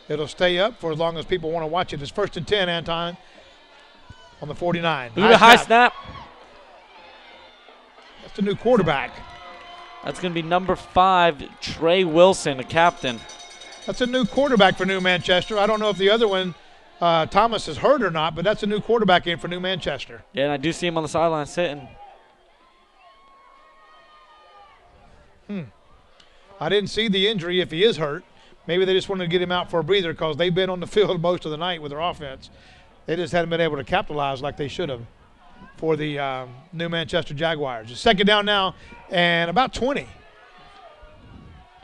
It'll stay up for as long as people want to watch it. It's 1st and 10, Anton, on the 49. Look at the high snap. That's the new quarterback. That's going to be number 5, Trey Wilson, the captain. That's a new quarterback for New Manchester. I don't know if the other one, Thomas, is hurt or not, but that's a new quarterback in for New Manchester. Yeah, and I do see him on the sideline sitting. I didn't see the injury if he is hurt. Maybe they just wanted to get him out for a breather because they've been on the field most of the night with their offense. They just hadn't been able to capitalize like they should have for the New Manchester Jaguars. It's 2nd down now and about 20.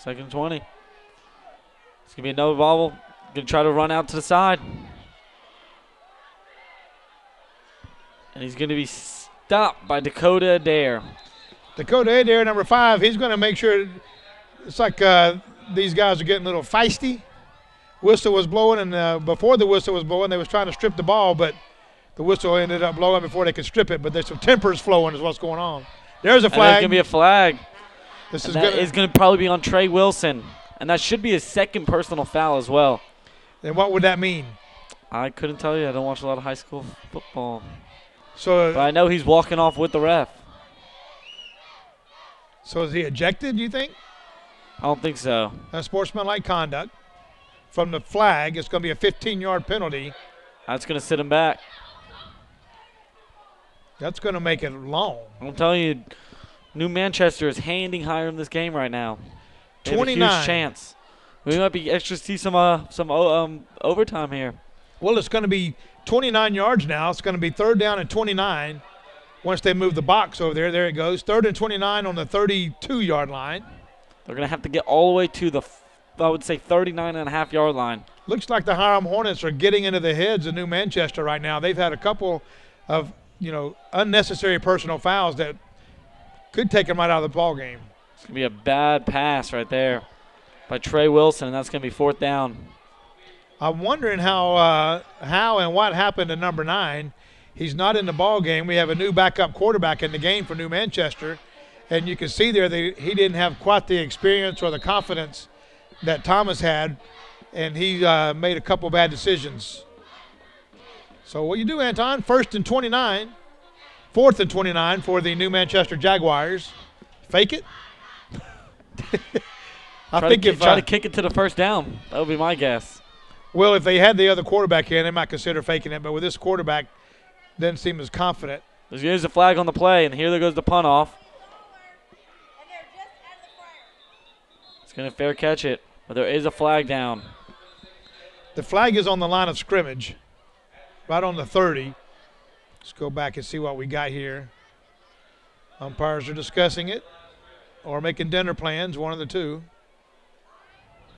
2nd and 20. It's going to be another bobble. Going to try to run out to the side. And he's going to be stopped by Dakota Adair. Dakota Adair, number 5, he's going to make sure it's like these guys are getting a little feisty. Whistle was blowing, and before the whistle was blowing, they was trying to strip the ball, but the whistle ended up blowing before they could strip it. But there's some tempers flowing is what's going on. There's a flag. And there's going to be a flag. This is going to probably be on Trey Wilson. And that should be his 2nd personal foul as well. And what would that mean? I couldn't tell you. I don't watch a lot of high school football. So, but I know he's walking off with the ref. So is he ejected, you think? I don't think so. Unsportsmanlike conduct. From the flag, it's going to be a 15-yard penalty. That's going to sit him back. That's going to make it long. I'm telling you, New Manchester is handing Hiram this game right now. They have a 29. huge chance. We might be extra see some overtime here. Well, it's going to be 29 yards now. It's going to be 3rd down and 29 once they move the box over there. There it goes. 3rd and 29 on the 32-yard line. They're going to have to get all the way to the, I would say, 39.5-yard line. Looks like the Hiram Hornets are getting into the heads of New Manchester right now. They've had a couple of, unnecessary personal fouls that could take them right out of the ball game. It's going to be a bad pass right there by Trey Wilson, and that's going to be 4th down. I'm wondering how and what happened to number 9. He's not in the ball game. We have a new backup quarterback in the game for New Manchester, and you can see there that he didn't have quite the experience or the confidence that Thomas had, and he made a couple bad decisions. So what you do, Anton? 1st and 29, 4th and 29 for the New Manchester Jaguars. Fake it. Try to kick it to the 1st down. That would be my guess. Well, if they had the other quarterback in, they might consider faking it. But with this quarterback, doesn't seem as confident. There's a flag on the play, and here there goes the punt off. It's going to fair catch it, but there is a flag down. The flag is on the line of scrimmage, right on the 30. Let's go back and see what we got here. Umpires are discussing it or making dinner plans, one of the two.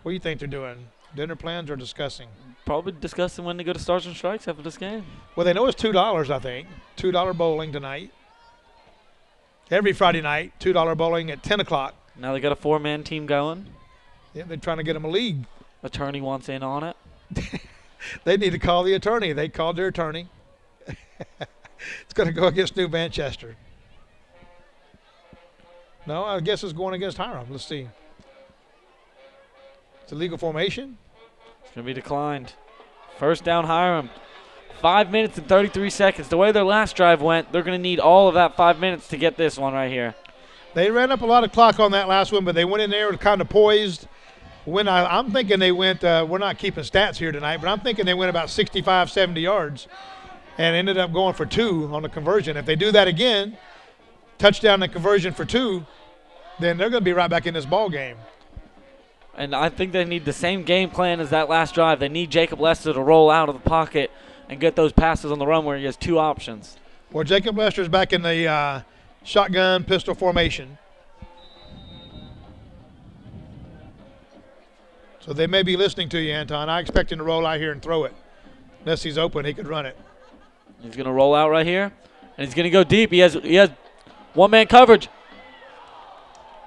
What do you think they're doing? Dinner plans or discussing? Probably discussing when to go to Stars and Strikes after this game. Well, they know it's $2, I think. $2 bowling tonight. Every Friday night, $2 bowling at 10 o'clock. Now they got a 4-man team going. Yeah, they're trying to get them a league. Attorney wants in on it. They need to call the attorney. They called their attorney. It's going to go against New Manchester. No, I guess it's going against Hiram. Let's see. It's a legal formation. It's going to be declined. 1st down, Hiram. 5 minutes and 33 seconds. The way their last drive went, they're going to need all of that 5 minutes to get this one right here. They ran up a lot of clock on that last one, but they went in there kind of poised. I'm thinking they went, we're not keeping stats here tonight, but I'm thinking they went about 65, 70 yards and ended up going for 2 on the conversion. If they do that again, touchdown and conversion for 2, then they're going to be right back in this ball game. And I think they need the same game plan as that last drive. They need Jacob Lester to roll out of the pocket and get those passes on the run where he has 2 options. Well, Jacob Lester's back in the shotgun pistol formation. So they may be listening to you, Anton. I expect him to roll out here and throw it. Unless he's open, he could run it. He's going to roll out right here, and he's going to go deep. He has 1-man coverage.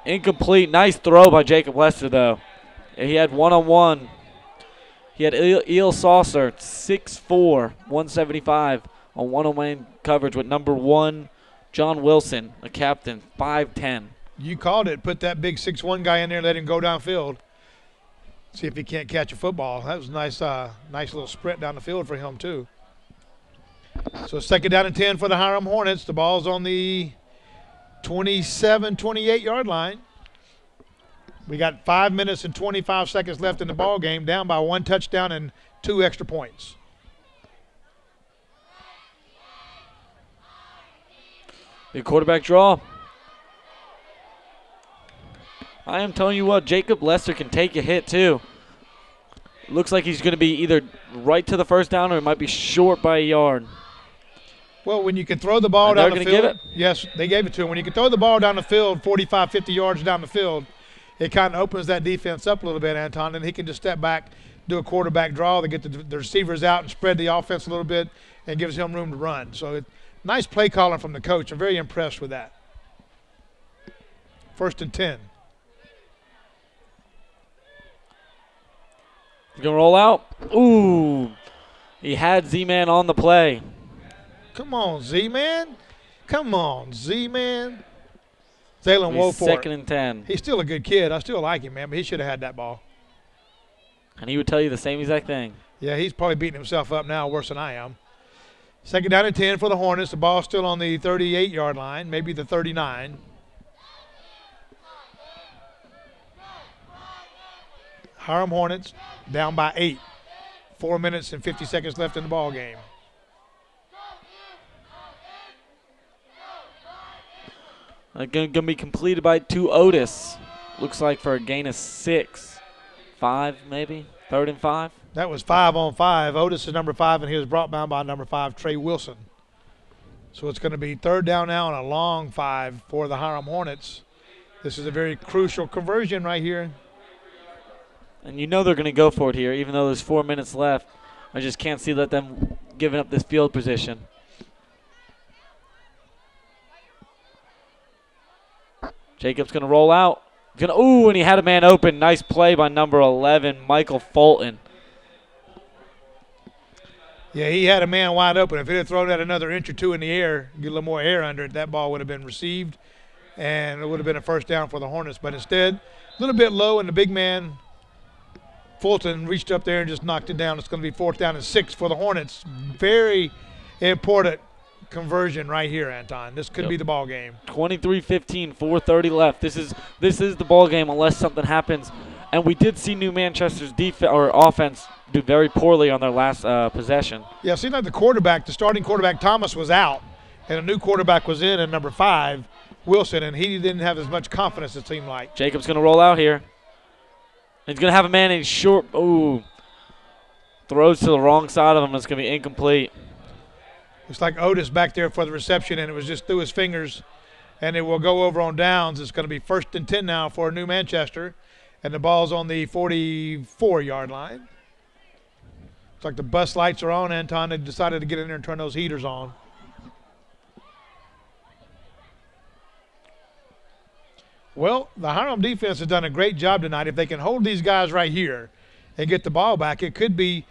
Incomplete. Nice throw by Jacob Lester, though. He had one-on-one. He had Eel Saucer, 6'4", 175 on one-on-one coverage with number 1, John Wilson, a captain, 5'10". You called it. Put that big 6'1" guy in there and let him go downfield. See if he can't catch a football. That was a nice little sprint down the field for him, too. So 2nd down and 10 for the Hiram Hornets. The ball's on the 27, 28-yard line. We got 5 minutes and 25 seconds left in the ball game, down by 1 touchdown and 2 extra points. Big quarterback draw. I am telling you what, Jacob Lester can take a hit too. Looks like he's going to be either right to the 1st down or it might be short by a yard. Well, when you can throw the ball down the field. Give it? Yes, they gave it to him. When you can throw the ball down the field 45, 50 yards down the field, it kind of opens that defense up a little bit, Anton, and he can just step back, do a quarterback draw. They get the receivers out and spread the offense a little bit and gives him room to run. So nice play calling from the coach. I'm very impressed with that. 1st and 10. He's going to roll out. Ooh. He had Z-Man on the play. Come on, Z-Man. Come on, Z-Man. Zaylen Woolford. 2nd and 10. He's still a good kid. I still like him, man, but he should have had that ball. And he would tell you the same exact thing. Yeah, he's probably beating himself up now worse than I am. 2nd down and 10 for the Hornets. The ball's still on the 38-yard line, maybe the 39. Hiram Hornets down by 8. 4 minutes and 50 seconds left in the ball game. Going to be completed by to Otis. looks like for a gain of 6. 5 maybe, 3rd and 5. That was 5 on 5. Otis is number 5, and he was brought down by number 5, Trey Wilson. So it's going to be 3rd down now and a long 5 for the Hiram Hornets. This is a very crucial conversion right here. And you know they're going to go for it here, even though there's 4 minutes left. I just can't see them giving up this field position. Jacobs going to roll out. Ooh, and he had a man open. Nice play by number 11, Michael Fulton. Yeah, he had a man wide open. If he had thrown that another inch or two in the air, get a little more air under it, that ball would have been received, and it would have been a first down for the Hornets. But instead, a little bit low, and the big man, Fulton, reached up there and just knocked it down. It's going to be 4th down and 6 for the Hornets. Very important conversion right here, Anton. This could be the ball game. 23-15, 4:30 left. This is the ball game unless something happens. And we did see New Manchester's offense do very poorly on their last possession. Yeah, it seemed like the starting quarterback Thomas was out, and a new quarterback was in at number 5, Wilson, and he didn't have as much confidence, it seemed like. Jacobs going to roll out here. He's going to have a man in short. Ooh. Throws to the wrong side of him. It's going to be incomplete. Looks like Otis back there for the reception, and it was just through his fingers, and it will go over on downs. It's going to be 1st and 10 now for New Manchester, and the ball's on the 44-yard line. Looks like the bus lights are on, Anton. They decided to get in there and turn those heaters on. Well, the Hiram defense has done a great job tonight. If they can hold these guys right here and get the ball back, it could be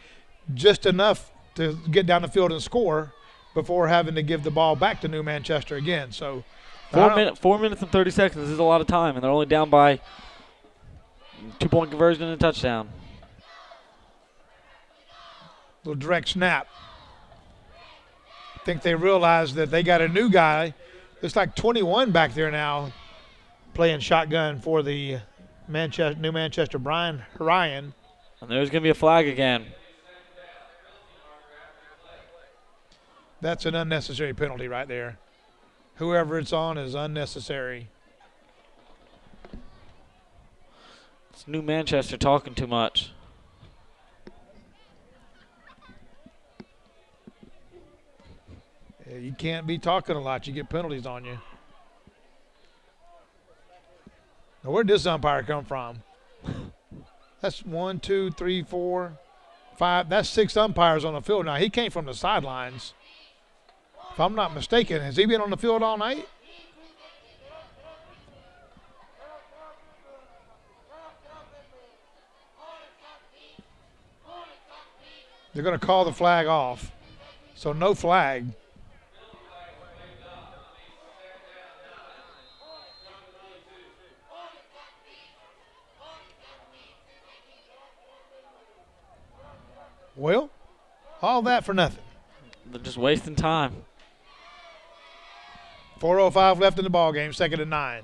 just enough to get down the field and score before having to give the ball back to New Manchester again. So 4 minutes and 30 seconds is a lot of time, and they're only down by 2-point conversion and a touchdown. Little direct snap. I think they realized that they got a new guy. It's like 21 back there now playing shotgun for the New Manchester, Brian Ryan. And there's going to be a flag again. That's an unnecessary penalty right there. Whoever it's on is unnecessary. It's New Manchester talking too much. Yeah, you can't be talking a lot. You get penalties on you. Now, where'd this umpire come from? That's 1, 2, 3, 4, 5. That's 6 umpires on the field. Now, he came from the sidelines. If I'm not mistaken, has he been on the field all night? They're going to call the flag off. So no flag. Well, all that for nothing. They're just wasting time. 4:05 left in the ball game, 2nd and 9.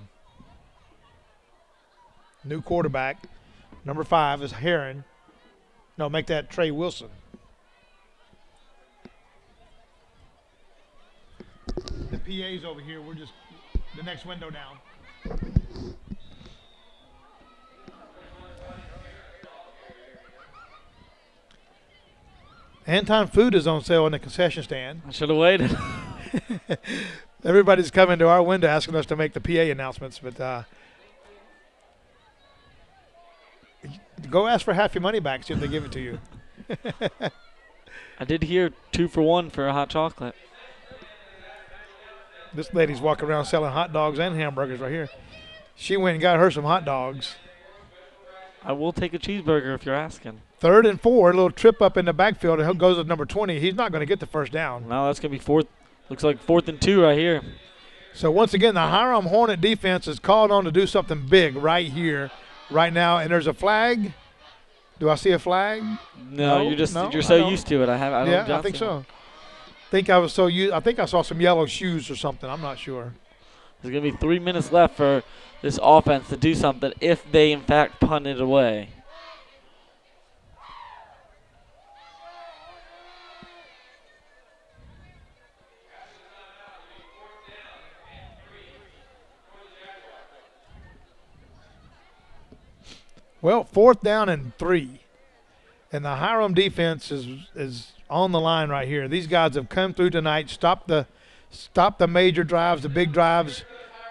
New quarterback, number 5 is Heron. No, make that Trey Wilson. The PA's over here. We're just the next window down. Anton food is on sale in the concession stand. I should have waited. Everybody's coming to our window asking us to make the PA announcements, but go ask for half your money back, see if they give it to you. I did hear 2 for 1 for a hot chocolate. This lady's walking around selling hot dogs and hamburgers right here. She went and got her some hot dogs. I will take a cheeseburger if you're asking. 3rd and 4, a little trip up in the backfield, and he goes with number 20. He's not going to get the first down. No, that's going to be 4th. Looks like 4th and 2 right here. So once again, the Hiram Hornet defense is called on to do something big right here, right now. And there's a flag. Do I see a flag? No, you're so used to it. I think so. I think I saw some yellow shoes or something. I'm not sure. There's going to be 3 minutes left for this offense to do something if they, in fact, punt it away. Well, 4th down and 3. And the Hiram defense is on the line right here. These guys have come through tonight, stopped the major drives, the big drives,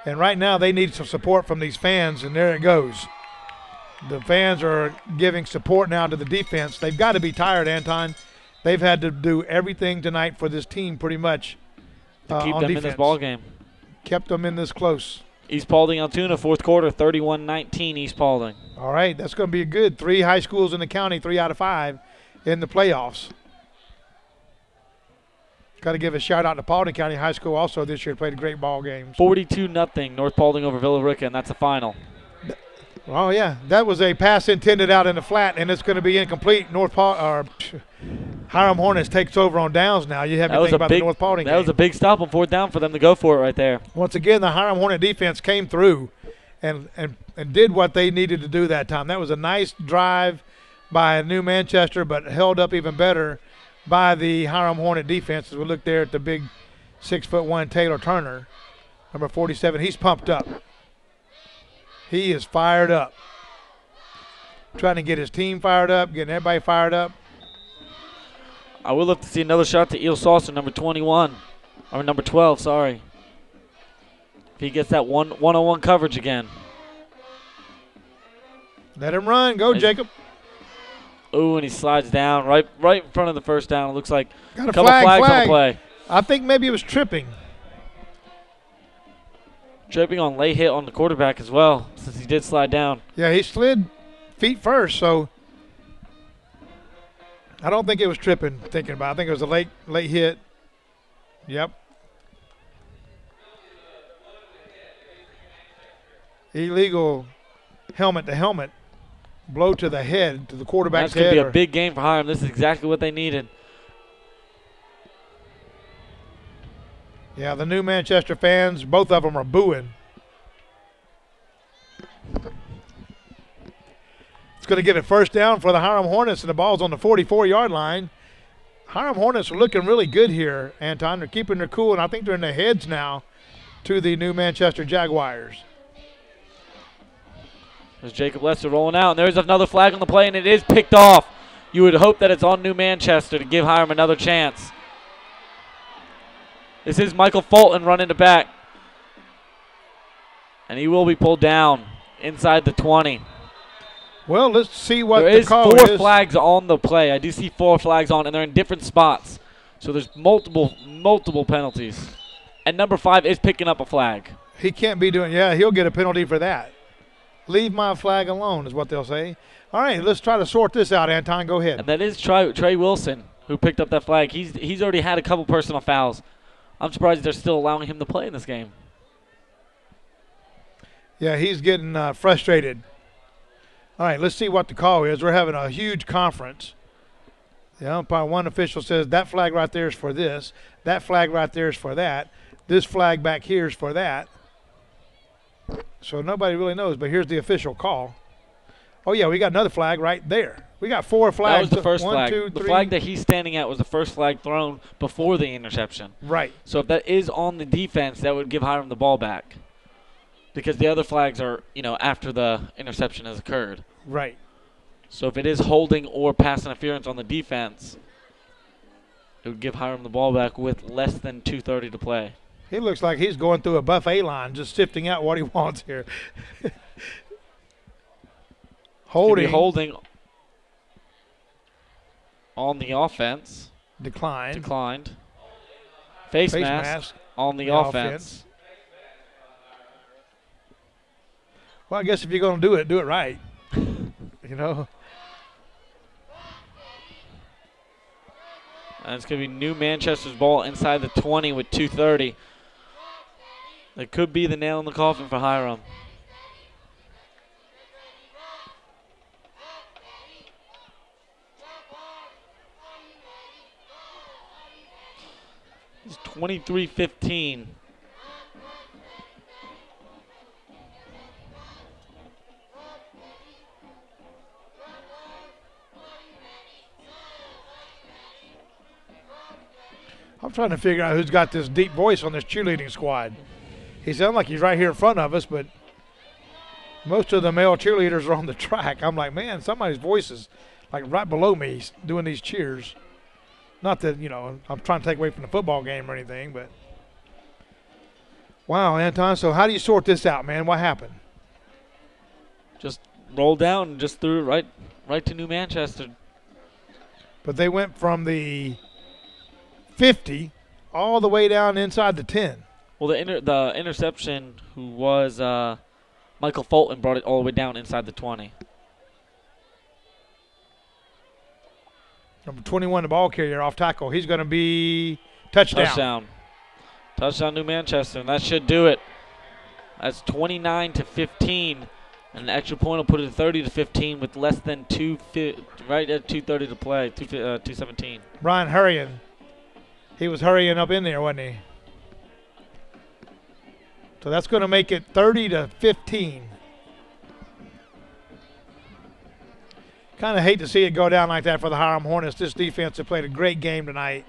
and right now they need some support from these fans, and there it goes. The fans are giving support now to the defense. They've got to be tired, Anton. They've had to do everything tonight for this team pretty much to keep on them defense. in this ball game. Kept them in this close. East Paulding Altoona, 4th quarter, 31-19 East Paulding. All right, that's going to be good. 3 high schools in the county, 3 out of 5 in the playoffs. Got to give a shout out to Paulding County High School also this year. Played great ball games. 42-0 North Paulding over Villa Rica, and that's the final. Oh yeah, that was a pass intended out in the flat, and it's going to be incomplete. Hiram Hornets takes over on downs now. You have to think about the North Paulding game. That was a big stop on 4th down for them to go for it right there. Once again, the Hiram Hornet defense came through and did what they needed to do that time. That was a nice drive by New Manchester, but held up even better by the Hiram Hornet defense. As we look there at the big 6'1" Taylor Turner, number 47. He's pumped up. He is fired up. Trying to get his team fired up, getting everybody fired up. I would love to see another shot to Eel Saucer, number 21. Or number 12, sorry. If he gets that one-on-one coverage again. Let him run. Go, Jacob. Ooh, and he slides down right in front of the first down. It looks like got a couple flags on the play. I think maybe it was tripping. Tripping on late hit on the quarterback as well, since he did slide down. Yeah, he slid feet first, so I don't think it was tripping, thinking about it. I think it was a late hit. Yep. Illegal helmet to helmet. Blow to the head, to the quarterback's head. That's going to be a big game for Hiram. This is exactly what they needed. Yeah, the New Manchester fans, both of them are booing. It's going to get a first down for the Hiram Hornets, and the ball's on the 44-yard line. Hiram Hornets are looking really good here, Anton. They're keeping their cool, and I think they're in the heads now to the New Manchester Jaguars. There's Jacob Lester rolling out, and there's another flag on the play, and it is picked off. You would hope that it's on New Manchester to give Hiram another chance. This is Michael Fulton running the back. And he will be pulled down inside the 20. Well, let's see what the call is. There is 4 flags on the play. I do see 4 flags on, and they're in different spots. So there's multiple penalties. And number 5 is picking up a flag. He can't be doing, yeah, he'll get a penalty for that. Leave my flag alone is what they'll say. All right, let's try to sort this out, Anton. Go ahead. And that is Trey Wilson who picked up that flag. He's already had a couple personal fouls. I'm surprised they're still allowing him to play in this game. Yeah, he's getting frustrated. All right, let's see what the call is. We're having a huge conference. The umpire, one official says that flag right there is for this. That flag right there is for that. This flag back here is for that. So nobody really knows, but here's the official call. Oh, yeah, we got another flag right there. We got 4 flags. That was the first 1, flag. 2, 3. The flag that he's standing at was the first flag thrown before the interception. Right. So if that is on the defense, that would give Hiram the ball back. Because the other flags are, after the interception has occurred. Right. So if it is holding or pass interference on the defense, it would give Hiram the ball back with less than 2:30 to play. He looks like he's going through a buffet line, just sifting out what he wants here. Holding on the offense. Declined. Face mask on the offense. Well, I guess if you're going to do it right. And it's going to be New Manchester's ball inside the 20 with 2:30. That could be the nail in the coffin for Hiram. It's 23-15. I'm trying to figure out who's got this deep voice on this cheerleading squad. He sounds like he's right here in front of us, but Most of the male cheerleaders are on the track. I'm like, man, somebody's voice is like right below me doing these cheers. Not that, I'm trying to take away from the football game or anything, but. Wow, Anton, so how do you sort this out, man? What happened? Just rolled down and just threw it right to New Manchester. But they went from the 50 all the way down inside the 10. Well, the interception, who was Michael Fulton, brought it all the way down inside the 20. Number 21, the ball carrier, off tackle. He's going to be touchdown. Touchdown, New Manchester, and that should do it. That's 29-15, and the extra point will put it 30-15 with less than right at 2:30 to play, 2:17. Brian hurrying. He was hurrying up in there, wasn't he? So that's going to make it 30-15. Kind of hate to see it go down like that for the Hiram Hornets. This defense have played a great game tonight.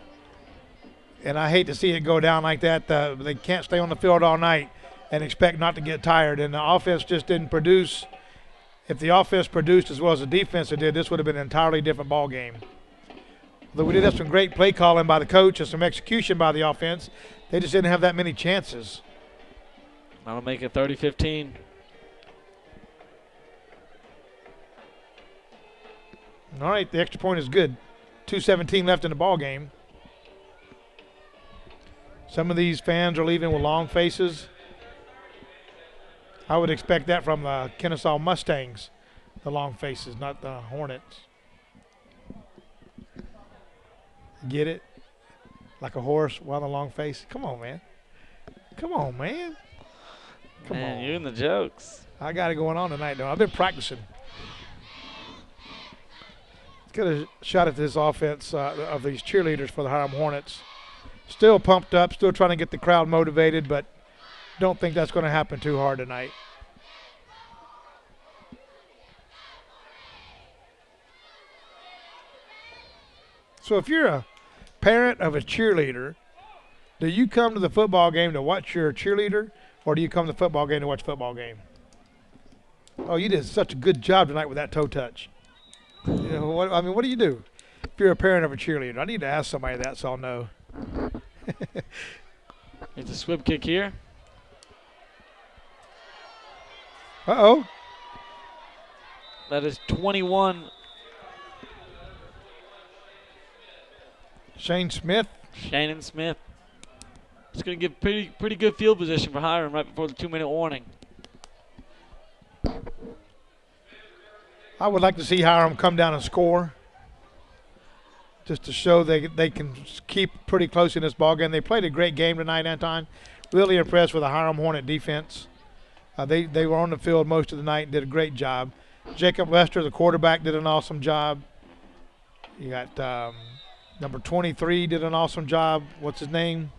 And I hate to see it go down like that. They can't stay on the field all night and expect not to get tired. And the offense just didn't produce. If the offense produced as well as the defense did, this would have been an entirely different ball game. Although we did have some great play calling by the coach and some execution by the offense, they just didn't have that many chances. That'll make it 30-15. All right, the extra point is good. 2:17 left in the ball game. Some of these fans are leaving with long faces. I would expect that from the Kennesaw Mustangs, the long faces, not the Hornets. Get it? Like a horse with a long face? Come on, man. Come on, man. Come on. You and the jokes. I got it going on tonight, though. I've been practicing. Let's get a shot at this offense of these cheerleaders for the Hiram Hornets. Still pumped up, still trying to get the crowd motivated, but don't think that's going to happen too hard tonight. So if you're a parent of a cheerleader, do you come to the football game to watch your cheerleader, or do you come to the football game to watch football game? Oh, you did such a good job tonight with that toe touch. What do you do if you're a parent of a cheerleader? I need to ask somebody that so I'll know. It's a swip kick here. Uh-oh. That is 21. Shane Smith. Shannon Smith. It's going to give pretty good field position for Hiram right before the 2-minute warning. I would like to see Hiram come down and score, just to show they can keep pretty close in this ballgame. They played a great game tonight, Anton. Really impressed with the Hiram Hornet defense. They were on the field most of the night and did a great job. Jacob Lester, the quarterback, did an awesome job. You got number 23 did an awesome job. What's his name?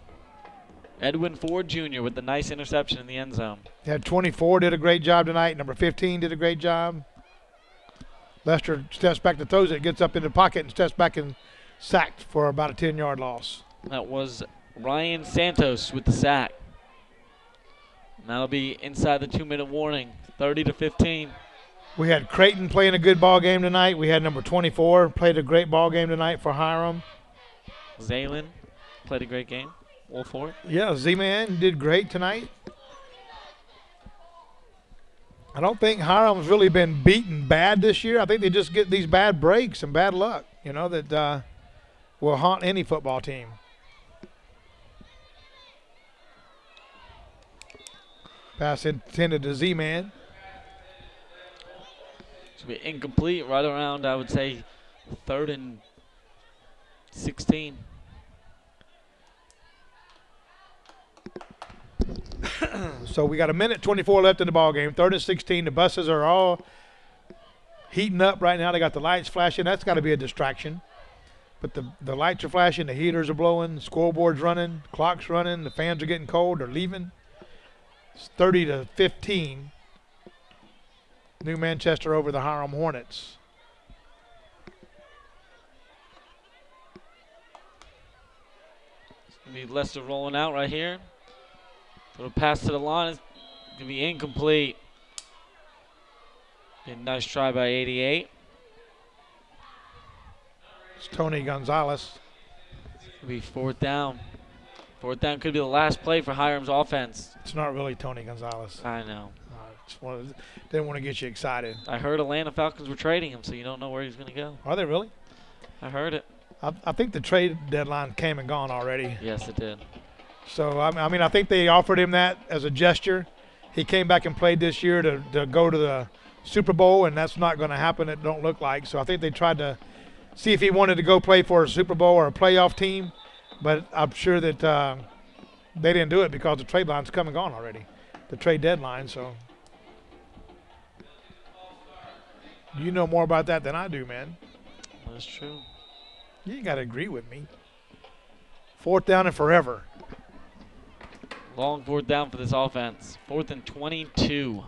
Edwin Ford Jr. with the nice interception in the end zone. You had 24 did a great job tonight. Number 15 did a great job. Lester steps back to throws it, gets up in the pocket and steps back and sacked for about a 10-yard loss. That was Ryan Santos with the sack. And that'll be inside the 2-minute warning, 30-15. We had Creighton playing a good ball game tonight. We had number 24 played a great ball game tonight for Hiram. Zaylen played a great game. Wolford. Yeah, Z-Man did great tonight. I don't think Hiram's really been beaten bad this year. I think they just get these bad breaks and bad luck, that will haunt any football team. Pass intended to Z-Man. Should be incomplete right around, I would say, 3rd and 16. So we got 1:24 left in the ball game. 3rd and 16. The buses are all heating up right now. They got the lights flashing. That's got to be a distraction. But the lights are flashing. The heaters are blowing. The scoreboard's running. The clock's running. The fans are getting cold. They're leaving. It's 30-15. New Manchester over the Hiram Hornets. It's going to be Lester rolling out right here. Little pass to the line is going to be incomplete. A nice try by 88. It's Tony Gonzalez. It'll be 4th down. 4th down could be the last play for Hiram's offense. It's not really Tony Gonzalez. I know. Didn't want to get you excited. I heard Atlanta Falcons were trading him, so you don't know where he's going to go. Are they really? I heard it. I think the trade deadline came and gone already. Yes, it did. So, I mean, I think they offered him that as a gesture. He came back and played this year to go to the Super Bowl, and that's not going to happen, it don't look like. So I think they tried to see if he wanted to go play for a Super Bowl or a playoff team, but I'm sure that they didn't do it because the trade line's come and gone already, the trade deadline. So you know more about that than I do, man. That's true. You got to agree with me. 4th down and forever. Long 4th down for this offense. 4th and 22.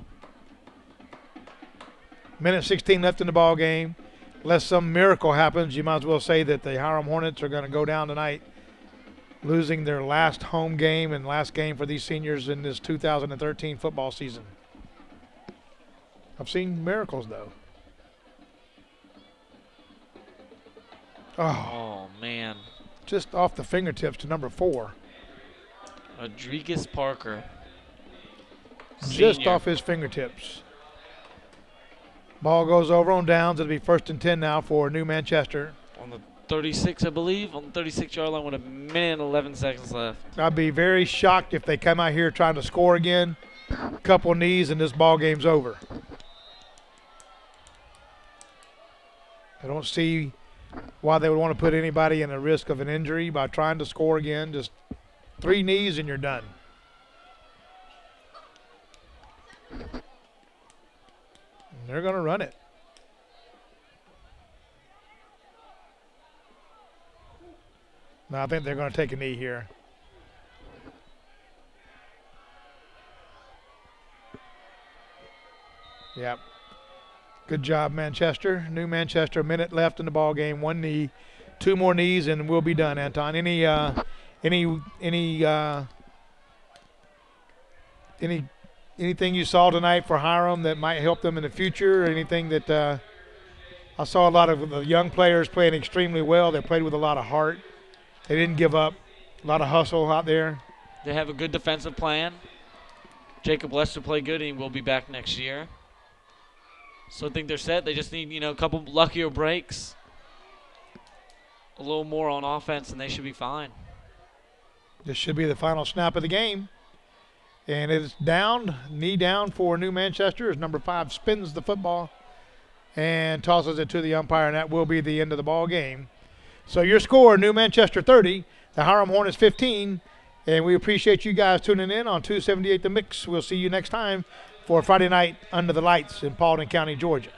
Minute 16 left in the ball game. Unless some miracle happens, you might as well say that the Hiram Hornets are going to go down tonight, losing their last home game and last game for these seniors in this 2013 football season. I've seen miracles, though. Oh, man. Just off the fingertips to number 4. Rodriguez Parker. Just Senior. off his fingertips. Ball goes over on downs. It'll be 1st and 10 now for New Manchester. On the 36, I believe. On the 36-yard line with a minute and 11 seconds left. I'd be very shocked if they come out here trying to score again. A couple knees and this ball game's over. I don't see why they would want to put anybody in a risk of an injury by trying to score again. Just 3 knees and you're done. And they're going to run it. No, I think they're going to take a knee here. Yep. Good job, Manchester. New Manchester, a minute left in the ball game. 1 knee, 2 more knees, and we'll be done. Anton, anything you saw tonight for Hiram that might help them in the future? Or anything that I saw a lot of the young players playing extremely well. They played with a lot of heart. They didn't give up. A lot of hustle out there. They have a good defensive plan. Jacob Lester played good, and he will be back next year. So I think they're set. They just need, a couple luckier breaks, a little more on offense, and they should be fine. This should be the final snap of the game. And it's down, knee down for New Manchester as number 5 spins the football and tosses it to the umpire, and that will be the end of the ball game. So your score, New Manchester 30, the Hiram Hornets 15, and we appreciate you guys tuning in on 278 The Mix. We'll see you next time for Friday night Under the Lights in Paulding County, Georgia.